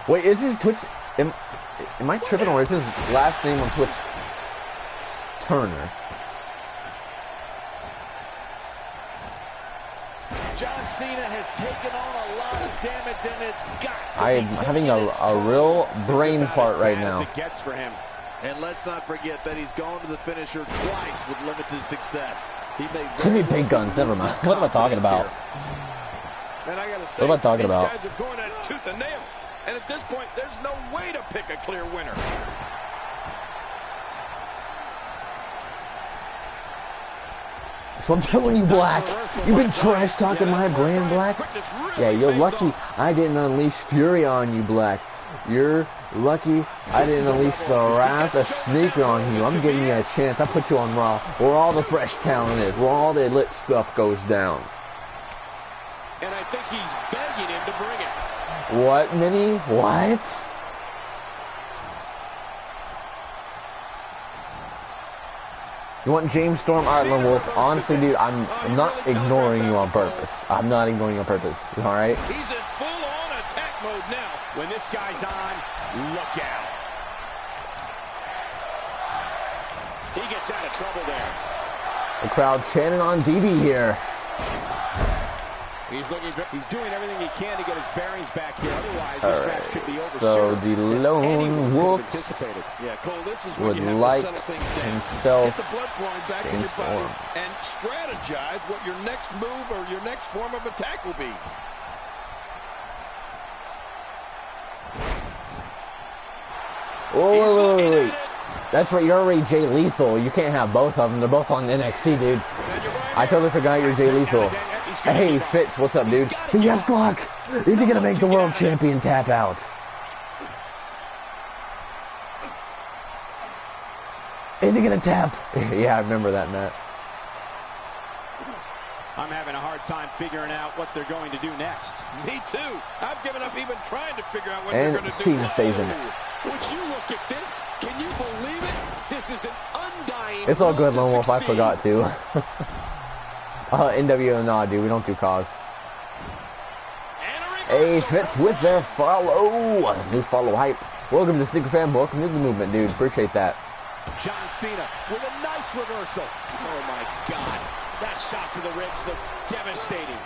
Wait, is his Twitch? Am I tripping, or is his last name on Twitch Turner? John Cena has taken on a lot of damage, and it's got to I am be having taking its a toll. real brain fart right As now. it gets for him. And let's not forget that he's gone to the finisher twice with limited success. He may Timmy very Big well Guns, lose never mind. What am I talking about? And I gotta say, What am I talking these about? guys are going at it tooth and nail. And at this point, there's no way to pick a clear winner. So I'm telling you, Black, you've been trash talking my brand, Black. Yeah, you're lucky I didn't unleash fury on you, Black. You're lucky I didn't unleash the wrath of Sneaker on you. I'm giving you a chance. I put you on Raw, where all the fresh talent is, where all the lit stuff goes down. And I think he's begging him to bring it. What, Minnie? What? You want James Storm? Alright, Lone Wolf. Honestly, dude, I'm not ignoring you on purpose. I'm not ignoring you on purpose. Alright? He's in full-on attack mode now. When this guy's on, look out. He gets out of trouble there. The crowd chanting on DB here. He's doing everything he can to get his bearings back here. Otherwise, this match could be over so soon. the Lone Wolf Yeah, Cole, this is would when you have like to settle things down. himself Get the blood flowing back in James your body Storm. and strategize what your next move or your next form of attack will be. Oh, wait. That's right, you're already Jay Lethal. You can't have both of them. They're both on NXT, dude. I totally forgot you're Jay Lethal. Hey, Fitz, what's up, dude? Yes, Glock! Is he gonna make the world champion tap out? Is he gonna tap? Yeah, I remember that, Matt. I'm having a hard time figuring out what they're going to do next. Me too. I've given up even trying to figure out what And they're going to do. Cena stays in it. Would you look at this? Can you believe it? This is an undying. It's all good, road to Lone Wolf. I succeed. forgot to. NWO, nah, dude. We don't do cause. Hey, Fitz with their follow. New follow hype. Welcome to Sneaker Fam. Welcome to the movement, dude. Appreciate that. John Cena with a nice reversal. Oh my God. That shot to the ribs looked devastating.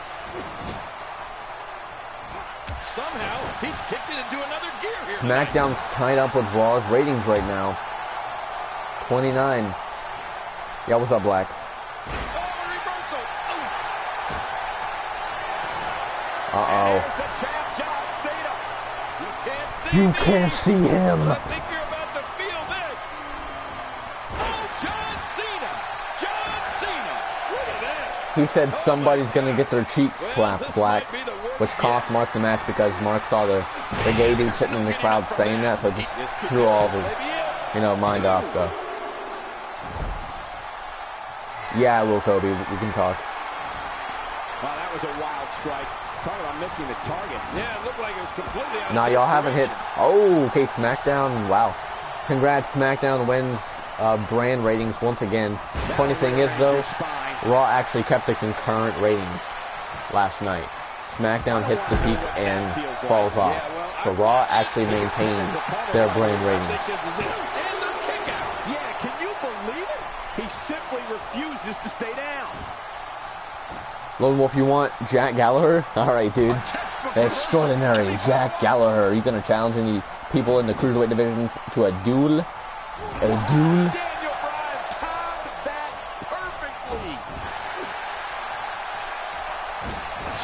Somehow, he's kicked it into another gear here. SmackDown's tied up with Raw's ratings right now. 29. Yeah, what's up, Black? Oh, reversal. Uh-oh. There's the champ, John Cena. You can't see You me, can't see him. but I think you're about to feel this. Oh, John Cena. John Cena. Look at that. He said somebody's gonna get their cheeks clapped, Black, which cost Mark the match because Mark saw the gay dude sitting in the crowd saying that, so it just threw all of his, mind off, so. Yeah, Will Kobe, we can talk. Wow, that was a wild strike. Talk about missing the target. Yeah, it looked like it was completely out of Nah, y'all haven't hit. desperation. Oh, okay, SmackDown. Wow. Congrats, SmackDown wins brand ratings once again. Funny thing is, though, Raw actually kept the concurrent ratings last night. SmackDown hits the peak and falls off. So Raw actually maintained their brand I ratings. think this is it. And the kick out. Yeah, can you believe it? He simply refuses to stay down. Lone Wolf, you want Jack Gallagher? Alright, dude. Extraordinary. Jack Gallagher. Are you going to challenge any people in the Cruiserweight division to a duel? A duel? Daniel Bryan timed that perfectly.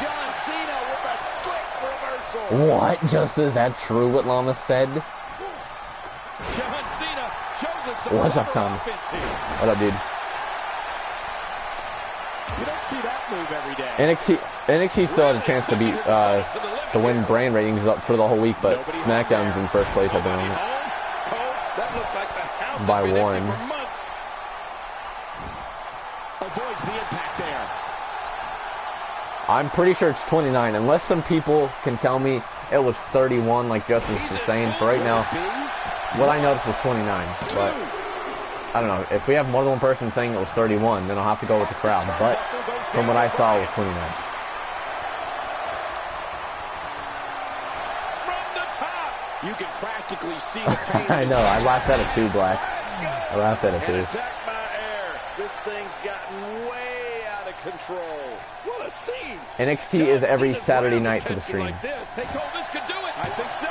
John Cena with a slick reversal. What? Just is that true what Llama said? John Cena shows us some What's up, clever Tom? offense here. What up, dude? You don't see that move every day. NXT still has a chance to beat to win brand ratings up for the whole week, but SmackDown's in first place at the moment That looked like the house by had been one. empty for months. Avoids the impact there. I'm pretty sure it's 29, unless some people can tell me it was 31, like Justice was saying. For right now, what I noticed was 29, but I don't know. If we have more than one person saying it was 31, then I'll have to go with the crowd. But from what I saw, it was 29. From the top. You can practically see the pain. I know. I laughed at it too, Black. I laughed at it And too. attack by air. This thing's gotten way out of control. What a scene. NXT is every Saturday night for the stream. Like this. Hey, Cole, this could do it. I think so.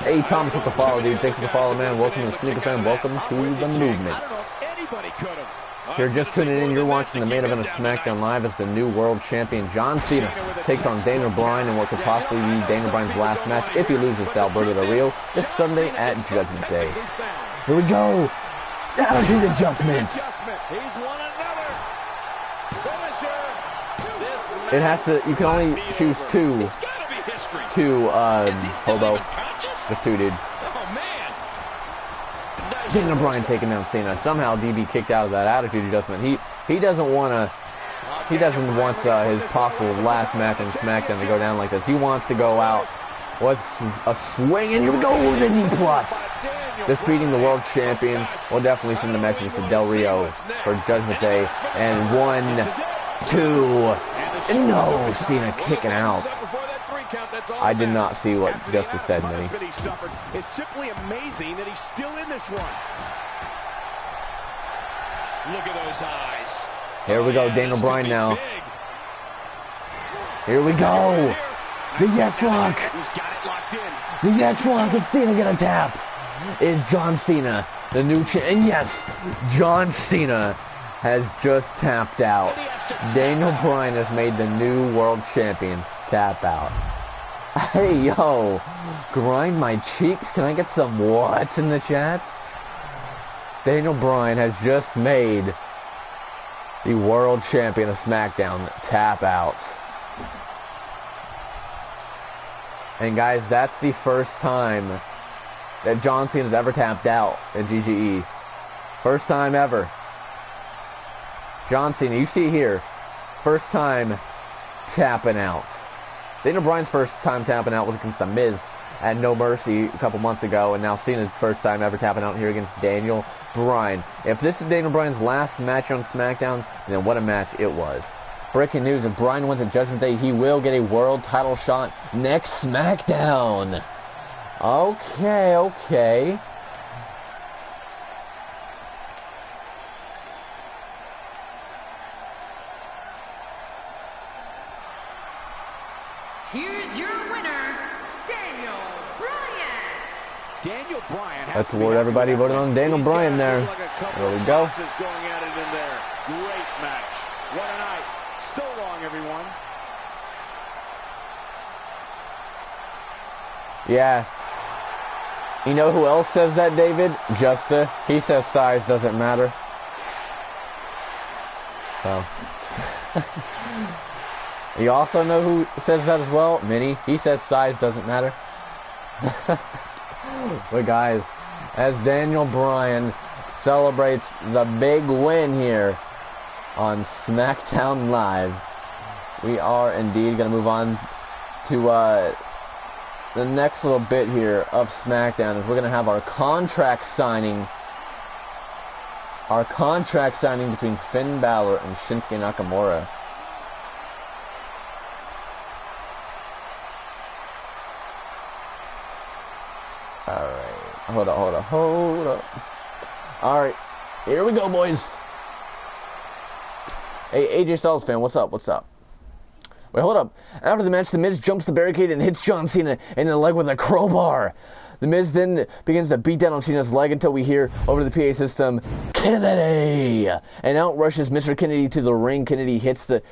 Hey, Thomas with the follow, dude. Thanks for the follow, man. Welcome to Sneaker Fan. Welcome to the movement. I don't know if anybody could have. If you're just tuning in, you're watching the main event of SmackDown Live as the new world champion John Cena takes on Daniel Bryan in what could possibly be Daniel Bryan's last match if he loses to Alberto Del Rio this Sunday at Judgment Day. Here we go. Attitude adjustment. He's won another. It has to, you can only choose two. It's gotta be history. Two, Is he still hobo. even conscious? Just two, dude. Oh, man. Nice Daniel Bryan reversal. taking down Cena. Somehow DB kicked out of that attitude adjustment. He doesn't want to. He doesn't want his possible last match on SmackDown to go down like this. He wants to go out. What's a swing? And here we go with a knee plus. Defeating the world champion. We'll definitely send the message to Del Rio for Judgment Day. And 1, 2. No, Cena kicking out. I did not see what Justice said, Minnie. It's simply amazing that he's still in this one. Look at those eyes. Here we go, Daniel Bryan now. Here we go. The yes lock. He's got it locked in. The yes lock. Is Cena gonna tap? Is John Cena the new and yes, John Cena has just tapped out. Daniel Bryan has made the new world champion tap out. Hey, yo, grind my cheeks. Can I get some what's in the chat? Daniel Bryan has just made the world champion of SmackDown tap out. And guys, that's the first time that John Cena has ever tapped out at GGE. First time ever. John Cena, you see here, first time tapping out. Daniel Bryan's first time tapping out was against The Miz at No Mercy a couple months ago, and now Cena's first time ever tapping out here against Daniel Bryan. If this is Daniel Bryan's last match on SmackDown, then what a match it was. Breaking news, if Bryan wins at Judgment Day, he will get a world title shot next SmackDown. Okay. Here's your winner, Daniel Bryan. Daniel Bryan. That's the word everybody voted on Daniel Bryan there. There we go. Going at it in there. Great match. What a night. So long, everyone. Yeah. You know who else says that, David? Justa. He says size doesn't matter. So. You also know who says that as well? Minnie. He says size doesn't matter. But guys, as Daniel Bryan celebrates the big win here on SmackDown Live, we are indeed going to move on to the next little bit here of SmackDown. Is we're going to have our contract signing between Finn Balor and Shinsuke Nakamura. Alright, hold up. Alright, here we go, boys. Hey, AJ Styles fan, what's up? Wait, hold up. After the match, The Miz jumps the barricade and hits John Cena in the leg with a crowbar. The Miz then begins to beat down on Cena's leg until we hear over the PA system, Kennedy! And out rushes Mr. Kennedy to the ring. Kennedy gets to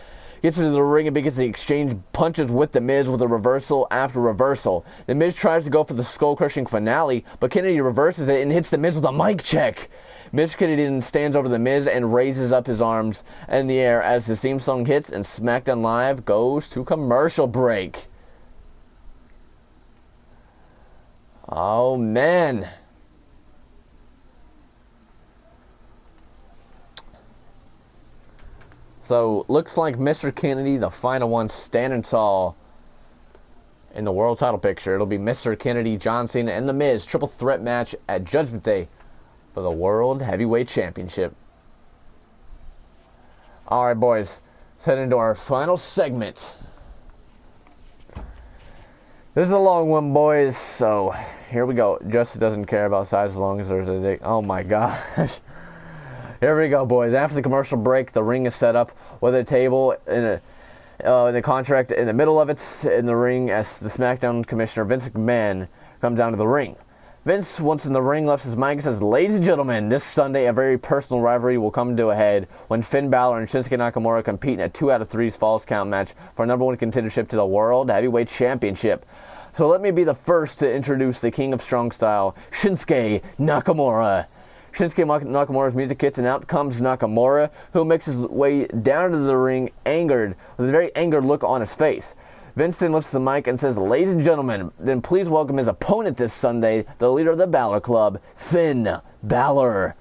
the ring and begins to exchange punches with The Miz with a reversal after reversal. The Miz tries to go for the skull-crushing finale, but Kennedy reverses it and hits The Miz with a mic check. Mr. Kennedy then stands over The Miz and raises up his arms in the air as the theme song hits and SmackDown Live goes to commercial break. Oh, man. So, looks like Mr. Kennedy, the final one, standing tall in the world title picture. It'll be Mr. Kennedy, John Cena, and The Miz triple threat match at Judgment Day for the World Heavyweight Championship. Alright, boys. Let's head into our final segment. This is a long one, boys, so here we go. Justin doesn't care about size as long as there's a dick. Oh my gosh. Here we go, boys. After the commercial break, the ring is set up with a table in the contract in the middle of it in the ring as the SmackDown commissioner Vince McMahon comes down to the ring. Vince, once in the ring, lifts his mic and says, "Ladies and gentlemen, this Sunday a very personal rivalry will come to a head when Finn Balor and Shinsuke Nakamura compete in a 2 out of 3 falls count match for number 1 contendership to the World Heavyweight Championship. So let me be the first to introduce the King of Strong Style, Shinsuke Nakamura." Shinsuke Nakamura's music hits, and out comes Nakamura, who makes his way down to the ring angered, with a very angered look on his face. Vince then lifts the mic and says, "Ladies and gentlemen, then please welcome his opponent this Sunday, the leader of the Balor Club, Finn Balor."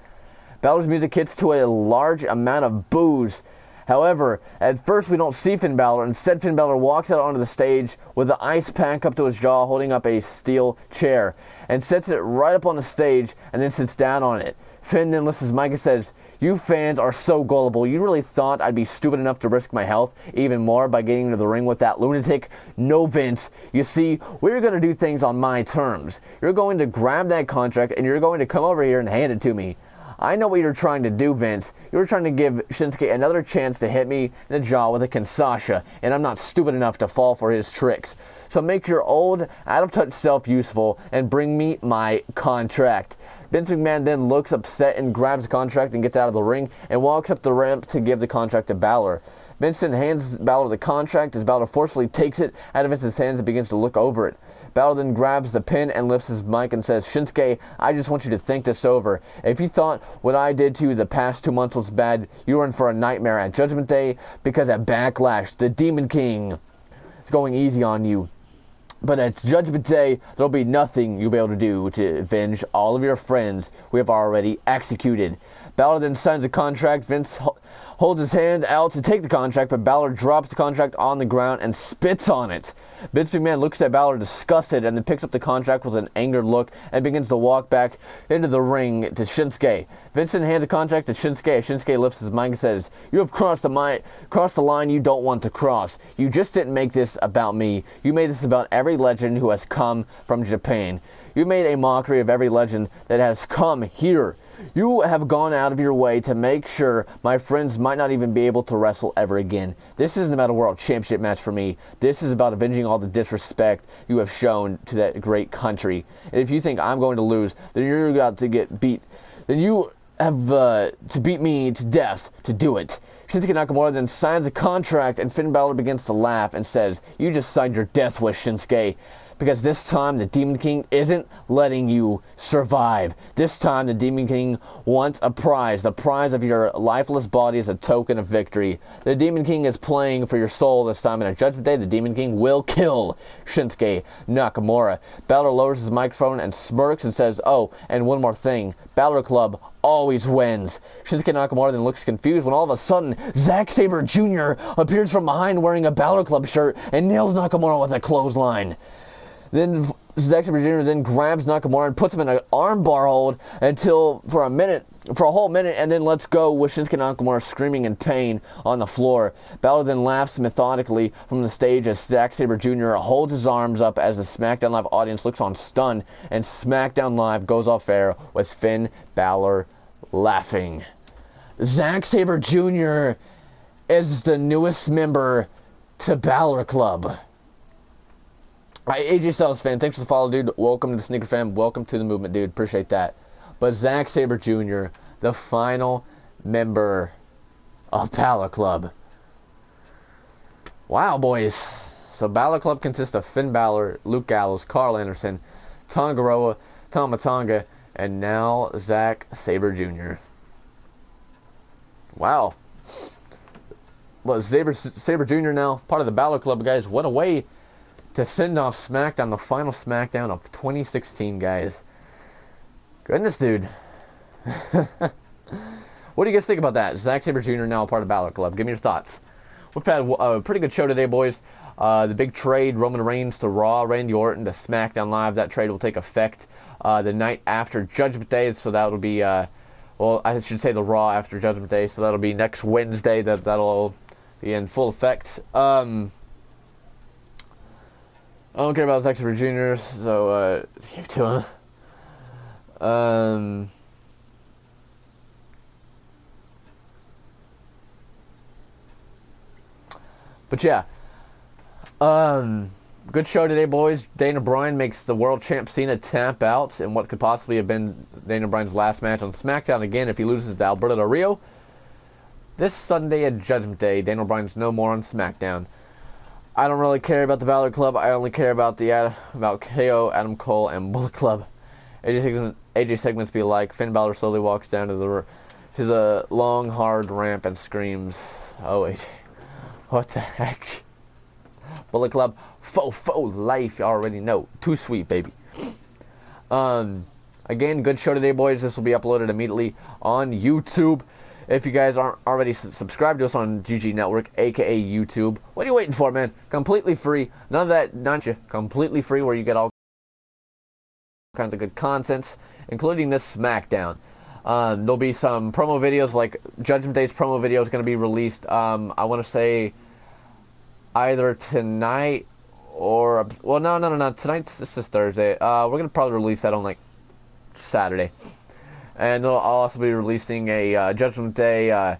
Balor's music hits to a large amount of boos. However, at first we don't see Finn Balor. Instead, Finn Balor walks out onto the stage with the ice pack up to his jaw, holding up a steel chair, and sets it right up on the stage and then sits down on it. Finn then lifts his mic and says, "You fans are so gullible. You really thought I'd be stupid enough to risk my health even more by getting into the ring with that lunatic? No, Vince. You see, we're going to do things on my terms. You're going to grab that contract and you're going to come over here and hand it to me. I know what you're trying to do, Vince. You're trying to give Shinsuke another chance to hit me in the jaw with a Kinshasa, and I'm not stupid enough to fall for his tricks. So make your old, out-of-touch self useful and bring me my contract." Vince McMahon then looks upset and grabs the contract and gets out of the ring and walks up the ramp to give the contract to Balor. Vince then hands Balor the contract as Balor forcefully takes it out of Vince's hands and begins to look over it. Balor then grabs the pin and lifts his mic and says, "Shinsuke, I just want you to think this over. If you thought what I did to you the past 2 months was bad, you were in for a nightmare at Judgment Day, because at Backlash, the Demon King is going easy on you. But at Judgment Day, there'll be nothing you'll be able to do to avenge all of your friends we have already executed." Balor then signs the contract. Vince holds his hand out to take the contract, but Balor drops the contract on the ground and spits on it. Vince McMahon looks at Balor disgusted and then picks up the contract with an angered look and begins to walk back into the ring to Shinsuke. Vince then hands the contract to Shinsuke. Shinsuke lifts his mic and says, "You have crossed the line you don't want to cross. You just didn't make this about me. You made this about every legend who has come from Japan. You made a mockery of every legend that has come here. You have gone out of your way to make sure my friends might not even be able to wrestle ever again. This isn't about a world championship match for me. This is about avenging all the disrespect you have shown to that great country. And if you think I'm going to lose, then you're about to get beat. Then you have to beat me to death to do it." Shinsuke Nakamura then signs the contract, and Finn Balor begins to laugh and says, "You just signed your death wish, Shinsuke. Because this time the Demon King isn't letting you survive. This time the Demon King wants a prize. The prize of your lifeless body as a token of victory. The Demon King is playing for your soul this time, and at Judgment Day the Demon King will kill Shinsuke Nakamura." Balor lowers his microphone and smirks and says, "Oh, and one more thing. Balor Club always wins." Shinsuke Nakamura then looks confused when all of a sudden Zack Sabre Jr. appears from behind wearing a Balor Club shirt and nails Nakamura with a clothesline. Then Zack Sabre Jr. then grabs Nakamura and puts him in an armbar hold for a whole minute, and then lets go with Shinsuke Nakamura screaming in pain on the floor. Balor then laughs methodically from the stage as Zack Sabre Jr. holds his arms up as the SmackDown Live audience looks on stunned, and SmackDown Live goes off air with Finn Balor laughing. Zack Sabre Jr. is the newest member to Balor Club. Alright, AJ Styles fan, thanks for the follow, dude. Welcome to the Sneaker Fam. Welcome to the movement, dude. Appreciate that. But Zack Sabre Jr., the final member of Balor Club. Wow, boys. So Balor Club consists of Finn Balor, Luke Gallows, Carl Anderson, Tonga Loa, Tama Tonga, and now Zack Sabre Jr. Wow. Well, Sabre Jr. now part of the Balor Club, guys. What a way to send off SmackDown, the final SmackDown of 2016, guys. Goodness, dude. What do you guys think about that? Zack Sabre Jr. now a part of Balor Club. Give me your thoughts. We've had a pretty good show today, boys. The big trade, Roman Reigns to Raw, Randy Orton to SmackDown Live. That trade will take effect the night after Judgment Day, so that'll be, well, I should say the Raw after Judgment Day, so that'll be next Wednesday. That'll be in full effect. I don't care about Zack Sabre Jr., so, give it to him. But yeah, good show today, boys. Dana Bryan makes the world champ Cena tap out in what could possibly have been Dana Bryan's last match on SmackDown. Again, if he loses to Alberto Del Rio this Sunday at Judgment Day, Dana Bryan's no more on SmackDown. I don't really care about the Balor Club. I only care about KO, Adam Cole, and Bullet Club. AJ segments be like, Finn Balor slowly walks down to the long, hard ramp and screams, "Oh, AJ, what the heck?" Bullet Club, faux life, you already know. Too sweet, baby. Again, good show today, boys. This will be uploaded immediately on YouTube. If you guys aren't already subscribed to us on GGE Network, aka YouTube, what are you waiting for, man? Completely free. None of that, not you. Completely free, where you get all kinds of good content, including this Smackdown. There'll be some promo videos, like Judgment Day's promo video is going to be released, I want to say, either tonight or, well, no. This is Thursday. We're going to probably release that on, like, Saturday. And I'll also be releasing a Judgment Day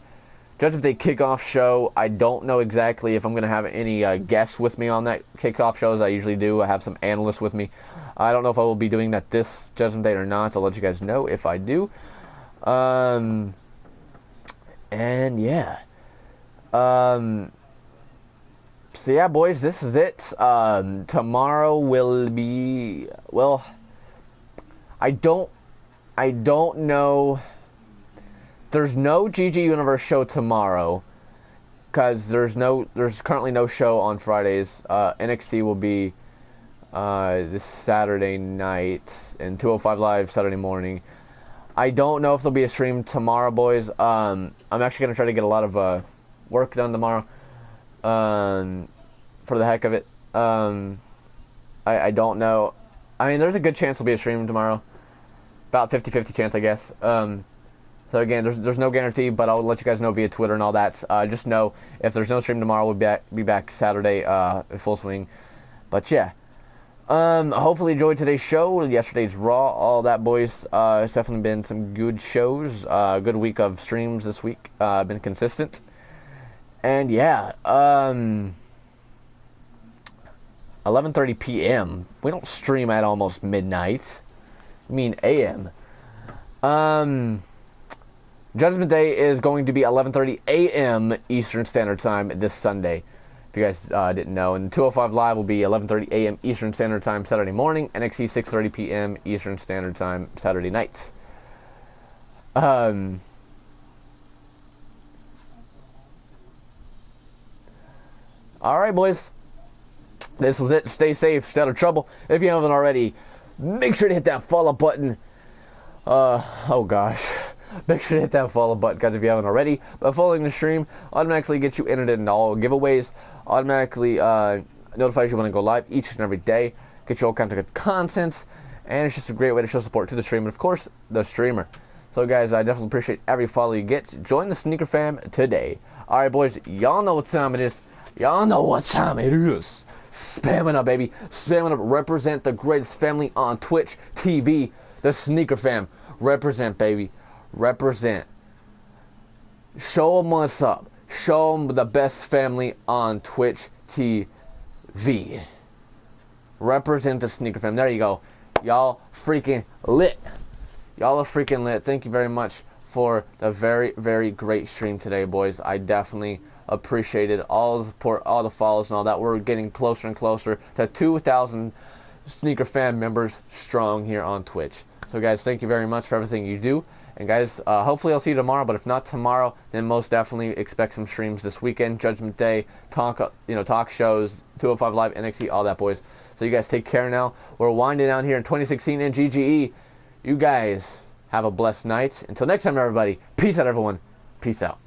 kickoff show. I don't know exactly if I'm going to have any guests with me on that kickoff show, as I usually do. I have some analysts with me. I don't know if I will be doing that this Judgment Day or not. I'll let you guys know if I do. And yeah. So yeah, boys, this is it. Tomorrow will be, well, I don't know. There's no GG Universe show tomorrow because there's currently no show on Fridays. NXT will be this Saturday night and 205 Live Saturday morning. I don't know if there'll be a stream tomorrow, boys. I'm actually gonna try to get a lot of work done tomorrow. For the heck of it. I don't know. I mean, there's a good chance there'll be a stream tomorrow. About 50-50 chance, I guess. So again, there's no guarantee, but I'll let you guys know via Twitter and all that. Just know if there's no stream tomorrow, we'll be back Saturday in full swing. But yeah. Hopefully enjoyed today's show, yesterday's Raw, all that, boys. It's definitely been some good shows. Good week of streams this week. Been consistent. And yeah, 11:30 p.m. We don't stream at almost midnight. I mean a.m. Judgment Day is going to be 11:30 a.m. Eastern Standard Time this Sunday, if you guys didn't know. And 205 Live will be 11:30 a.m. Eastern Standard Time Saturday morning. NXT 6:30 p.m. Eastern Standard Time Saturday nights. Alright, boys. This was it. Stay safe. Stay out of trouble. If you haven't already, make sure to hit that follow button. Oh gosh. Make sure to hit that follow button, guys, if you haven't already. But following the stream automatically gets you entered into all giveaways. Automatically notifies you when I go live each and every day. Get you all kinds of good content. And it's just a great way to show support to the stream and, of course, the streamer. So, guys, I definitely appreciate every follow you get. Join the Sneaker Fam today. Alright, boys. Y'all know what time it is. Y'all know what time it is. Spam it up, baby. Spam it up. Represent the greatest family on Twitch TV. The Sneaker Fam. Represent, baby. Represent. Show them what's up. Show them the best family on Twitch TV. Represent the Sneaker Fam. There you go. Y'all freaking lit. Y'all are freaking lit. Thank you very much for the very, very great stream today, boys. I definitely appreciated all the support, all the follows and all that. We're getting closer and closer to 2,000 Sneaker Fan members strong here on Twitch. So, guys, thank you very much for everything you do. And, guys, hopefully I'll see you tomorrow. But if not tomorrow, then most definitely expect some streams this weekend. Judgment Day, talk shows, 205 Live, NXT, all that, boys. So you guys take care now. We're winding down here in 2016 in GGE. You guys have a blessed night. Until next time, everybody. Peace out, everyone. Peace out.